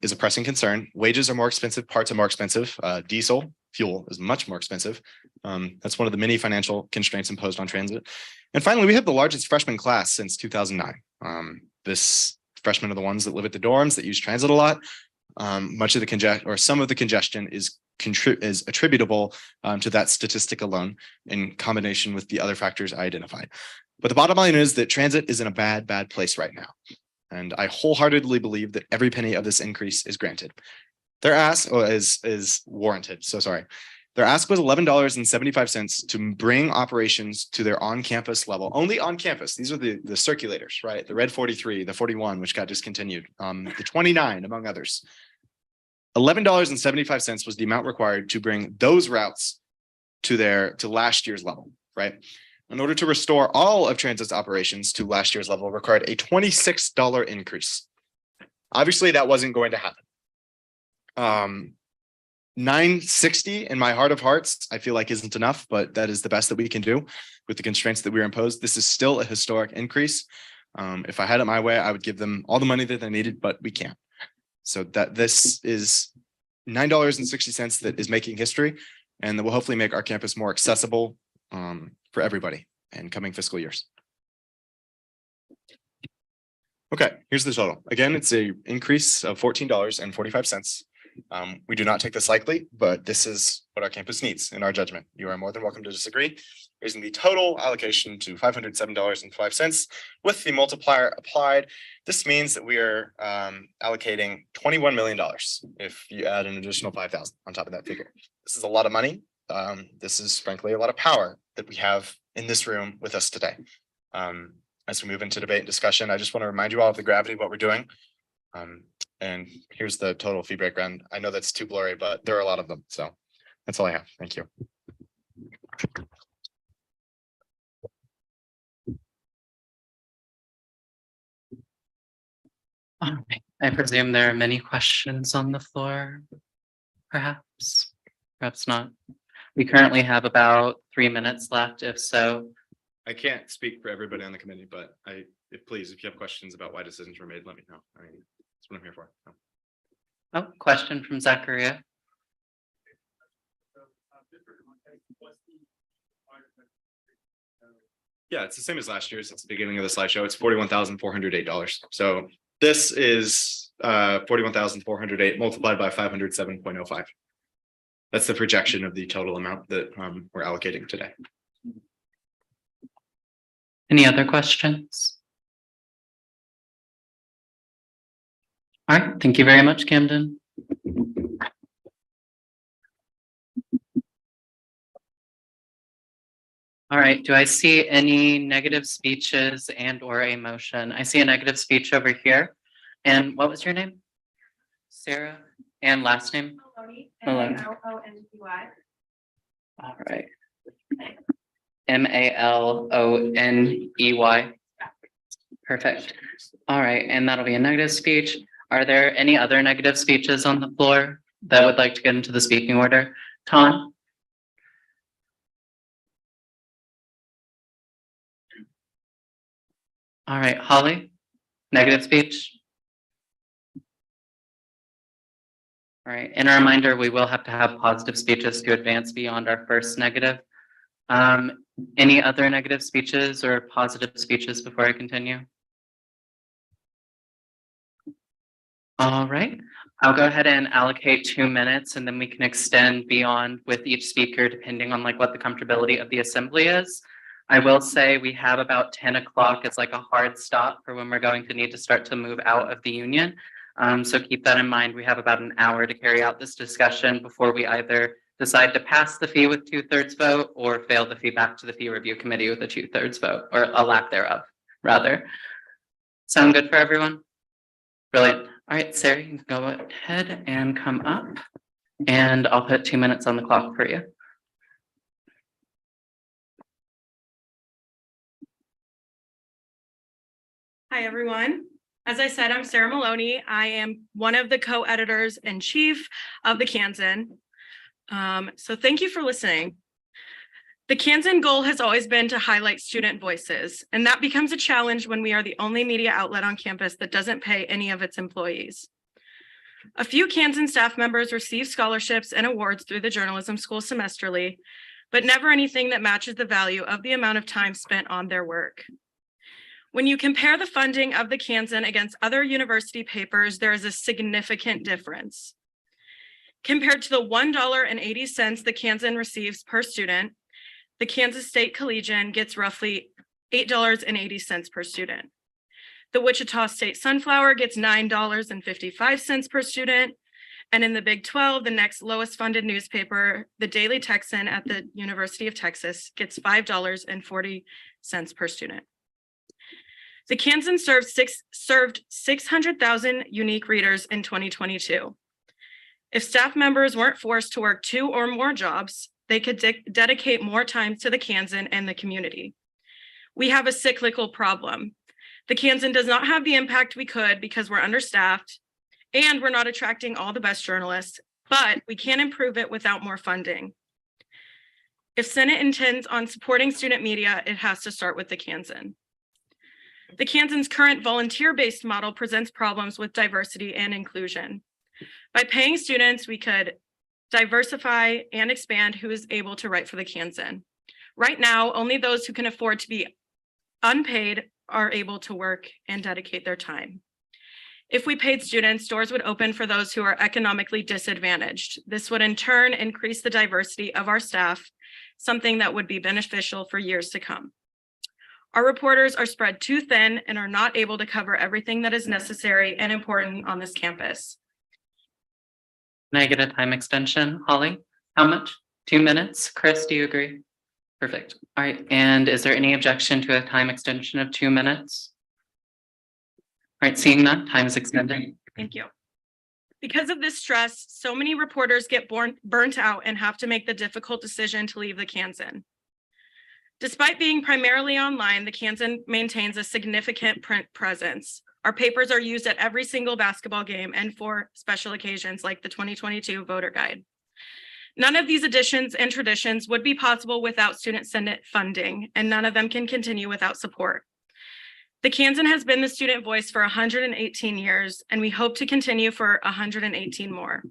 is a pressing concern. Wages are more expensive, parts are more expensive, diesel, fuel is much more expensive. That's one of the many financial constraints imposed on transit. And finally, we have the largest freshman class since 2009. This freshmen are the ones that live at the dorms, that use transit a lot. Much of the congestion or some of the congestion is attributable to that statistic alone in combination with the other factors I identified. But the bottom line is that transit is in a bad place right now. And I wholeheartedly believe that every penny of this increase is granted. Their ask is warranted. So sorry. Their ask was $11.75 to bring operations to their on-campus level, only on campus. These are the circulators, right? The Red 43, the 41, which got discontinued, the 29, among others. $11.75 was the amount required to bring those routes to last year's level, right? In order to restore all of transit's operations to last year's level required a $26 increase. Obviously, that wasn't going to happen. $9.60 in my heart of hearts, I feel like isn't enough, but that is the best that we can do with the constraints that we are imposed. This is still a historic increase. If I had it my way, I would give them all the money that they needed, but we can't. So that this is $9.60 that is making history, and that will hopefully make our campus more accessible for everybody in coming fiscal years. Okay, here's the total. Again, it's a increase of $14.45. We do not take this lightly, but this is what our campus needs in our judgment. You are more than welcome to disagree. Raising the total allocation to $507.05 with the multiplier applied. This means that we are allocating $21 million if you add an additional 5,000 on top of that figure. This is a lot of money. This is frankly a lot of power that we have in this room with us today. As we move into debate and discussion, I just want to remind you all of the gravity of what we're doing. And here's the total fee breakdown. I know that's too blurry, but there are a lot of them. So that's all I have. Thank you. All right. I presume there are many questions on the floor, perhaps not. We currently have about 3 minutes left. If so, I can't speak for everybody on the committee, but please, if you have questions about why decisions were made, let me know. I mean, that's what I'm here for. So. Oh, question from Zachariah. Yeah, it's the same as last year's. It's the beginning of the slideshow. It's $41,408. So this is $41,408 multiplied by 507.05. That's the projection of the total amount that we're allocating today. Any other questions? All right, thank you very much, Camden. All right, do I see any negative speeches and or a motion? I see a negative speech over here. And what was your name? Sarah, and last name? Maloney. M-A-L-O-N-E-Y. All right. M-A-L-O-N-E-Y. Perfect. All right, and that'll be a negative speech. Are there any other negative speeches on the floor that would like to get into the speaking order? Tom? All right, Holly, negative speech. All right, and a reminder, we will have to have positive speeches to advance beyond our first negative. Any other negative speeches or positive speeches before I continue? All right, I'll go ahead and allocate 2 minutes and then we can extend beyond with each speaker depending on like what the comfortability of the assembly is. I will say we have about 10 o'clock as like a hard stop for when we're going to need to start to move out of the union. So keep that in mind. We have about an hour to carry out this discussion before we either decide to pass the fee with 2/3 vote or fail the fee back to the fee review committee with a 2/3 vote or a lack thereof, rather. Sound good for everyone? Brilliant. All right, Sarah, you can go ahead and come up and I'll put 2 minutes on the clock for you. Hi, everyone. As I said, I'm Sarah Maloney. I am one of the co-editors in chief of the Kansan. So thank you for listening. The Kansan goal has always been to highlight student voices, and that becomes a challenge when we are the only media outlet on campus that doesn't pay any of its employees. A few Kansan staff members receive scholarships and awards through the journalism school semesterly, but never anything that matches the value of the amount of time spent on their work. When you compare the funding of the Kansan against other university papers, there is a significant difference. Compared to the $1.80 the Kansan receives per student, the Kansas State Collegian gets roughly $8.80 per student. The Wichita State Sunflower gets $9.55 per student. And in the Big 12, the next lowest funded newspaper, the Daily Texan at the University of Texas, gets $5.40 per student. The Kansan served 600,000 unique readers in 2022. If staff members weren't forced to work 2 or more jobs, they could dedicate more time to the Kansan and the community. We have a cyclical problem. The Kansan does not have the impact we could because we're understaffed and we're not attracting all the best journalists, but we can improve it without more funding. If Senate intends on supporting student media, it has to start with the Kansan. The Kansan's current volunteer-based model presents problems with diversity and inclusion. By paying students, we could diversify and expand who is able to write for the Kansan. Right now, only those who can afford to be unpaid are able to work and dedicate their time. If we paid students, doors would open for those who are economically disadvantaged. This would in turn increase the diversity of our staff, something that would be beneficial for years to come. Our reporters are spread too thin and are not able to cover everything that is necessary and important on this campus. Can I get a time extension? Holly, how much? 2 minutes? Chris, do you agree? Perfect. All right. And is there any objection to a time extension of 2 minutes? All right, seeing none, time is extended. Thank you. Because of this stress, so many reporters get burnt out and have to make the difficult decision to leave the Kansan. Despite being primarily online, the Kansan maintains a significant print presence. Our papers are used at every single basketball game and for special occasions like the 2022 voter guide. None of these additions and traditions would be possible without Student Senate funding, and none of them can continue without support. The Kansan has been the student voice for 118 years, and we hope to continue for 118 more.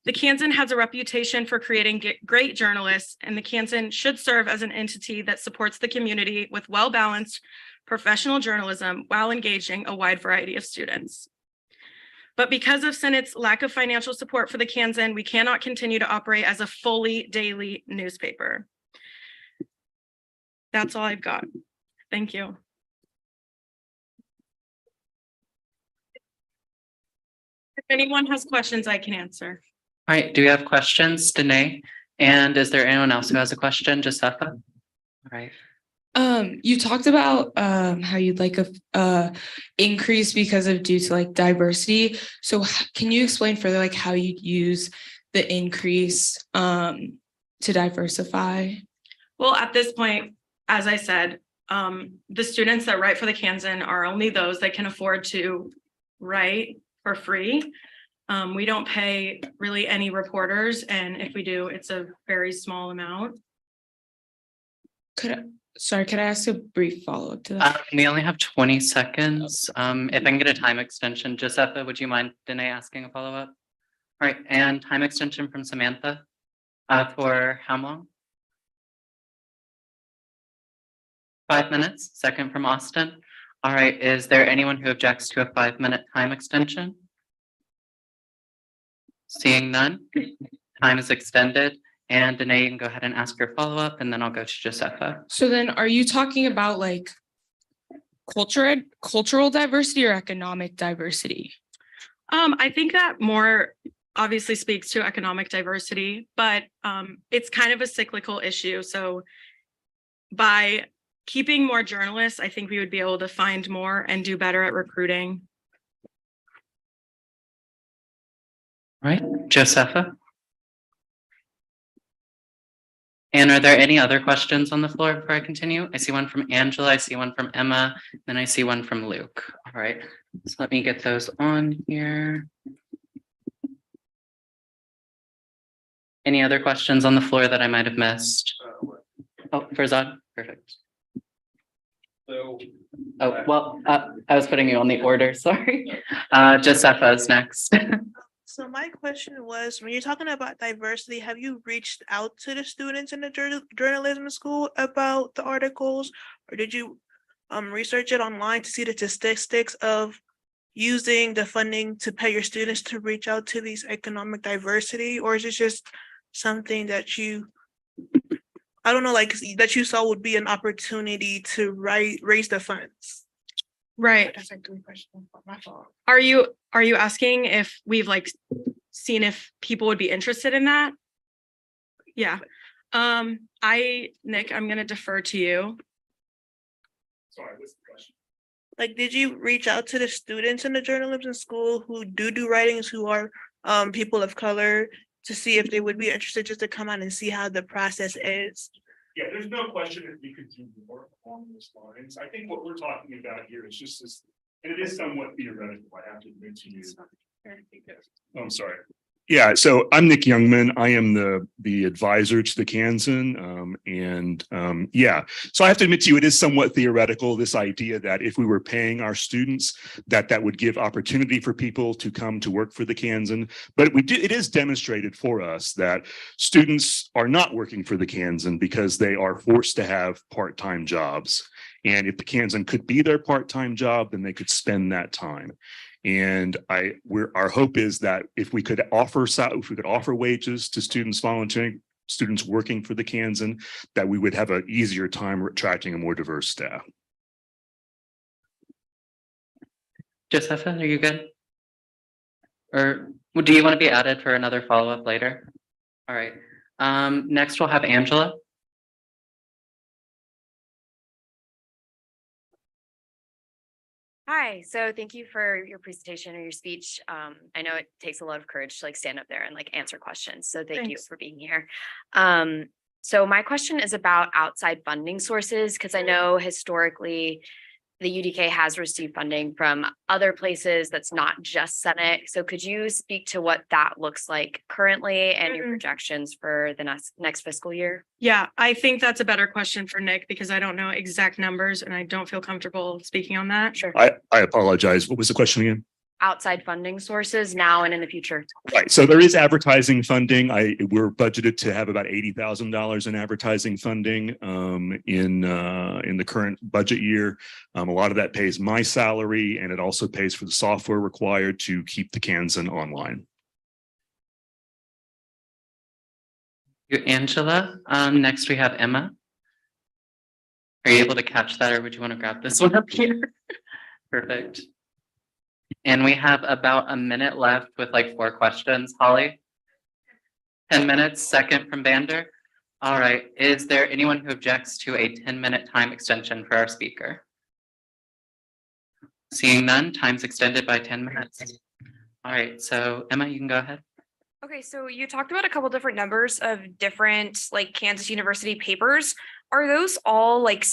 The Kansan has a reputation for creating great journalists, and the Kansan should serve as an entity that supports the community with well-balanced professional journalism while engaging a wide variety of students. But because of Senate's lack of financial support for the Kansan, we cannot continue to operate as a fully daily newspaper. That's all I've got. Thank you. If anyone has questions, I can answer. All right, do we have questions, Danae? And is there anyone else who has a question? Josefa? All right. You talked about how you'd like a increase because of due to like diversity. So can you explain further like how you'd use the increase to diversify? Well, at this point, as I said, the students that write for the Kansan are only those that can afford to write for free. We don't pay really any reporters, and if we do, it's a very small amount. Sorry, could I ask a brief follow-up to that? We only have 20 seconds. If I can get a time extension, Josefa, would you mind Danae asking a follow-up? All right, and time extension from Samantha for how long? 5 minutes. Second from Austin. All right, is there anyone who objects to a 5-minute time extension? Seeing none, time is extended. And Danae, you can go ahead and ask your follow-up, and then I'll go to Josefa. So then are you talking about like cultural diversity or economic diversity? I think that more obviously speaks to economic diversity, but it's kind of a cyclical issue. So by keeping more journalists, I think we would be able to find more and do better at recruiting. All right, Josefa. And are there any other questions on the floor before I continue? I see one from Angela, I see one from Emma, then I see one from Luke. All right, so let me get those on here. Any other questions on the floor that I might have missed? Farzad, perfect. So. Oh, well, I was putting you on the order, sorry. Josepha's next. So my question was, when you're talking about diversity, have you reached out to the students in the journalism school about the articles? Or did you research it online to see the statistics of using the funding to pay your students to reach out to these economic diversity? Or is it just something that you, I don't know, like that you saw would be an opportunity to raise the funds? Right. That's like three questions. My fault. Are you asking if we've like seen if people would be interested in that? Yeah. Nick, I'm gonna defer to you. Sorry, what's the question? Like, did you reach out to the students in the journalism school who do writings, who are people of color, to see if they would be interested just to come out and see how the process is? Yeah, there's no question that we could do more along those lines. I think what we're talking about here is just this, and it is somewhat theoretical, I have to admit to you. Oh, I'm sorry. Yeah, so I'm Nick Youngman. I am the advisor to the Kansan. Yeah, so I have to admit to you, it is somewhat theoretical, this idea that if we were paying our students, that would give opportunity for people to come to work for the Kansan. But it is demonstrated for us that students are not working for the Kansan because they are forced to have part-time jobs. And if the Kansan could be their part-time job, then they could spend that time. And our hope is that if we could offer wages to students volunteering, students working for the Kansan, that we would have an easier time attracting a more diverse staff. Josepha, are you good? Or do you want to be added for another follow-up later? All right. Next we'll have Angela. Hi, so thank you for your presentation or your speech. I know it takes a lot of courage to like stand up there and like answer questions. So thank you for being here. So my question is about outside funding sources, because I know historically the UDK has received funding from other places that's not just Senate. So could you speak to what that looks like currently and your projections for the next fiscal year? Yeah, I think that's a better question for Nick because I don't know exact numbers and I don't feel comfortable speaking on that. Sure. I apologize. What was the question again? Outside funding sources now and in the future. Right, so there is advertising funding. We're budgeted to have about $80,000 in advertising funding in the current budget year. A lot of that pays my salary, and it also pays for the software required to keep the Kansan online. You, Angela. Next we have Emma. Are you able to catch that, or would you want to grab this one up here? Perfect. And we have about a minute left with like 4 questions. Holly? 10 minutes, second from Vander. All right, is there anyone who objects to a 10-minute time extension for our speaker? Seeing none, time's extended by 10 minutes. All right, so Emma, you can go ahead. Okay, so you talked about a couple different numbers of different like Kansas University papers. Are those all like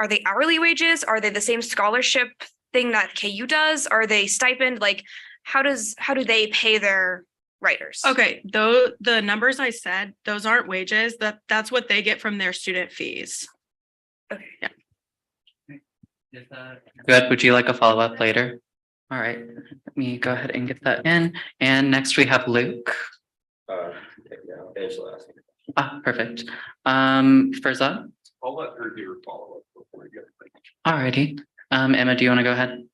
are they hourly wages? Are they the same scholarship thing that KU does? Are they stipend? Like how do they pay their writers? Okay, though the numbers I said, those aren't wages. That's what they get from their student fees. Okay. Yeah. Good, would you like a follow-up later? All right, let me go ahead and get that in. And next we have Luke. Angela asked. Ah, perfect. Farzad? I'll let her do her follow-up before we get. All righty. Emma, do you want to go ahead?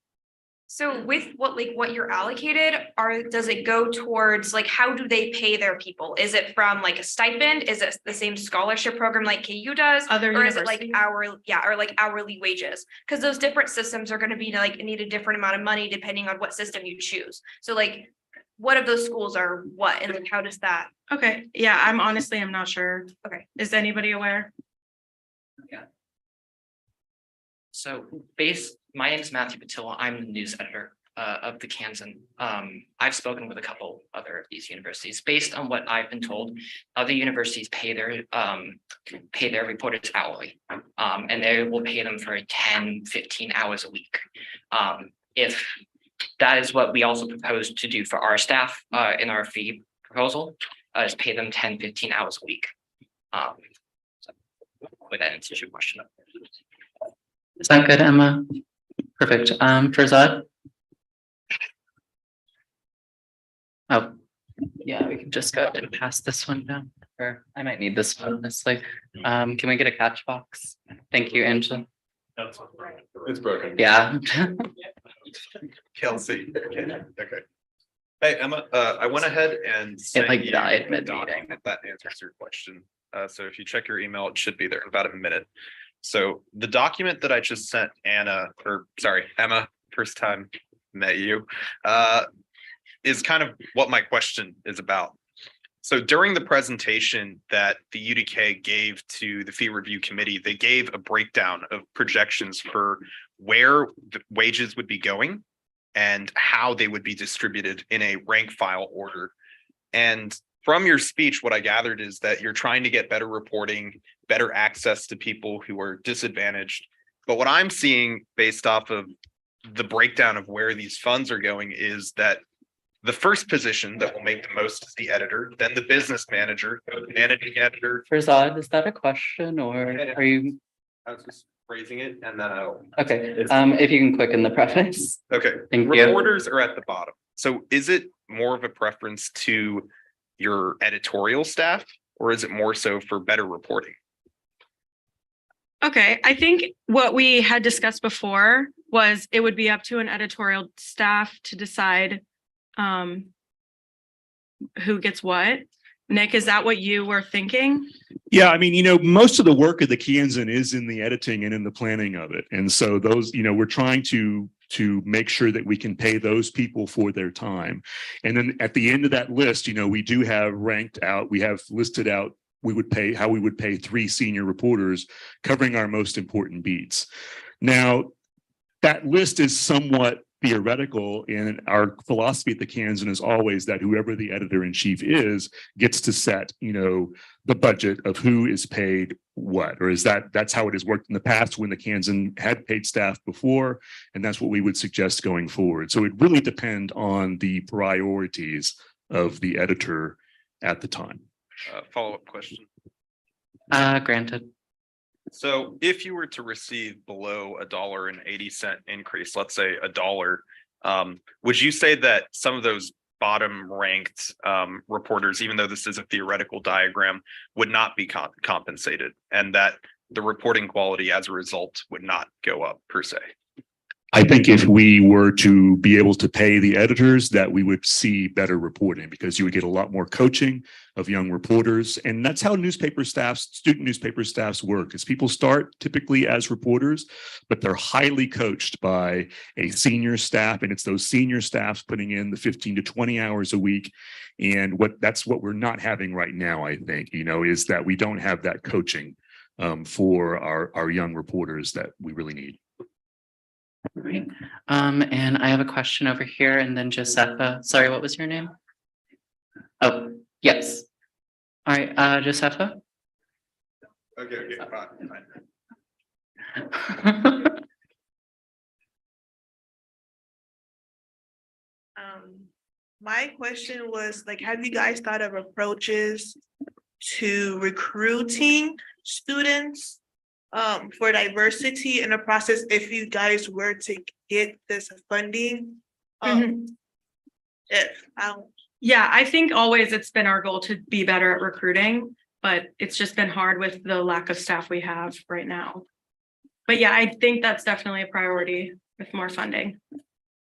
So with what you're allocated, does it go towards like how do they pay their people? Is it from like a stipend? Is it the same scholarship program like KU does? Or is it like hourly wages? Because those different systems are going to be like need a different amount of money depending on what system you choose. So like what of those schools are what and like how does that? Okay, yeah, I'm not sure. Okay. Is anybody aware? Yeah. So my name is Matthew Patil. I'm the news editor of the Kansan. I've spoken with a couple other of these universities. Based on what I've been told, other universities pay their reporters hourly, and they will pay them for 10, 15 hours a week. If that is what we also propose to do for our staff in our fee proposal, is pay them 10, 15 hours a week. hopefully that answers your question. Is that good, Emma? Perfect. Farzad? Oh, yeah, we can just go ahead and pass this one down, or I might need this one, honestly. Can we get a catch box? Thank you, Angela. It's broken. Yeah. Kelsey. Okay. Hey, Emma, I went ahead and. like, sent you died a mid-meeting. document That answers your question. So if you check your email, it should be there in about a minute. So the document that I just sent Emma, first time met you, is kind of what my question is about. So during the presentation that the UDK gave to the fee review committee, they gave a breakdown of projections for where the wages would be going and how they would be distributed in a rank file order. And from your speech, what I gathered is that you're trying to get better reporting, better access to people who are disadvantaged. But what I'm seeing based off of the breakdown of where these funds are going is that the first position that will make the most is the editor, then the business manager, the managing editor. Farzad, is that a question or are you? I was just phrasing it and then I'll. Okay, if you can quicken the preface. Okay, Thank you. reporters are at the bottom. So is it more of a preference to your editorial staff or is it more so for better reporting? Okay, I think what we had discussed before was it would be up to an editorial staff to decide who gets what. Nick, is that what you were thinking? Yeah, I mean, most of the work of the Kansan is in the editing and in the planning of it. And so those, we're trying to make sure that we can pay those people for their time. And then at the end of that list, we do have ranked out, we have listed out we would pay 3 senior reporters covering our most important beats. Now, that list is somewhat theoretical, and our philosophy at the Kansan is always that whoever the editor-in-chief is gets to set, the budget of who is paid what, or that's how it has worked in the past when the Kansan had paid staff before, and that's what we would suggest going forward. So it really depends on the priorities of the editor at the time. Follow-up question. Granted. So if you were to receive below $1.80 increase, let's say $1, would you say that some of those bottom ranked reporters, even though this is a theoretical diagram, would not be compensated and that the reporting quality as a result would not go up per se? I think if we were to be able to pay the editors, that we would see better reporting because you would get a lot more coaching of young reporters. And that's how student newspaper staffs work, is people start typically as reporters, but they're highly coached by a senior staff. And it's those senior staffs putting in the 15 to 20 hours a week. And that's what we're not having right now, I think, is that we don't have that coaching for our young reporters that we really need. Right. And I have a question over here and then Josepha. Sorry, what was your name? Oh, yes. All right, Josepha. Okay, My question was have you guys thought of approaches to recruiting students for diversity in the process if you guys were to get this funding? Yeah, I think always it's been our goal to be better at recruiting, but it's just been hard with the lack of staff we have right now. But yeah, I think that's definitely a priority with more funding.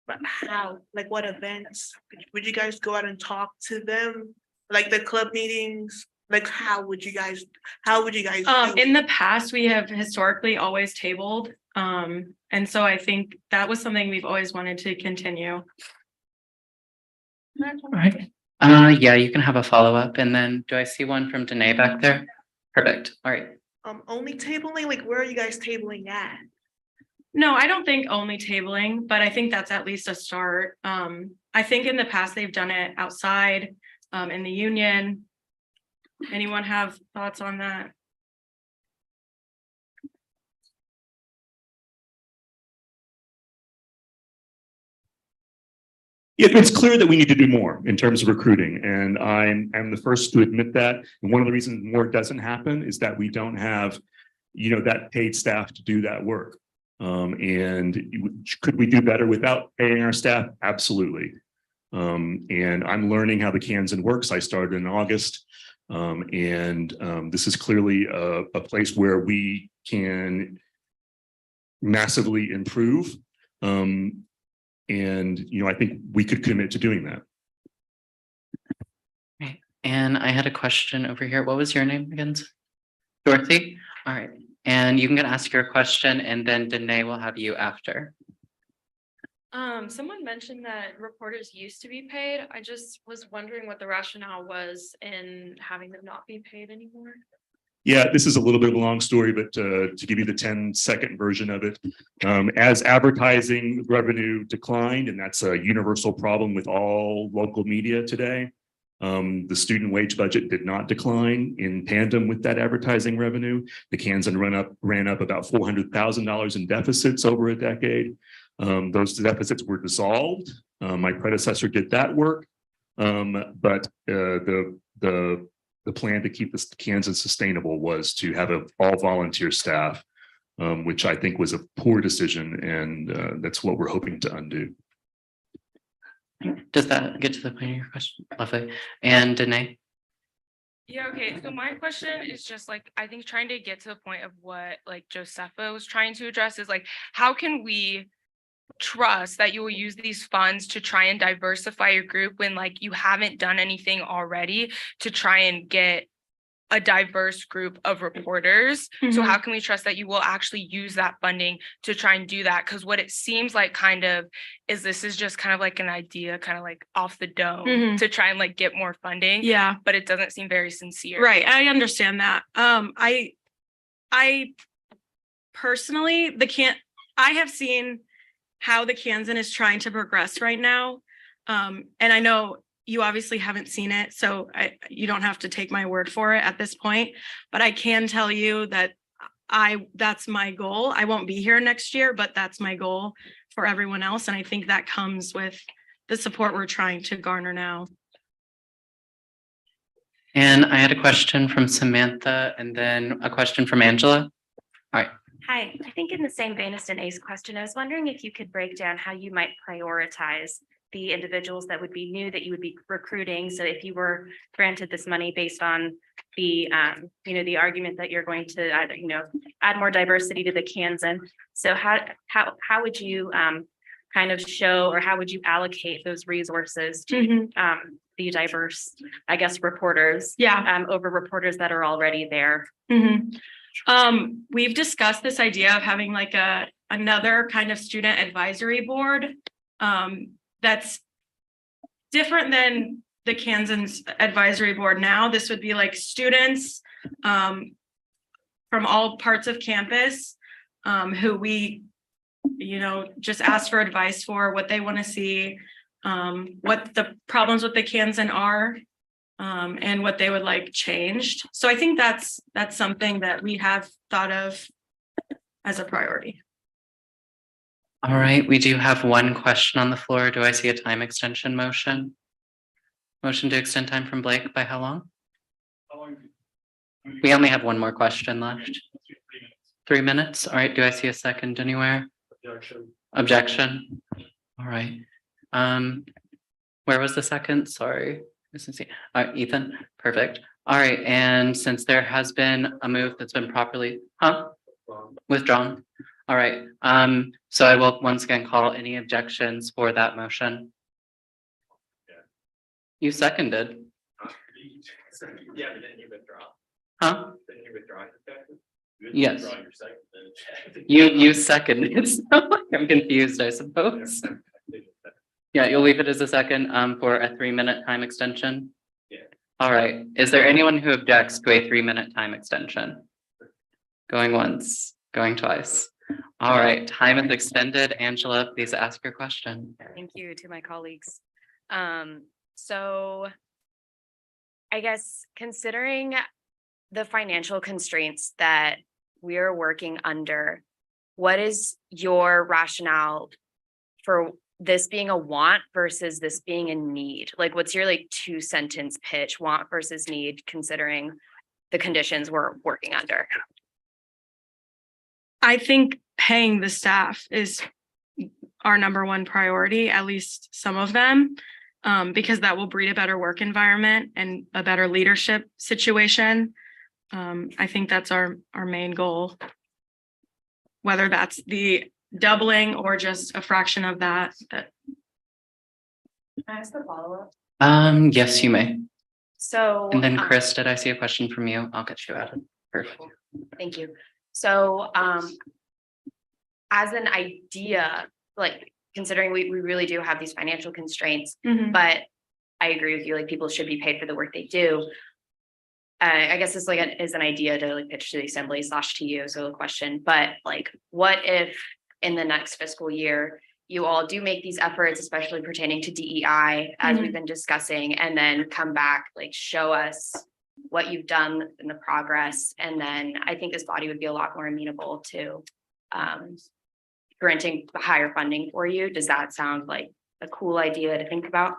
But how? What events? Would you guys go out and talk to them? The club meetings? How would you guys do In the past, we have historically always tabled. And so I think that was something we've always wanted to continue. All right. Yeah, you can have a follow-up. And then do I see one from Danae back there? Perfect. All right. Only tabling? Where are you guys tabling at? No, I don't think only tabling, but I think that's at least a start. I think in the past they've done it outside, in the union. Anyone have thoughts on that? It's clear that we need to do more in terms of recruiting, and I'm the first to admit that. And one of the reasons more doesn't happen is that we don't have that paid staff to do that work. Could we do better without paying our staff? Absolutely. And I'm learning how the Kansan works. I started in August. This is clearly a place where we can massively improve. I think we could commit to doing that. Right. And I had a question over here. What was your name again? Dorothy? All right. And you can ask your question and then Danae will have you after. Someone mentioned that reporters used to be paid. I just was wondering what the rationale was in having them not be paid anymore. Yeah, this is a little bit of a long story, but to give you the 10-second version of it, as advertising revenue declined, and that's a universal problem with all local media today, the student wage budget did not decline in tandem with that advertising revenue. The Kansan ran up about $400,000 in deficits over a decade. Those deficits were dissolved. My predecessor did that work, but the plan to keep this Kansan sustainable was to have an all volunteer staff, which I think was a poor decision, and that's what we're hoping to undo. Does that get to the point of your question? Lovely. And Danae? Yeah, okay. So my question is just like, I think trying to get to the point of what like Josepha was trying to address is like, how can we trust that you will use these funds to try and diversify your group when like you haven't done anything already to try and get a diverse group of reporters? So how can we trust that you will actually use that funding to try and do that? Because what it seems like kind of is this is just kind of like an idea kind of like off the dome to try and like get more funding. Yeah. But it doesn't seem very sincere. Right. I understand that. I personally, I have seen how the Kansan is trying to progress right now. And I know you obviously haven't seen it, so you don't have to take my word for it at this point, but I can tell you that that's my goal. I won't be here next year, but that's my goal for everyone else. And I think that comes with the support we're trying to garner now. And I had a question from Samantha and then a question from Angela. All right. Hi, I think in the same vein as Danae's question, I was wondering if you could break down how you might prioritize the individuals that would be new that you would be recruiting. So if you were granted this money based on the, the argument that you're going to add more diversity to the Kansan. So how would you kind of show, or how would you allocate those resources to the diverse, I guess, reporters? Yeah. Over reporters that are already there. We've discussed this idea of having like another kind of student advisory board that's different than the Kansan's advisory board now. This would be like students from all parts of campus who we, just ask for advice for what they want to see, what the problems with the Kansan are, and what they would like changed. So I think that's something that we have thought of as a priority. All right, we do have one question on the floor. Do I see a time extension motion? Motion to extend time from Blake by how long? We only have one more question left. 3 minutes. All right, do I see a second anywhere? Objection. All right. Where was the second? Sorry. All right, Ethan. Perfect. All right, and since there has been a move that's been properly withdrawn. All right, so I will once again call any objections for that motion. You seconded. Yeah, but then you withdraw. Huh? Then you withdraw. Yes. You seconded, so I'm confused, I suppose. Yeah, you'll leave it as a second for a 3-minute time extension. Yeah. All right, is there anyone who objects to a 3-minute time extension? Going once, going twice. All right, time is extended. Angela, please ask your question. Thank you to my colleagues. So I guess considering the financial constraints that we are working under, what is your rationale for this being a want versus this being a need? Like, what's your 2-sentence pitch, want versus need, considering the conditions we're working under? I think paying the staff is our number one priority, at least some of them. Because that will breed a better work environment and a better leadership situation. I think that's our main goal. Whether that's the doubling or just a fraction of that. Can I ask a follow-up? Yes, you may. So. And then Chris, did I see a question from you? I'll get you added. Perfect. Thank you. So, as an idea, like considering we really do have these financial constraints, but I agree with you, like people should be paid for the work they do. I guess it's like is an idea to like pitch to the assembly / to you, so a question, but like, what if in the next fiscal year, you all do make these efforts, especially pertaining to DEI, as we've been discussing, and then come back, like show us what you've done in the progress. And then I think this body would be a lot more amenable to granting higher funding for you. Does that sound like a cool idea to think about?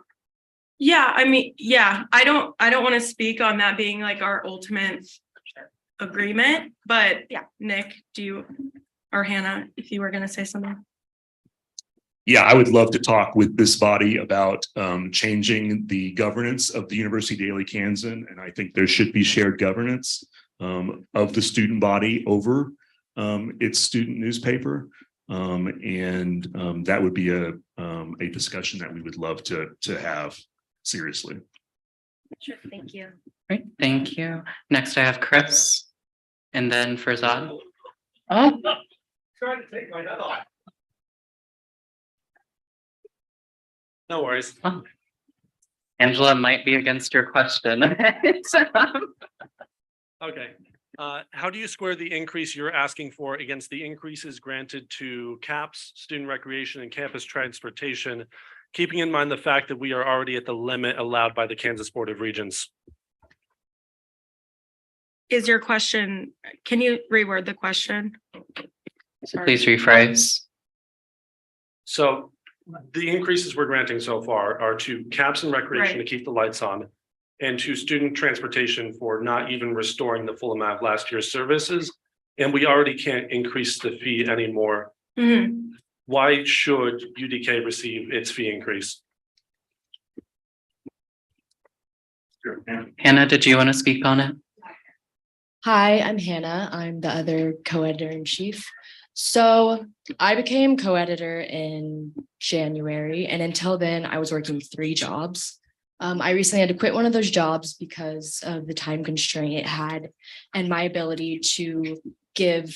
Yeah, I mean, yeah, I don't want to speak on that being like our ultimate agreement, but yeah, Nick, do you, or Hannah, if you were going to say something? Yeah, I would love to talk with this body about changing the governance of the University Daily Kansan. And I think there should be shared governance of the student body over its student newspaper. That would be a discussion that we would love to have seriously. Sure, thank you. Great, thank you. Next I have Chris and then Farzad. Oh. Trying to take my head off. No worries. Oh. Angela might be against your question. Okay. How do you square the increase you're asking for against the increases granted to CAPS, student recreation, and campus transportation, keeping in mind the fact that we are already at the limit allowed by the Kansas Board of Regents? Is your question, can you reword the question? Sorry. Please rephrase. So the increases we're granting so far are to CAPS and recreation to keep the lights on, and to student transportation for not even restoring the full amount of last year's services. And we already can't increase the fee anymore. Why should UDK receive its fee increase? Hannah, did you want to speak on it? Hi, I'm Hannah. I'm the other co-editor in chief. So I became co-editor in January, and until then I was working 3 jobs. I recently had to quit one of those jobs because of the time constraint it had and my ability to give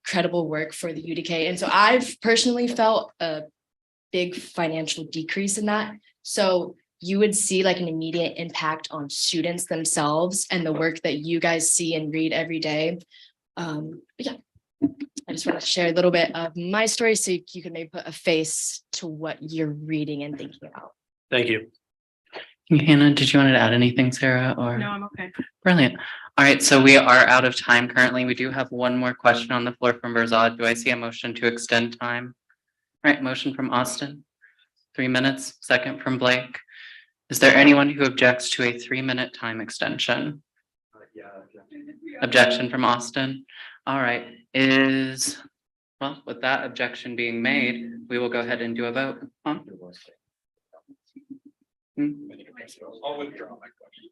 credible work for the UDK. And so I've personally felt a big financial decrease in that. So you would see like an immediate impact on students themselves and the work that you guys see and read every day. But yeah, I just want to share a little bit of my story so you can maybe put a face to what you're reading and thinking about. Thank you. Hannah, did you want to add anything, Sarah? Or No, I'm okay. Brilliant. All right, so we are out of time currently. We do have one more question on the floor from Farzad. Do I see a motion to extend time? All right, motion from Austin, 3 minutes, second from Blake. Is there anyone who objects to a 3-minute time extension? Objection from Austin. All right, well, with that objection being made, we will go ahead and do a vote. I'll withdraw my question.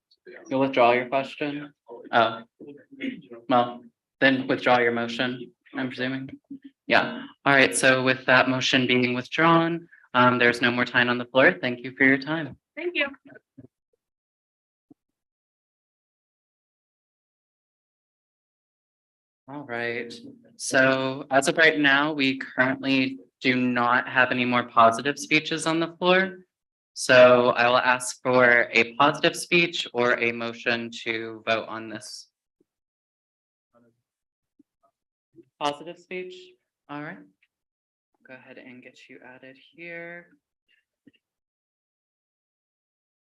You'll withdraw your question? Oh, well, then withdraw your motion, I'm presuming. Yeah, all right, so with that motion being withdrawn, there's no more time on the floor. Thank you for your time. Thank you. All right, so as of right now, we currently do not have any more positive speeches on the floor. So I will ask for a positive speech or a motion to vote on this. Positive speech, all right. Go ahead and get you added here.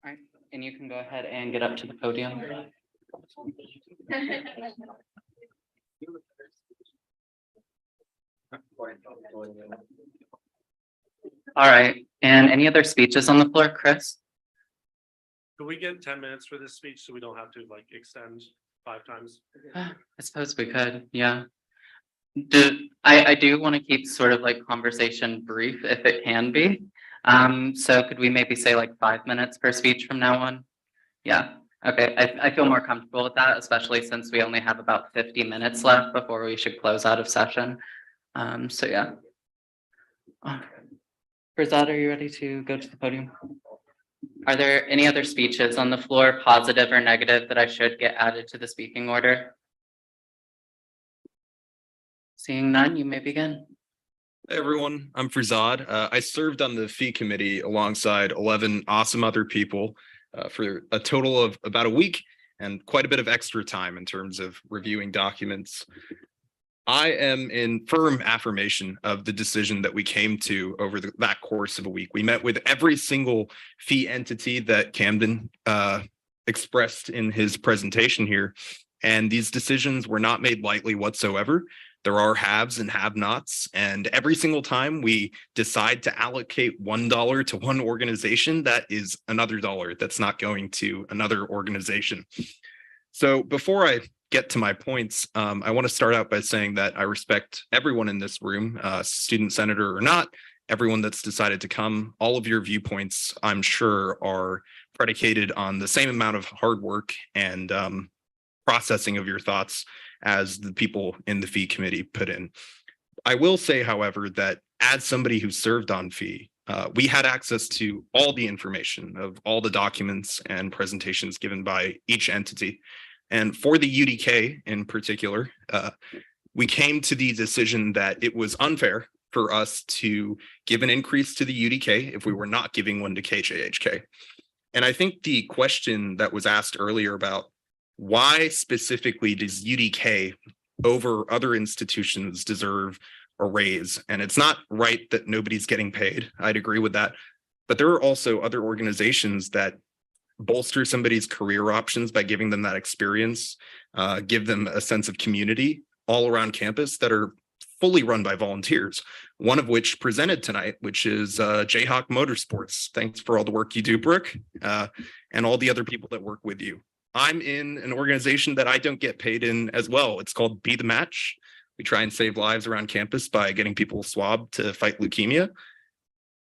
All right, and you can go ahead and get up to the podium. All right, and any other speeches on the floor, Chris? Could we get 10 minutes for this speech so we don't have to like extend 5 times? I suppose we could, yeah. I do want to keep sort of like conversation brief if it can be. So could we maybe say like 5 minutes per speech from now on? Yeah, okay, I feel more comfortable with that, especially since we only have about 50 minutes left before we should close out of session. So yeah. Farzad, are you ready to go to the podium? Are there any other speeches on the floor, positive or negative, that I should get added to the speaking order? Seeing none, you may begin. Hey everyone, I'm Farzad. I served on the fee committee alongside 11 awesome other people for a total of about a week and quite a bit of extra time in terms of reviewing documents. I am in firm affirmation of the decision that we came to over that course of a week. We met with every single fee entity that Camden expressed in his presentation here, and these decisions were not made lightly whatsoever. There are haves and have-nots, and every single time we decide to allocate $1 to one organization, that is another dollar that's not going to another organization. So before I get to my points, I want to start out by saying that I respect everyone in this room, student senator or not, everyone that's decided to come. All of your viewpoints, I'm sure, are predicated on the same amount of hard work and processing of your thoughts as the people in the fee committee put in. I will say, however, that as somebody who served on fee, we had access to all the information of all the documents and presentations given by each entity. And for the UDK in particular, we came to the decision that it was unfair for us to give an increase to the UDK if we were not giving one to KJHK. And I think the question that was asked earlier about why specifically does UDK over other institutions deserve a raise? And it's not right that nobody's getting paid. I'd agree with that. But there are also other organizations that bolster somebody's career options by giving them that experience, give them a sense of community all around campus that are fully run by volunteers. One of which presented tonight, which is Jayhawk Motorsports. Thanks for all the work you do, Brooke, and all the other people that work with you. I'm in an organization that I don't get paid in as well. It's called Be the Match. We try and save lives around campus by getting people swabbed to fight leukemia.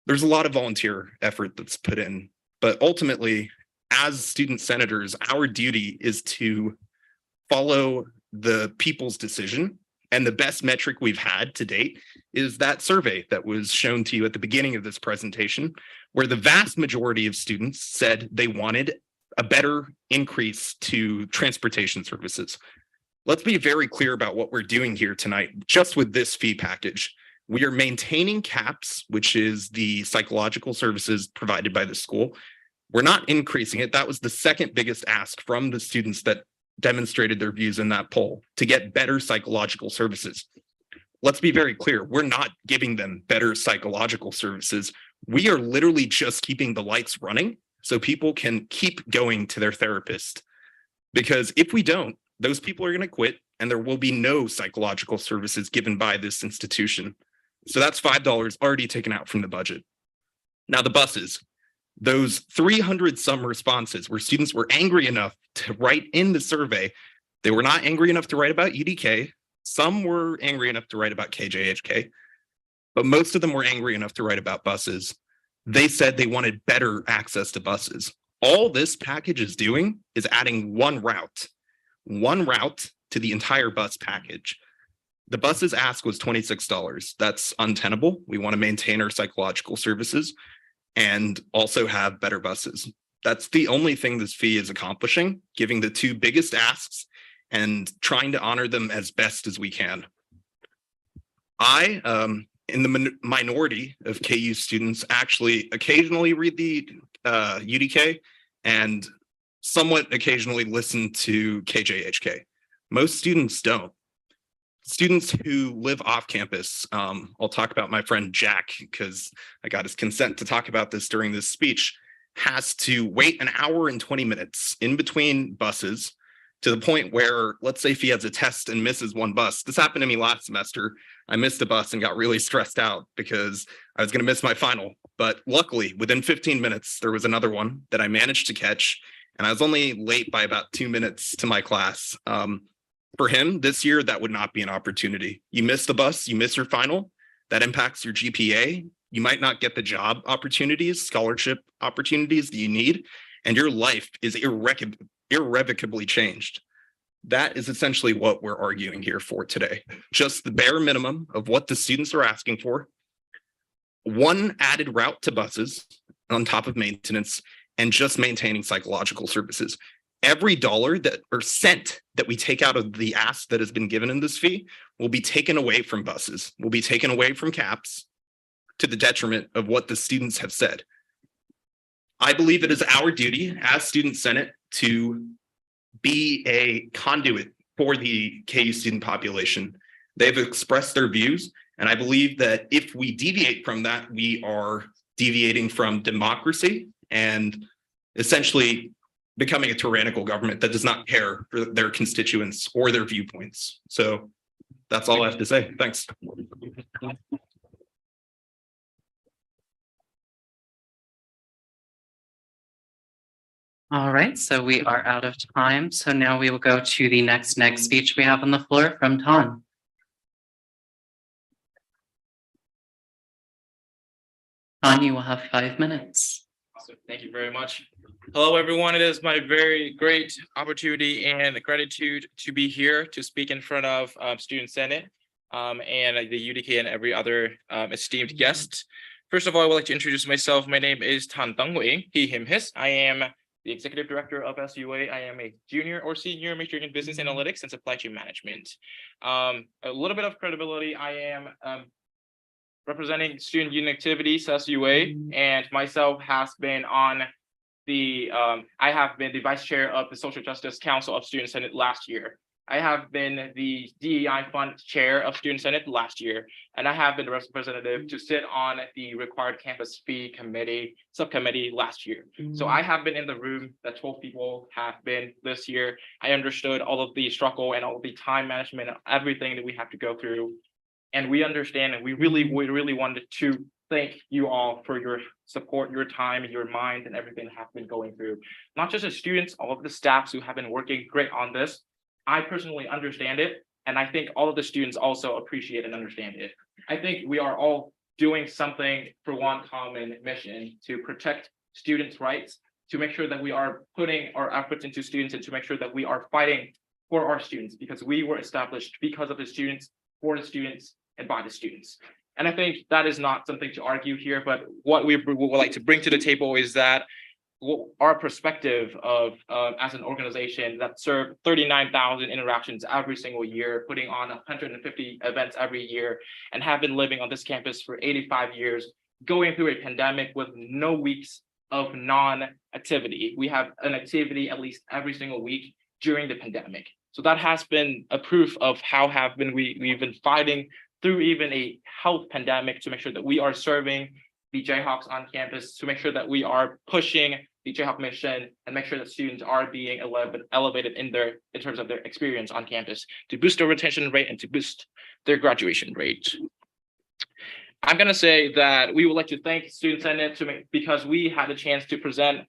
There's a lot of volunteer effort that's put in, but ultimately, as student senators, our duty is to follow the people's decision. And the best metric we've had to date is that survey that was shown to you at the beginning of this presentation, where the vast majority of students said they wanted a better increase to transportation services. Let's be very clear about what we're doing here tonight, just with this fee package. We are maintaining CAPS, which is the psychological services provided by the school. We're not increasing it. That was the second biggest ask from the students that demonstrated their views in that poll, to get better psychological services. Let's be very clear. We're not giving them better psychological services. We are literally just keeping the lights running so people can keep going to their therapist. Because if we don't, those people are going to quit and there will be no psychological services given by this institution. So that's $5 already taken out from the budget. Now the buses, those 300 some responses where students were angry enough to write in the survey. They were not angry enough to write about UDK. Some were angry enough to write about KJHK, but most of them were angry enough to write about buses. They said they wanted better access to buses. All this package is doing is adding one route to the entire bus package. The bus's ask was $26. That's untenable. We want to maintain our psychological services and also have better buses. That's the only thing this fee is accomplishing, giving the two biggest asks and trying to honor them as best as we can. I, in the minority of KU students, actually occasionally read the UDK and somewhat occasionally listen to KJHK. Most students don't. Students who live off campus, I'll talk about my friend Jack because I got his consent to talk about this during this speech, has to wait an hour and 20 minutes in between buses to the point where, let's say if he has a test and misses one bus. This happened to me last semester. I missed a bus and got really stressed out because I was going to miss my final. But luckily, within 15 minutes, there was another one that I managed to catch. And I was only late by about 2 minutes to my class. For him, this year, that would not be an opportunity. You miss the bus, you miss your final, that impacts your GPA. You might not get the job opportunities, scholarship opportunities that you need, and your life is irrevocably changed. That is essentially what we're arguing here for today. Just the bare minimum of what the students are asking for. One added route to buses on top of maintenance, and just maintaining psychological services. Every dollar that or cent that we take out of the ask that has been given in this fee will be taken away from buses, will be taken away from CAPS to the detriment of what the students have said. I believe it is our duty as Student Senate to be a conduit for the KU student population. They've expressed their views, and I believe that if we deviate from that, we are deviating from democracy and essentially becoming a tyrannical government that does not care for their constituents or their viewpoints. So that's all I have to say. Thanks. All right, so we are out of time. So now we will go to the next speech we have on the floor from Ton. Ton, you will have 5 minutes. Awesome. Thank you very much. Hello, everyone. It is my very great opportunity and gratitude to be here to speak in front of Student Senate and the UDK and every other esteemed guest. First of all, I would like to introduce myself. My name is Tan Dong Wei, he, him, his. I am the executive director of SUA. I am a junior or senior majoring in business analytics and supply chain management. A little bit of credibility. I am representing student union activities, SUA, and myself has been on the, I have been the vice chair of the Social Justice Council of Student Senate last year. I have been the DEI Fund chair of Student Senate last year, and I have been the representative to sit on the required campus fee committee, subcommittee last year. So I have been in the room that 12 people have been this year. I understood all of the struggle and all of the time management, and everything that we have to go through. And we understand, and we really wanted to thank you all for your support, your time, your mind, and everything that have been going through. Not just the students, all of the staffs who have been working great on this. I personally understand it, and I think all of the students also appreciate and understand it. I think we are all doing something for one common mission: to protect students' rights, to make sure that we are putting our efforts into students, and to make sure that we are fighting for our students, because we were established because of the students, for the students, and by the students. And I think that is not something to argue here, but what we would like to bring to the table is that our perspective of as an organization that serve 39,000 interactions every single year, putting on 150 events every year, and have been living on this campus for 85 years, going through a pandemic with no weeks of non-activity. We have an activity at least every single week during the pandemic. So that has been a proof of how we've been fighting through even a health pandemic to make sure that we are serving the Jayhawks on campus, to make sure that we are pushing the Jayhawk mission and make sure that students are being elevated in terms of their experience on campus, to boost their retention rate and to boost their graduation rate. I'm going to say that we would like to thank Student Senate because we had a chance to present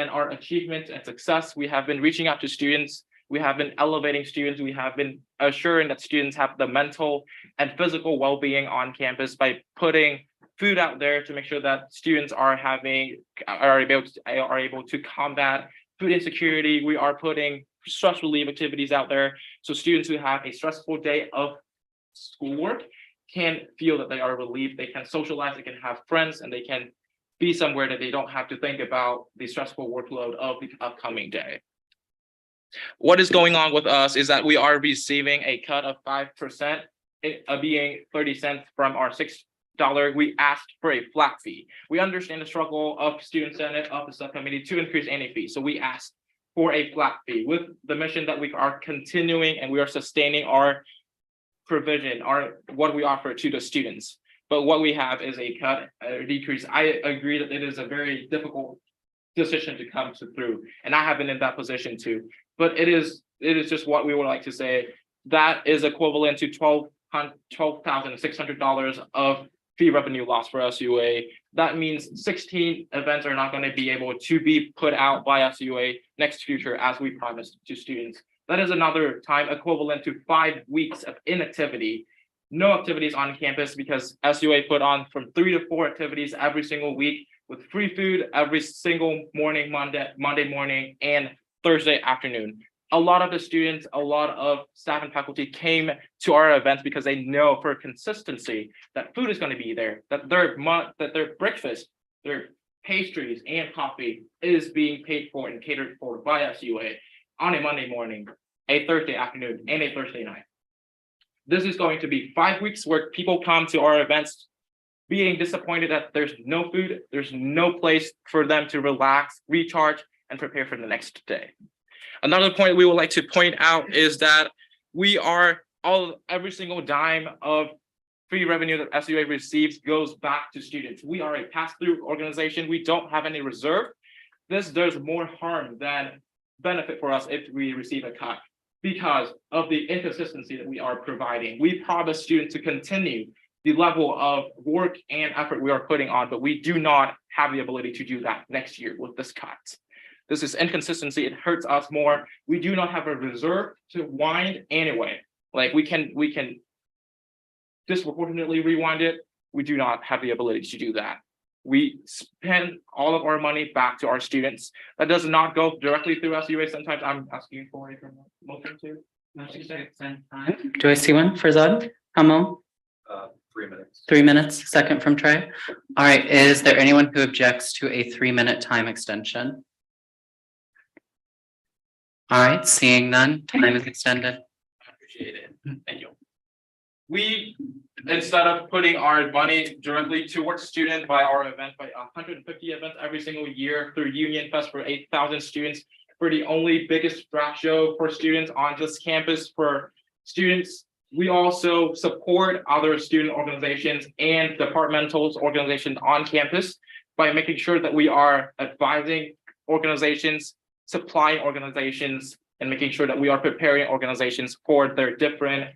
our achievements and success. We have been reaching out to students. We have been elevating students. We have been assuring that students have the mental and physical well-being on campus by putting food out there to make sure that students are able to combat food insecurity. We are putting stress relief activities out there so students who have a stressful day of schoolwork can feel that they are relieved. They can socialize, they can have friends, and they can be somewhere that they don't have to think about the stressful workload of the upcoming day. What is going on with us is that we are receiving a cut of 5%, being 30 cents from our $6. We asked for a flat fee. We understand the struggle of Student Senate, of the subcommittee to increase any fee. So we asked for a flat fee with the mission that we are continuing and we are sustaining our provision, what we offer to the students. But what we have is a cut, a decrease. I agree that it is a very difficult decision to come through, and I have been in that position too. But it is just what we would like to say. That is equivalent to $12,600 of fee revenue loss for SUA. That means 16 events are not going to be able to be put out by SUA next future, as we promised to students. That is another time equivalent to 5 weeks of inactivity. No activities on campus because SUA put on from 3 to 4 activities every single week with free food every single morning, Monday morning and Thursday afternoon. A lot of the students, a lot of staff and faculty came to our events because they know for consistency that food is going to be there, that their breakfast, their pastries and coffee is being paid for and catered for by SUA on a Monday morning, a Thursday afternoon, and a Thursday night. This is going to be 5 weeks where people come to our events being disappointed that there's no food, there's no place for them to relax, recharge, and prepare for the next day. Another point we would like to point out is that we are every single dime of free revenue that SUA receives goes back to students. We are a pass-through organization. We don't have any reserve. This does more harm than benefit for us if we receive a cut because of the inconsistency that we are providing. We promise students to continue the level of work and effort we are putting on, but we do not have the ability to do that next year with this cut. This is inconsistency. It hurts us more. We do not have a reserve to wind anyway. Like we can disproportionately rewind it. We do not have the ability to do that. We spend all of our money back to our students. That does not go directly through SUA. Sometimes I'm asking for a motion to. Do I see one for Zod? Hamel? 3 minutes. 3 minutes, second from Trey. All right, is there anyone who objects to a 3-minute time extension? All right, seeing none, time is extended. Appreciate it. Thank you. We, instead of putting our money directly towards students by our event, by 150 events every single year through Union Fest for 8,000 students, for the only biggest drag show for students on this campus for students, we also support other student organizations and departmental organizations on campus by making sure that we are advising organizations, supplying organizations, and making sure that we are preparing organizations for their different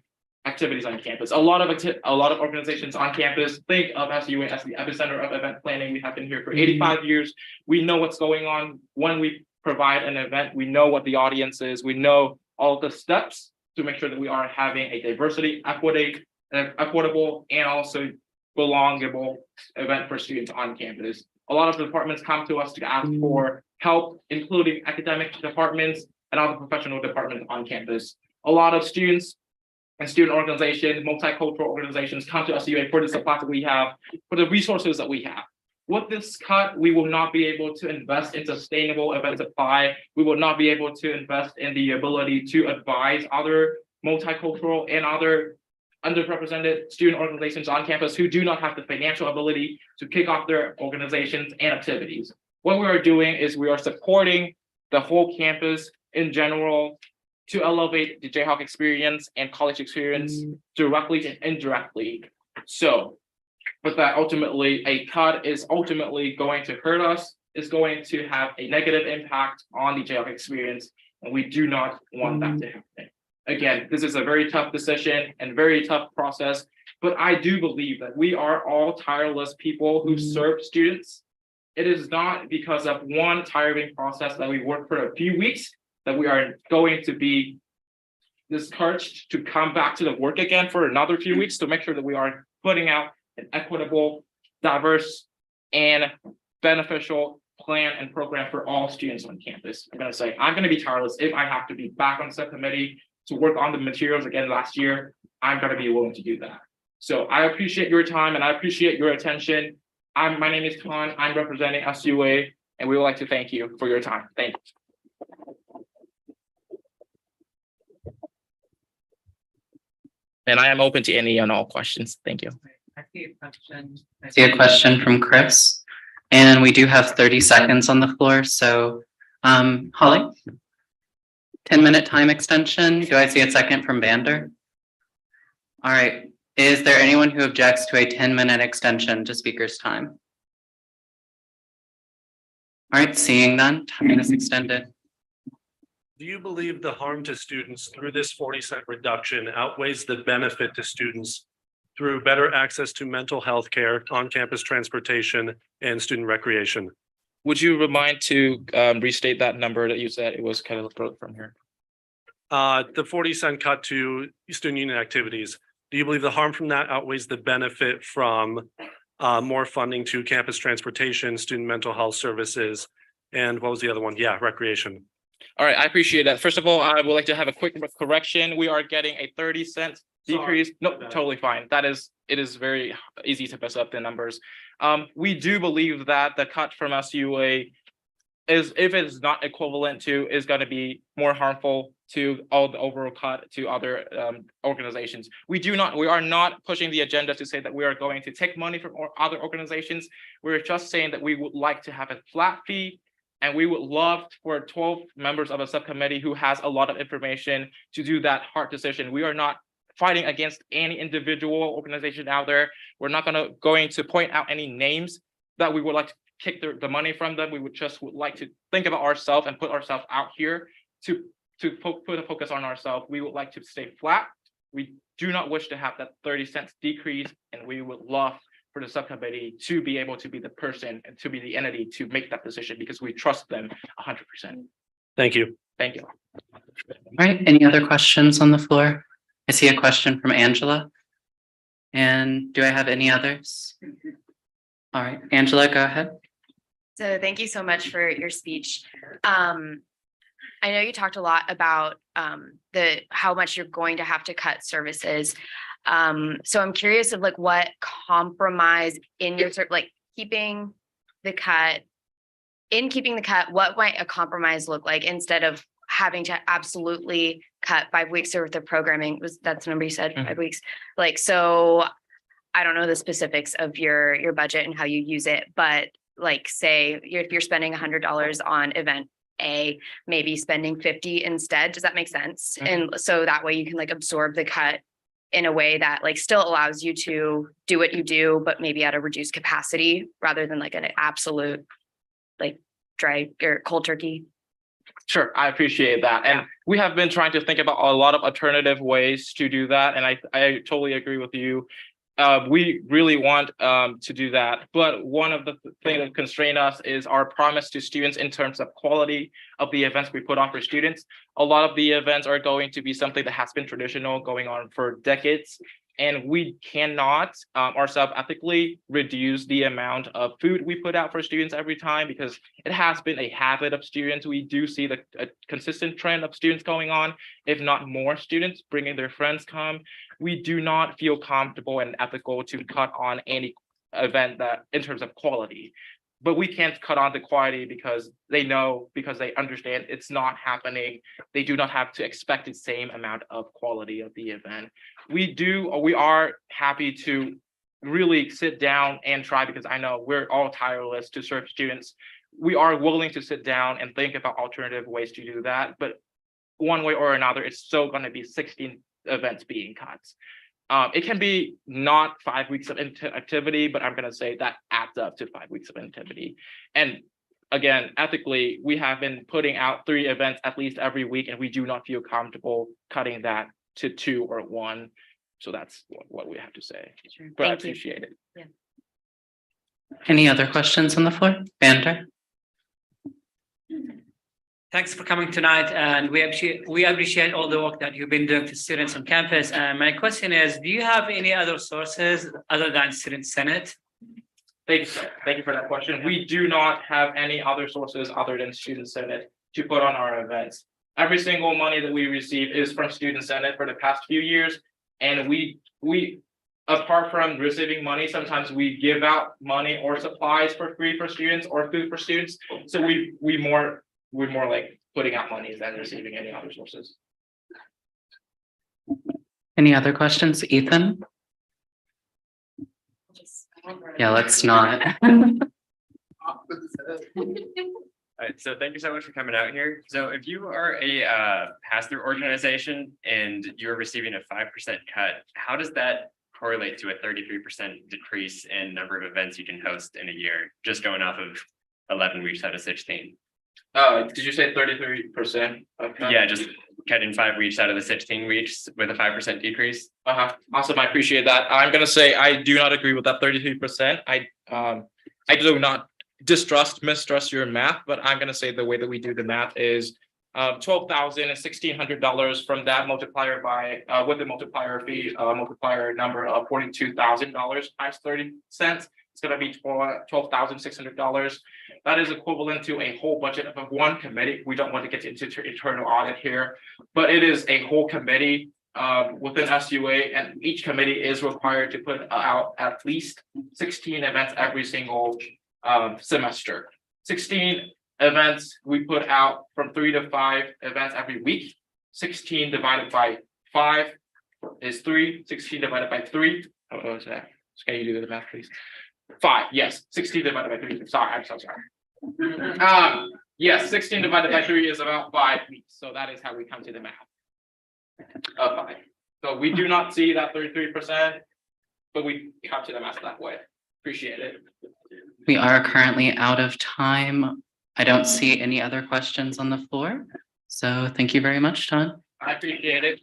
activities on campus. A lot of organizations on campus think of SUA as the epicenter of event planning. We have been here for 85 years. We know what's going on when we provide an event. We know what the audience is. We know all the steps to make sure that we are having a diversity, equitable, and also belongable event for students on campus. A lot of the departments come to us to ask for help, including academic departments and other professional departments on campus. A lot of students and student organizations, multicultural organizations come to SUA for the support that we have, for the resources that we have. With this cut, we will not be able to invest in sustainable event supply. We will not be able to invest in the ability to advise other multicultural and other underrepresented student organizations on campus who do not have the financial ability to kick off their organizations and activities. What we are doing is we are supporting the whole campus in general to elevate the Jayhawk experience and college experience directly and indirectly. So, but that ultimately a cut is ultimately going to hurt us, is going to have a negative impact on the Jayhawk experience, and we do not want that to happen. Again, this is a very tough decision and very tough process, but I do believe that we are all tireless people who serve students. It is not because of one tiring process that we work for a few weeks that we are going to be discouraged to come back to the work again for another few weeks to make sure that we are putting out an equitable, diverse, and beneficial plan and program for all students on campus. I'm going to say, I'm going to be tireless if I have to be back on subcommittee to work on the materials again last year. I'm going to be willing to do that. So I appreciate your time and I appreciate your attention. My name is Khan. I'm representing SUA, and we would like to thank you for your time. Thank you. And I am open to any and all questions. Thank you. I see a question from Chris, and we do have 30 seconds on the floor. So, Holly, 10-minute time extension. Do I see a second from Vander? All right. Is there anyone who objects to a 10-minute extension to speaker's time? All right, seeing none, time is extended. Do you believe the harm to students through this 40-cent reduction outweighs the benefit to students through better access to mental health care, on-campus transportation, and student recreation? Would you remind to restate that number that you said? It was kind of broke from here. the 40-cent cut to student union activities. Do you believe the harm from that outweighs the benefit from more funding to campus transportation, student mental health services, and what was the other one? Yeah, recreation. All right, I appreciate that. First of all, I would like to have a quick correction. We are getting a 30-cent decrease. No, totally fine. It is very easy to mess up the numbers. We do believe that the cut from SUA is, if it's not equivalent to, is going to be more harmful to all the overall cut to other organizations. We are not pushing the agenda to say that we are going to take money from other organizations. We're just saying that we would like to have a flat fee, and we would love for 12 members of a subcommittee who has a lot of information to do that hard decision. We are not fighting against any individual organization out there. We're not going to point out any names that we would like to kick the money from them. We would like to think about ourselves and put ourselves out here to put a focus on ourselves. We would like to stay flat. We do not wish to have that 30 cents decrease, and we would love for the subcommittee to be able to be the person and to be the entity to make that decision, because we trust them 100%. Thank you. Thank you. All right, any other questions on the floor? I see a question from Angela. And do I have any others? All right, Angela, go ahead. So thank you so much for your speech. I know you talked a lot about how much you're going to have to cut services. So I'm curious of like what compromise in your keeping the cut, what might a compromise look like instead of having to absolutely cut 5 weeks worth of programming? That's the number you said, 5 weeks? Like, so I don't know the specifics of your budget and how you use it, but like say if you're spending $100 on event A, maybe spending 50 instead. Does that make sense? And so that way you can like absorb the cut in a way that like still allows you to do what you do, but maybe at a reduced capacity rather than like an absolute like dry or cold turkey. Sure, I appreciate that. And we have been trying to think about a lot of alternative ways to do that. And I totally agree with you. We really want to do that. But one of the things that constrain us is our promise to students in terms of quality of the events we put on for students. A lot of the events are going to be something that has been traditional going on for decades. And we cannot ourselves ethically reduce the amount of food we put out for students every time, because it has been a habit of students. We do see a consistent trend of students going on, if not more students bringing their friends come. We do not feel comfortable and ethical to cut on any event that in terms of quality. But we can't cut on the quality because they understand it's not happening. They do not have to expect the same amount of quality of the event. We are happy to really sit down and try, because I know we're all tireless to serve students. We are willing to sit down and think about alternative ways to do that. But one way or another, it's still going to be 16 events being cut. It can be not 5 weeks of activity, but I'm going to say that adds up to 5 weeks of activity. And again, ethically, we have been putting out 3 events at least every week, and we do not feel comfortable cutting that to 2 or 1. So that's what we have to say. Sure. But I appreciate it. Yeah. Any other questions on the floor? Vander? Thanks for coming tonight, and we appreciate all the work that you've been doing for students on campus. And my question is, do you have any other sources other than Student Senate? Thank you for that question. We do not have any other sources other than Student Senate to put on our events. Every single money that we receive is from Student Senate for the past few years, and we apart from receiving money, sometimes we give out money or supplies for free for students or food for students. So we're more like putting out money than receiving any other sources. Any other questions, Ethan? Yeah, let's not. All right, so thank you so much for coming out here. So if you are a pass-through organization and you're receiving a 5% cut, how does that correlate to a 33% decrease in number of events you can host in a year, just going off of 11 weeks out of 16? Did you say 33%? Okay. Yeah, just cutting 5 weeks out of the 16 weeks with a 5% decrease. Awesome, I appreciate that. I'm gonna say I do not agree with that 33%. I do not mistrust your math, but I'm gonna say the way that we do the math is $12,000 and $1,600 from that multiplier by with the multiplier fee multiplier number of $42,000 times 30 cents. It's going to be $12,600. That is equivalent to a whole budget of one committee. We don't want to get into internal audit here, but it is a whole committee within SUA, and each committee is required to put out at least 16 events every single semester. 16 events we put out from 3 to 5 events every week. 16 divided by 5 is 3. 16 divided by 3. What was that? Can you do the math, please? 5. Yes. 16 divided by 3. Sorry, I'm so sorry. Yes, 16 divided by 3 is about 5 weeks. So that is how we come to the math of 5. So we do not see that 33%, but we come to the math that way. Appreciate it. We are currently out of time. I don't see any other questions on the floor. So thank you very much, Todd. I appreciate it.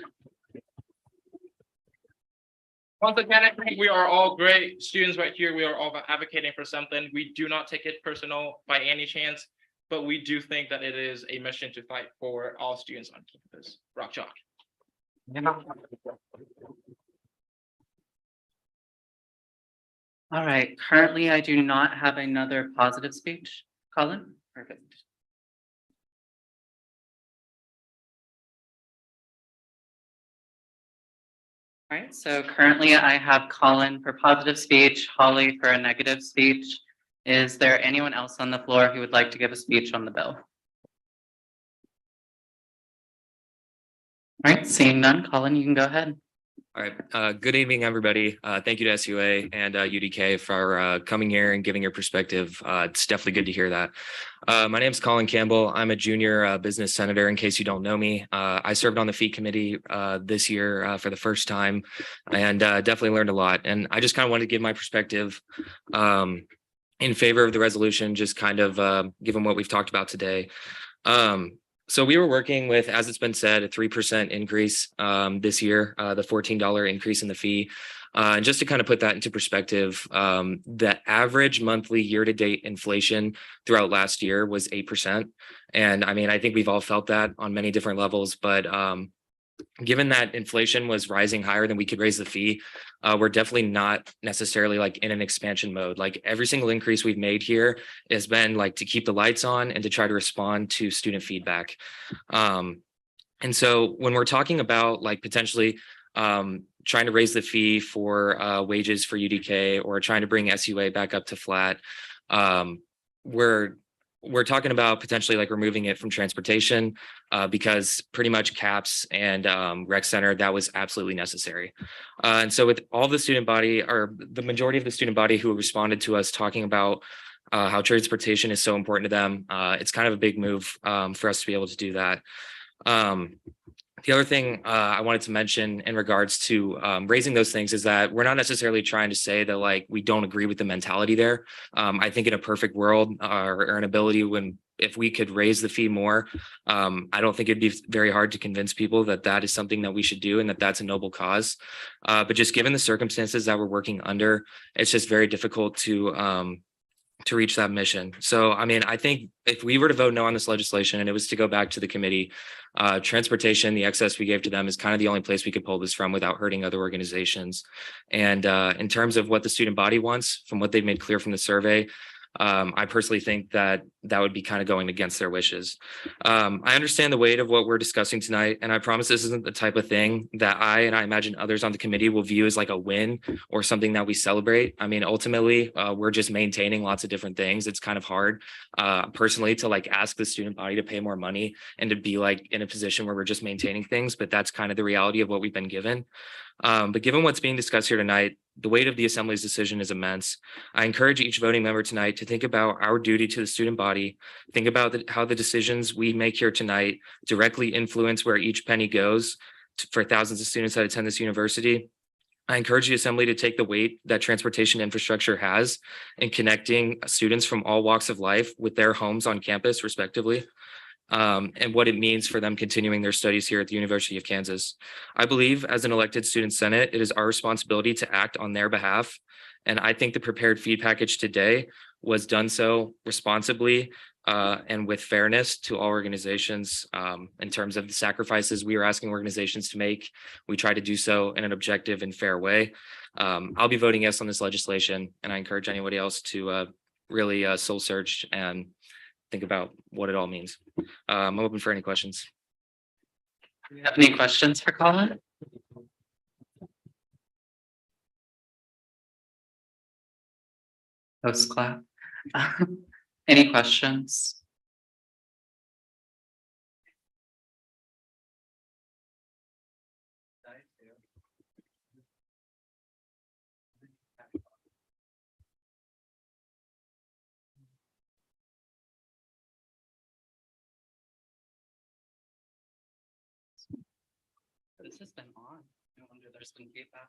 Once again, I think we are all great students right here. We are all advocating for something. We do not take it personal by any chance, but we do think that it is a mission to fight for all students on campus. Rock chalk. All right, currently I do not have another positive speech. Colin? Perfect. All right, so currently I have Colin for positive speech, Holly for a negative speech. Is there anyone else on the floor who would like to give a speech on the bill? All right, seeing none, Colin, you can go ahead. All right. Good evening, everybody. Thank you to SUA and UDK for coming here and giving your perspective. It's definitely good to hear that. My name is Colin Campbell. I'm a junior business senator, in case you don't know me. I served on the fee committee this year for the first time, and definitely learned a lot. And I just kind of wanted to give my perspective in favor of the resolution, just kind of given what we've talked about today. So we were working with, as it's been said, a 3% increase this year, the $14 increase in the fee. And just to kind of put that into perspective, the average monthly year-to-date inflation throughout last year was 8%. And I mean, I think we've all felt that on many different levels, but given that inflation was rising higher than we could raise the fee, we're definitely not necessarily like in an expansion mode. Like every single increase we've made here has been like to keep the lights on and to try to respond to student feedback. And so when we're talking about like potentially trying to raise the fee for wages for UDK or trying to bring SUA back up to flat, we're talking about potentially like removing it from transportation because pretty much CAPS and rec center, that was absolutely necessary. And so with all the student body, or the majority of the student body who responded to us talking about how transportation is so important to them, it's kind of a big move for us to be able to do that. The other thing I wanted to mention in regards to raising those things is that we're not necessarily trying to say that like we don't agree with the mentality there. I think in a perfect world or an ability if we could raise the fee more, I don't think it'd be very hard to convince people that that is something that we should do and that that's a noble cause. But just given the circumstances that we're working under, it's just very difficult to reach that mission. So, I mean, I think if we were to vote no on this legislation and it was to go back to the committee, transportation, the excess we gave to them is kind of the only place we could pull this from without hurting other organizations. And in terms of what the student body wants, from what they've made clear from the survey, I personally think that that would be kind of going against their wishes. I understand the weight of what we're discussing tonight, and I promise this isn't the type of thing that I imagine others on the committee will view as like a win or something that we celebrate. I mean, ultimately, we're just maintaining lots of different things. It's kind of hard personally to like ask the student body to pay more money and to be like in a position where we're just maintaining things, but that's kind of the reality of what we've been given. But given what's being discussed here tonight, the weight of the Assembly's decision is immense. I encourage each voting member tonight to think about our duty to the student body, think about how the decisions we make here tonight directly influence where each penny goes for thousands of students that attend this university. I encourage the Assembly to take the weight that transportation infrastructure has in connecting students from all walks of life with their homes on campus, respectively. And what it means for them continuing their studies here at the University of Kansas. I believe as an elected student senate, it is our responsibility to act on their behalf. And I think the prepared fee package today was done so responsibly and with fairness to all organizations. In terms of the sacrifices we are asking organizations to make, we try to do so in an objective and fair way. I'll be voting yes on this legislation, and I encourage anybody else to really soul search and think about what it all means. I'm open for any questions. Do you have any questions for Colin? Post clap. Any questions? This has been on. I wonder if there's been feedback.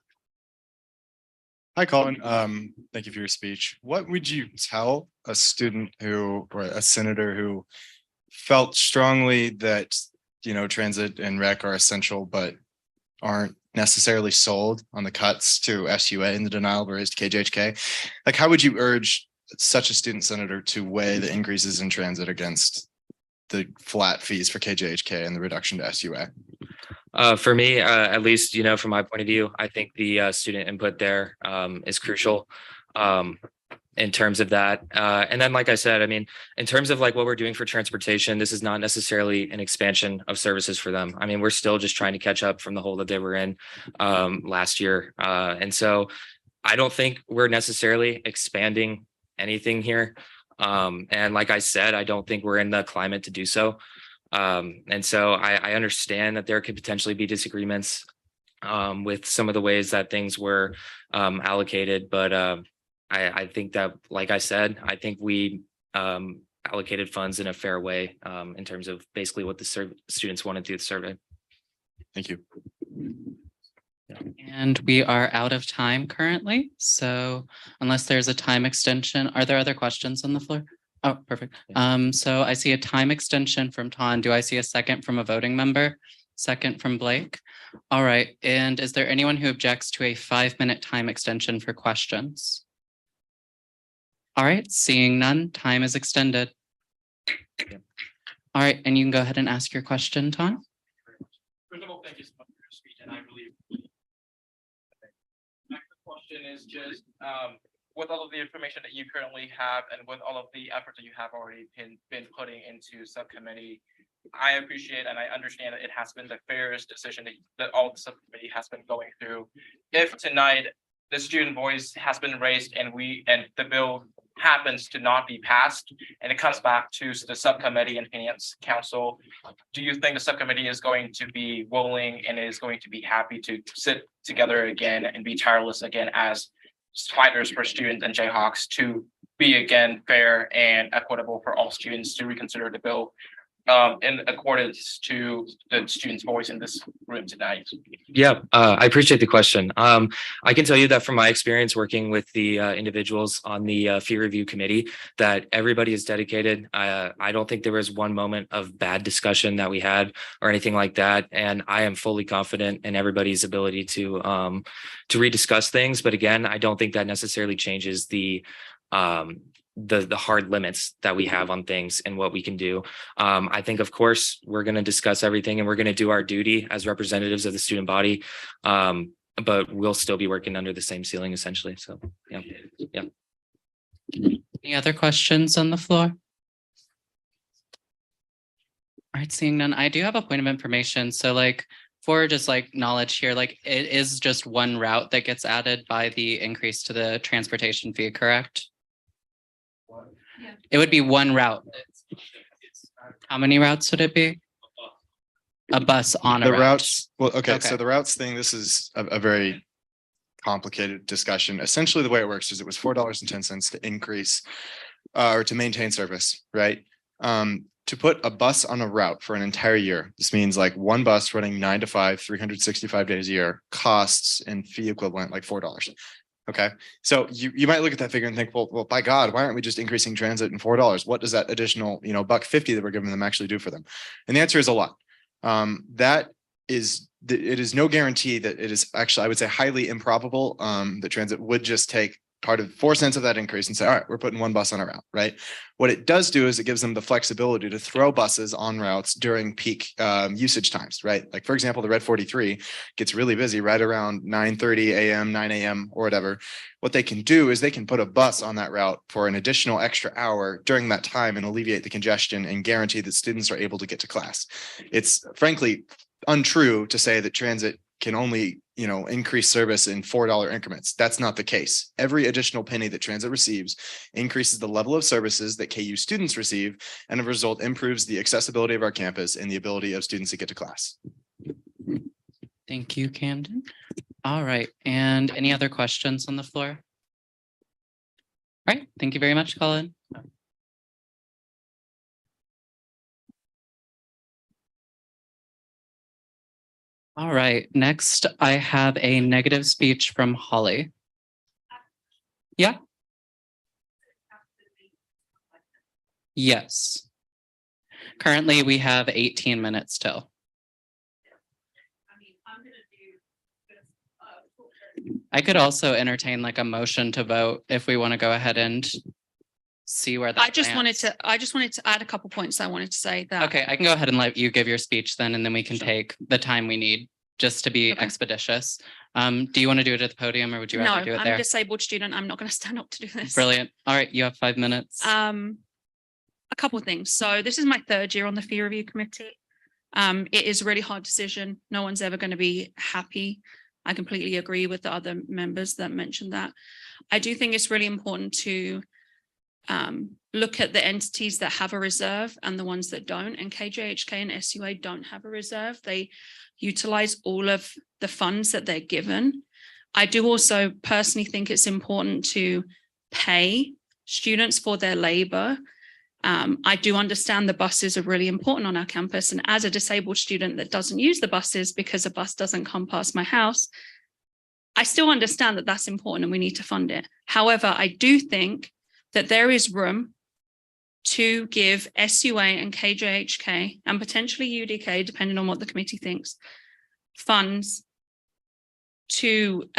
Hi, Colin. Thank you for your speech. What would you tell a student who, or a senator who felt strongly that, you know, transit and rec are essential, but aren't necessarily sold on the cuts to SUA and the denial of raise to KJHK? Like, how would you urge such a student senator to weigh the increases in transit against the flat fees for KJHK and the reduction to SUA? For me, at least, you know, from my point of view, I think the student input there is crucial in terms of that. And then, like I said, I mean, in terms of like what we're doing for transportation, this is not necessarily an expansion of services for them. I mean, we're still just trying to catch up from the hole that they were in last year. And so I don't think we're necessarily expanding anything here. And like I said, I don't think we're in the climate to do so. And so I understand that there could potentially be disagreements with some of the ways that things were allocated, but I think that, like I said, I think we allocated funds in a fair way in terms of basically what the students wanted through the survey. Thank you. And we are out of time currently. So unless there's a time extension, are there other questions on the floor? Oh, perfect. So I see a time extension from Ton. Do I see a second from a voting member? Second from Blake? All right. And is there anyone who objects to a 5-minute time extension for questions? All right, seeing none, time is extended. All right, and you can go ahead and ask your question, Ton. First of all, thank you so much for your speech, and I believe. My question is just, with all of the information that you currently have and with all of the effort that you have already been putting into subcommittee, I appreciate and I understand that it has been the fairest decision that all the subcommittee has been going through. If tonight the student voice has been raised and the bill happens to not be passed and it comes back to the subcommittee and finance council, do you think the subcommittee is going to be willing and is going to be happy to sit together again and be tireless again as fighters for students and Jayhawks to be again fair and equitable for all students to reconsider the bill in accordance to the students' voice in this room tonight? Yeah, I appreciate the question. I can tell you that from my experience working with the individuals on the fee review committee, that everybody is dedicated. I don't think there was one moment of bad discussion that we had or anything like that. And I am fully confident in everybody's ability to rediscuss things. But again, I don't think that necessarily changes the hard limits that we have on things and what we can do. I think, of course, we're going to discuss everything and we're going to do our duty as representatives of the student body. But we'll still be working under the same ceiling, essentially. So, yeah. Any other questions on the floor? All right, seeing none, I do have a point of information. So like, for just like knowledge here, like it is just one route that gets added by the increase to the transportation fee, correct? It would be one route. How many routes would it be? A bus on a The route. routes, well, okay, Okay. so the routes thing, this is a very complicated discussion. Essentially, the way it works is it was $4.10 to increase or to maintain service, right? To put a bus on a route for an entire year, this means like one bus running 9 to 5, 365 days a year costs in fee equivalent like $4. Okay, so you might look at that figure and think, well, by God, why aren't we just increasing transit in $4? What does that additional, $1.50 that we're giving them actually do for them? And the answer is a lot. It is no guarantee that it is actually, I would say, highly improbable that transit would just take part of 4 cents of that increase and say, all right, we're putting one bus on a route, right? What it does do is it gives them the flexibility to throw buses on routes during peak usage times, right? Like, for example, the Red 43 gets really busy right around 9:30 a.m., 9 a.m. or whatever. What they can do is they can put a bus on that route for an additional extra hour during that time and alleviate the congestion and guarantee that students are able to get to class. It's frankly untrue to say that transit can only, increase service in $4 increments. That's not the case. Every additional penny that transit receives increases the level of services that KU students receive, and as a result improves the accessibility of our campus and the ability of students to get to class. Thank you, Camden. All right, and any other questions on the floor? All right, thank you very much, Colin. All right, next I have a negative speech from Holly. Yeah. Yes. Currently, we have 18 minutes till. I could also entertain like a motion to vote if we want to go ahead and see where that I just wanted lands. to add a couple points I wanted to say that. Okay, I can go ahead and let you give your speech then, and then we can take the time we need just to be expeditious. Do you want to do it at the podium or would you No, rather do it I'm there? a disabled student. I'm not going to stand up to do this. Brilliant. All right, you have 5 minutes. A couple of things. So this is my 3rd year on the fee review committee. It is a really hard decision. No one's ever going to be happy. I completely agree with the other members that mentioned that. I do think it's really important to look at the entities that have a reserve and the ones that don't, and KJHK and SUA don't have a reserve. They utilize all of the funds that they're given. I do also personally think it's important to pay students for their labor. I do understand the buses are really important on our campus, and as a disabled student that doesn't use the buses because a bus doesn't come past my house, I still understand that that's important and we need to fund it. However, I do think that there is room to give SUA and KJHK and potentially UDK, depending on what the committee thinks, funds to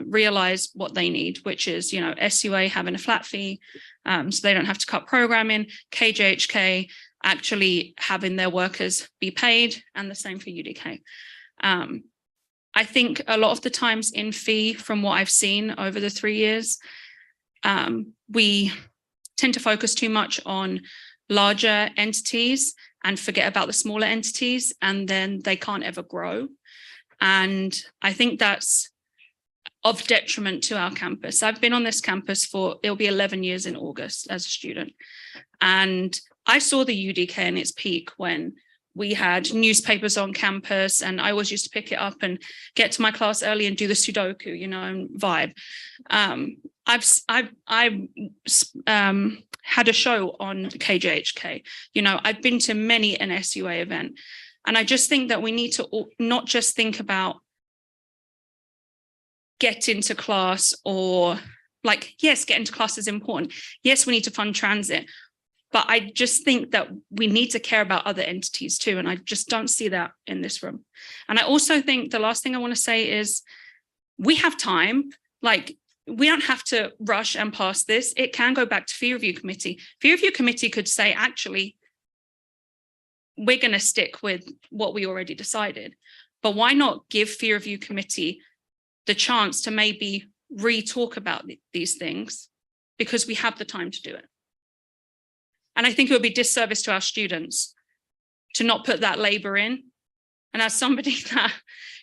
realize what they need, which is, SUA having a flat fee, so they don't have to cut programming, KJHK actually having their workers be paid, and the same for UDK. I think a lot of the times in fee, from what I've seen over the 3 years, we tend to focus too much on larger entities and forget about the smaller entities, and then they can't ever grow. And I think that's of detriment to our campus. I've been on this campus it'll be 11 years in August as a student. And I saw the UDK in its peak when we had newspapers on campus, and I always used to pick it up and get to my class early and do the Sudoku, and vibe. I've had a show on KJHK. I've been to many an SUA event, and I just think that we need to not just think about get into class or yes, get into class is important. Yes, we need to fund transit, but I just think that we need to care about other entities too. And I just don't see that in this room. And I also think the last thing I want to say is we have time. We don't have to rush and pass this. It can go back to fee review committee. Fee review committee could say, actually, we're going to stick with what we already decided. But why not give fee review committee the chance to maybe re-talk about these things, because we have the time to do it. And I think it would be disservice to our students to not put that labor in. And as somebody that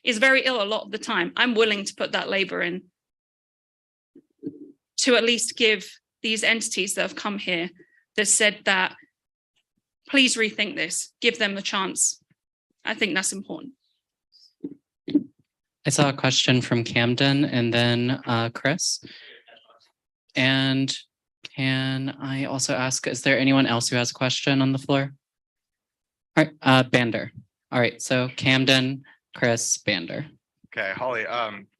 is very ill a lot of the time, I'm willing to put that labor in to at least give these entities that have come here that said that, please rethink this, give them the chance. I think that's important. I saw a question from Camden and then Chris. And can I also ask, is there anyone else who has a question on the floor? All right, Bander. All right, so Camden, Chris, Bander. Okay, Holly,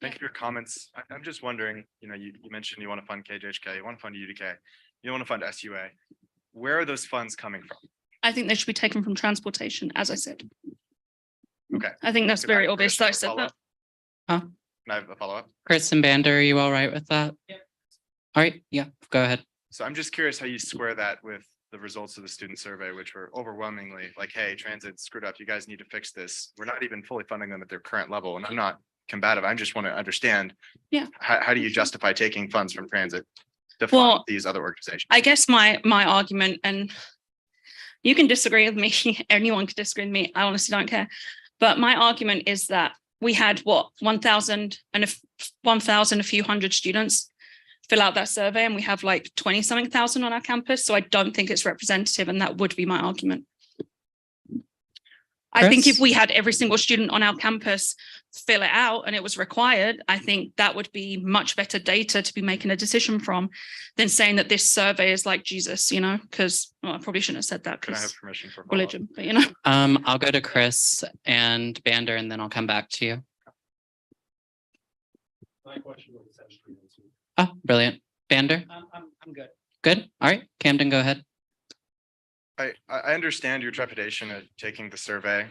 thank you for your comments. I'm just wondering, you mentioned you want to fund KJHK, you want to fund UDK, you want to fund SUA. Where are those funds coming from? I think they should be taken from transportation, as I said. Okay. I think that's very obvious that I said that. Huh? Can I have a follow-up? Chris and Bander, are you all right with that? Yeah. All right, yeah, go ahead. So I'm just curious how you square that with the results of the student survey, which were overwhelmingly like, hey, transit screwed up. You guys need to fix this. We're not even fully funding them at their current level. And I'm not combative. I just want to understand. Yeah. How do you justify taking funds from transit to fund Well, these other organizations? I guess my argument, and you can disagree with me, anyone can disagree with me, I honestly don't care. But my argument is that we had what, 1,000 and a few hundred students fill out that survey, and we have like 20 something thousand on our campus. So I don't think it's representative, and that would be my argument. I think if we had every single student on our campus fill it out and it was required, I think that would be much better data to be making a decision from than saying that this survey is like Jesus, you know, because I probably shouldn't have said that Can I have because permission for follow-up? religion, but you know. I'll go to Chris and Bander, and then I'll come back to you. My question was essentially answered. Oh, brilliant. Bander? I'm good. Good. All right, Camden, go ahead. I understand your trepidation at taking the survey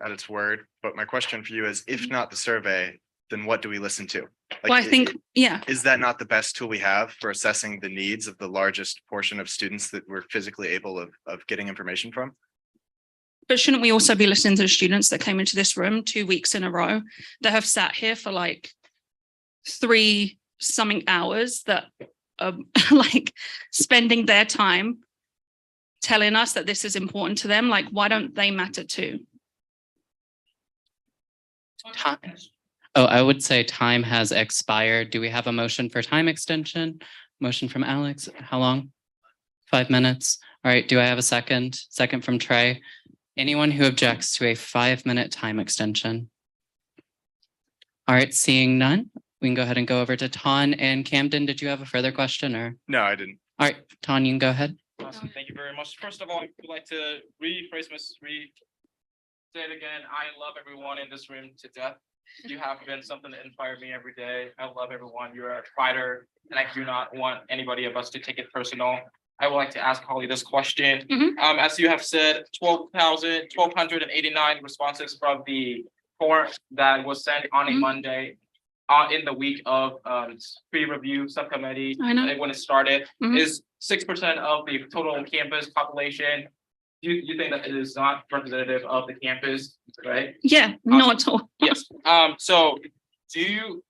at its word, but my question for you is, if not the survey, then what do we listen to? Well, I think, yeah, Is that not the best tool we have for assessing the needs of the largest portion of students that we're physically able of getting information from? but shouldn't we also be listening to the students that came into this room 2 weeks in a row that have sat here for like 3 something hours that are like spending their time telling us that this is important to them? Like, why don't they matter too? Time. Oh, I would say time has expired. Do we have a motion for time extension? Motion from Alex. How long? 5 minutes. All right. Do I have a second? Second from Trey. Anyone who objects to a 5-minute time extension? All right. Seeing none, we can go ahead and go over to Ton and Camden. Did you have a further question or? No, I didn't. All right, Ton, you can go ahead. Awesome. Thank you very much. First of all, I would like to say it again. I love everyone in this room to death. You have been something that inspired me every day. I love everyone. You're a fighter, and I do not want anybody of us to take it personal. I would like to ask Holly this question. As you have said, 1,289 responses from the form that was sent on a Monday in the week of pre-review subcommittee. I know. When it started, is 6% of the total campus population. You think that it is not representative of the campus, right? Yeah, not at all. Yes. So do you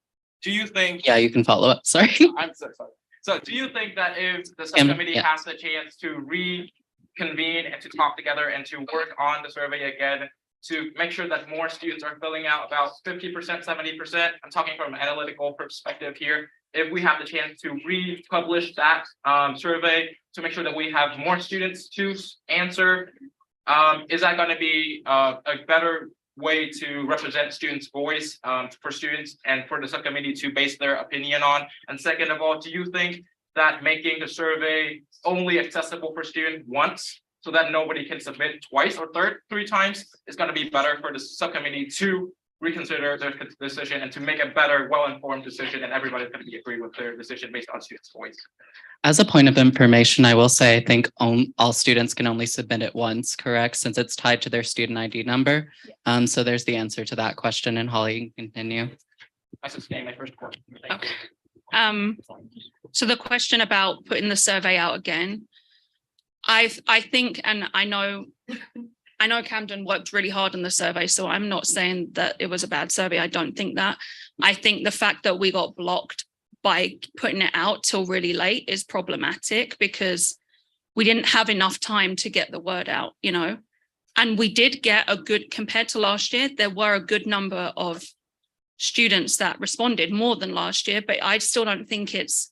think? Yeah, you can follow up. Sorry. I'm so sorry. So do you think that if the Yeah. subcommittee has the chance to reconvene and to talk together and to work on the survey again, to make sure that more students are filling out about 50%, 70%, I'm talking from an analytical perspective here. If we have the chance to republish that survey to make sure that we have more students to answer, is that going to be a better way to represent students' voice for students and for the subcommittee to base their opinion on? And second of all, do you think that making the survey only accessible for students once, so that nobody can submit twice or 3 times, is going to be better for the subcommittee to reconsider their decision and to make a better, well-informed decision, and everybody's going to be agree with their decision based on students' voice? As a point of information, I will say I think all students can only submit it once, correct? Since it's tied to their student ID number. So there's the answer to that question, and Holly, you can continue. I sustained my first point. Okay. So the question about putting the survey out again, I think, and I know Camden worked really hard on the survey, so I'm not saying that it was a bad survey. I don't think that. I think the fact that we got blocked by putting it out till really late is problematic, because we didn't have enough time to get the word out, you know. And we did get a good, compared to last year, there were a good number of students that responded, more than last year, but I still don't think it's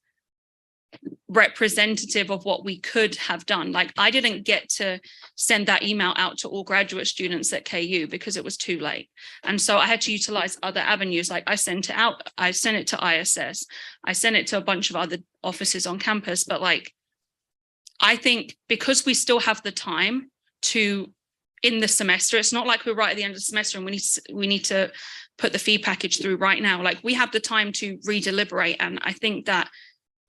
representative of what we could have done. Like, I didn't get to send that email out to all graduate students at KU because it was too late. And so I had to utilize other avenues. Like, I sent it out, I sent it to ISS, I sent it to a bunch of other offices on campus. But like, I think because we still have the time to, in the semester, it's not like we're right at the end of the semester and we need to put the fee package through right now. Like, we have the time to redeliberate. And I think that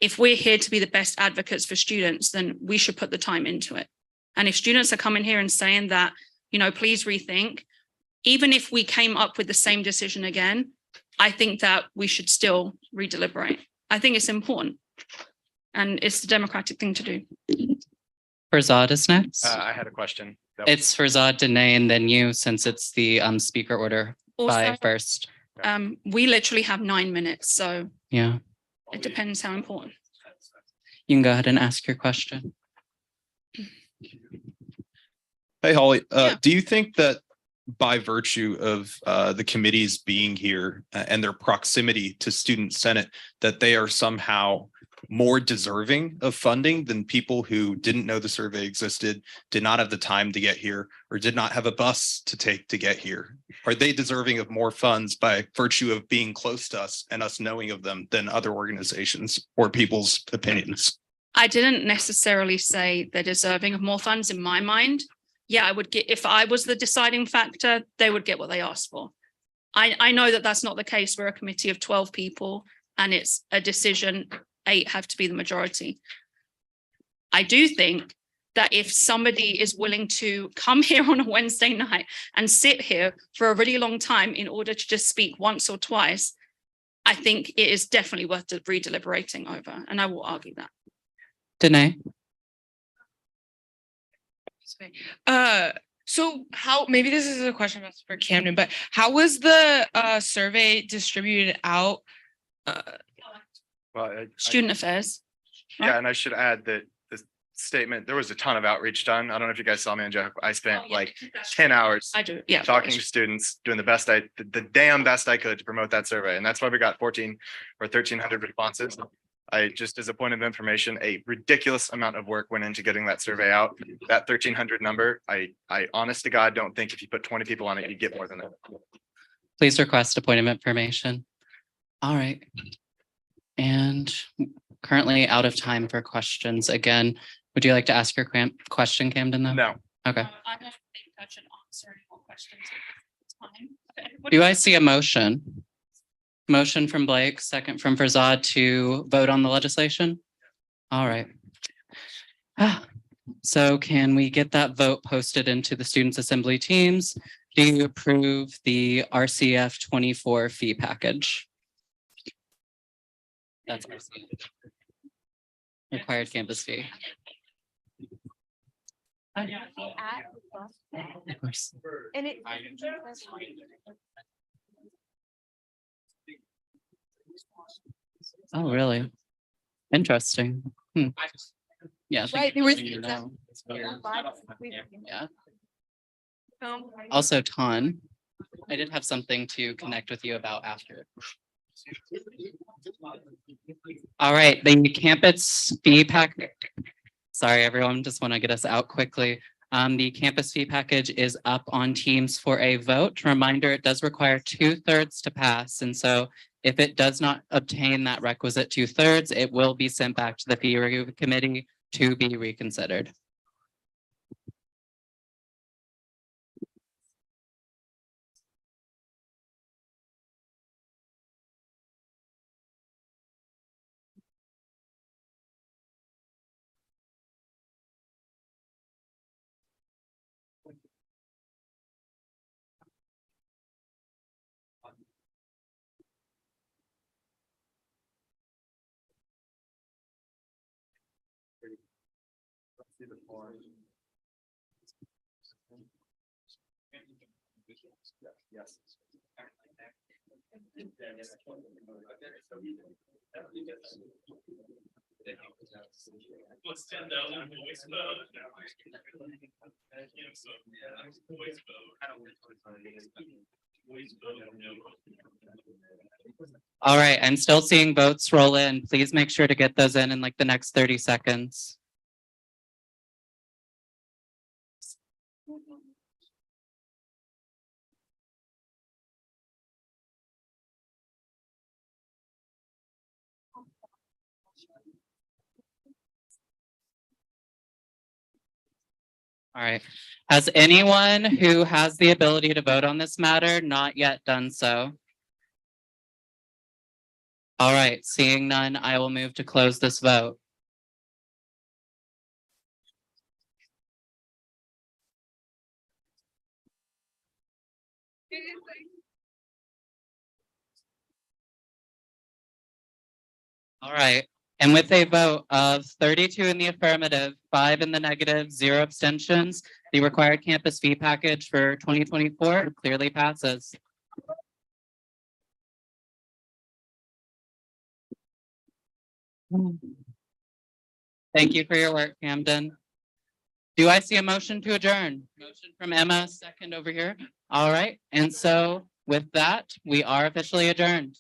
if we're here to be the best advocates for students, then we should put the time into it. And if students are coming here and saying that, you know, please rethink, even if we came up with the same decision again, I think that we should still redeliberate. I think it's important. And it's the democratic thing to do. Farzad is next. I had a question. It's Farzad, Danae, and then you, since it's the speaker order by Also, first. we literally have 9 minutes, so Yeah, it depends how important. you can go ahead and ask your question. Hey, Holly, do you think that by virtue of the committees being here and their proximity to Student Senate, that they are somehow more deserving of funding than people who didn't know the survey existed, did not have the time to get here, or did not have a bus to take to get here? Are they deserving of more funds by virtue of being close to us and us knowing of them than other organizations or people's opinions? I didn't necessarily say they're deserving of more funds in my mind. Yeah, I would get, if I was the deciding factor, they would get what they asked for. I know that that's not the case. We're a committee of 12 people and it's a decision, 8 have to be the majority. I do think that if somebody is willing to come here on a Wednesday night and sit here for a really long time in order to just speak once or twice, I think it is definitely worth re-deliberating over, and I will argue that. Danae? So how, maybe this is a question that's for Camden, but how was the survey distributed out? Well, Student affairs. yeah, and I should add that the statement, there was a ton of outreach done. I don't know if you guys saw me and Jeff. I spent like 10 hours I do, yeah. talking to students, doing the damn best I could to promote that survey. And that's why we got 14 or 1,300 responses. I just, as a point of information, a ridiculous amount of work went into getting that survey out. That 1,300 number, I honest to God, don't think if you put 20 people on it, you'd get more than that. Please request a point of information. All right. And currently out of time for questions. Again, would you like to ask your question, Camden, though? No. Okay. I don't think I should answer any more questions at this time. Do I see a motion? Motion from Blake, second from Farzad to vote on the legislation? All right. So can we get that vote posted into the Students Assembly teams? Do you approve the RCF 24 fee package? That's RCF. Required campus fee. Of course. And it. Oh, really? Interesting. Hmm. Yeah. I think Right, there was- you know, it's weird. Yeah. Um, Also, Ton, I did have something to connect with you about after. All right, the campus fee pack. Sorry, everyone, just want to get us out quickly. The campus fee package is up on Teams for a vote. Reminder, it does require 2/3 to pass. And so if it does not obtain that requisite 2/3, it will be sent back to the fee review committee to be reconsidered. Yes. What's 10,000 voice vote? Voice vote. All right, I'm still seeing votes roll in. Please make sure to get those in like the next 30 seconds. All right. Has anyone who has the ability to vote on this matter not yet done so? All right, seeing none, I will move to close this vote. All right, And with a vote of 32 in the affirmative, 5 in the negative, 0 abstentions, the required campus fee package for 2024 clearly passes. Thank you for your work, Camden. Do I see a motion to adjourn? Motion from Emma, second over here. All right, and so with that, we are officially adjourned.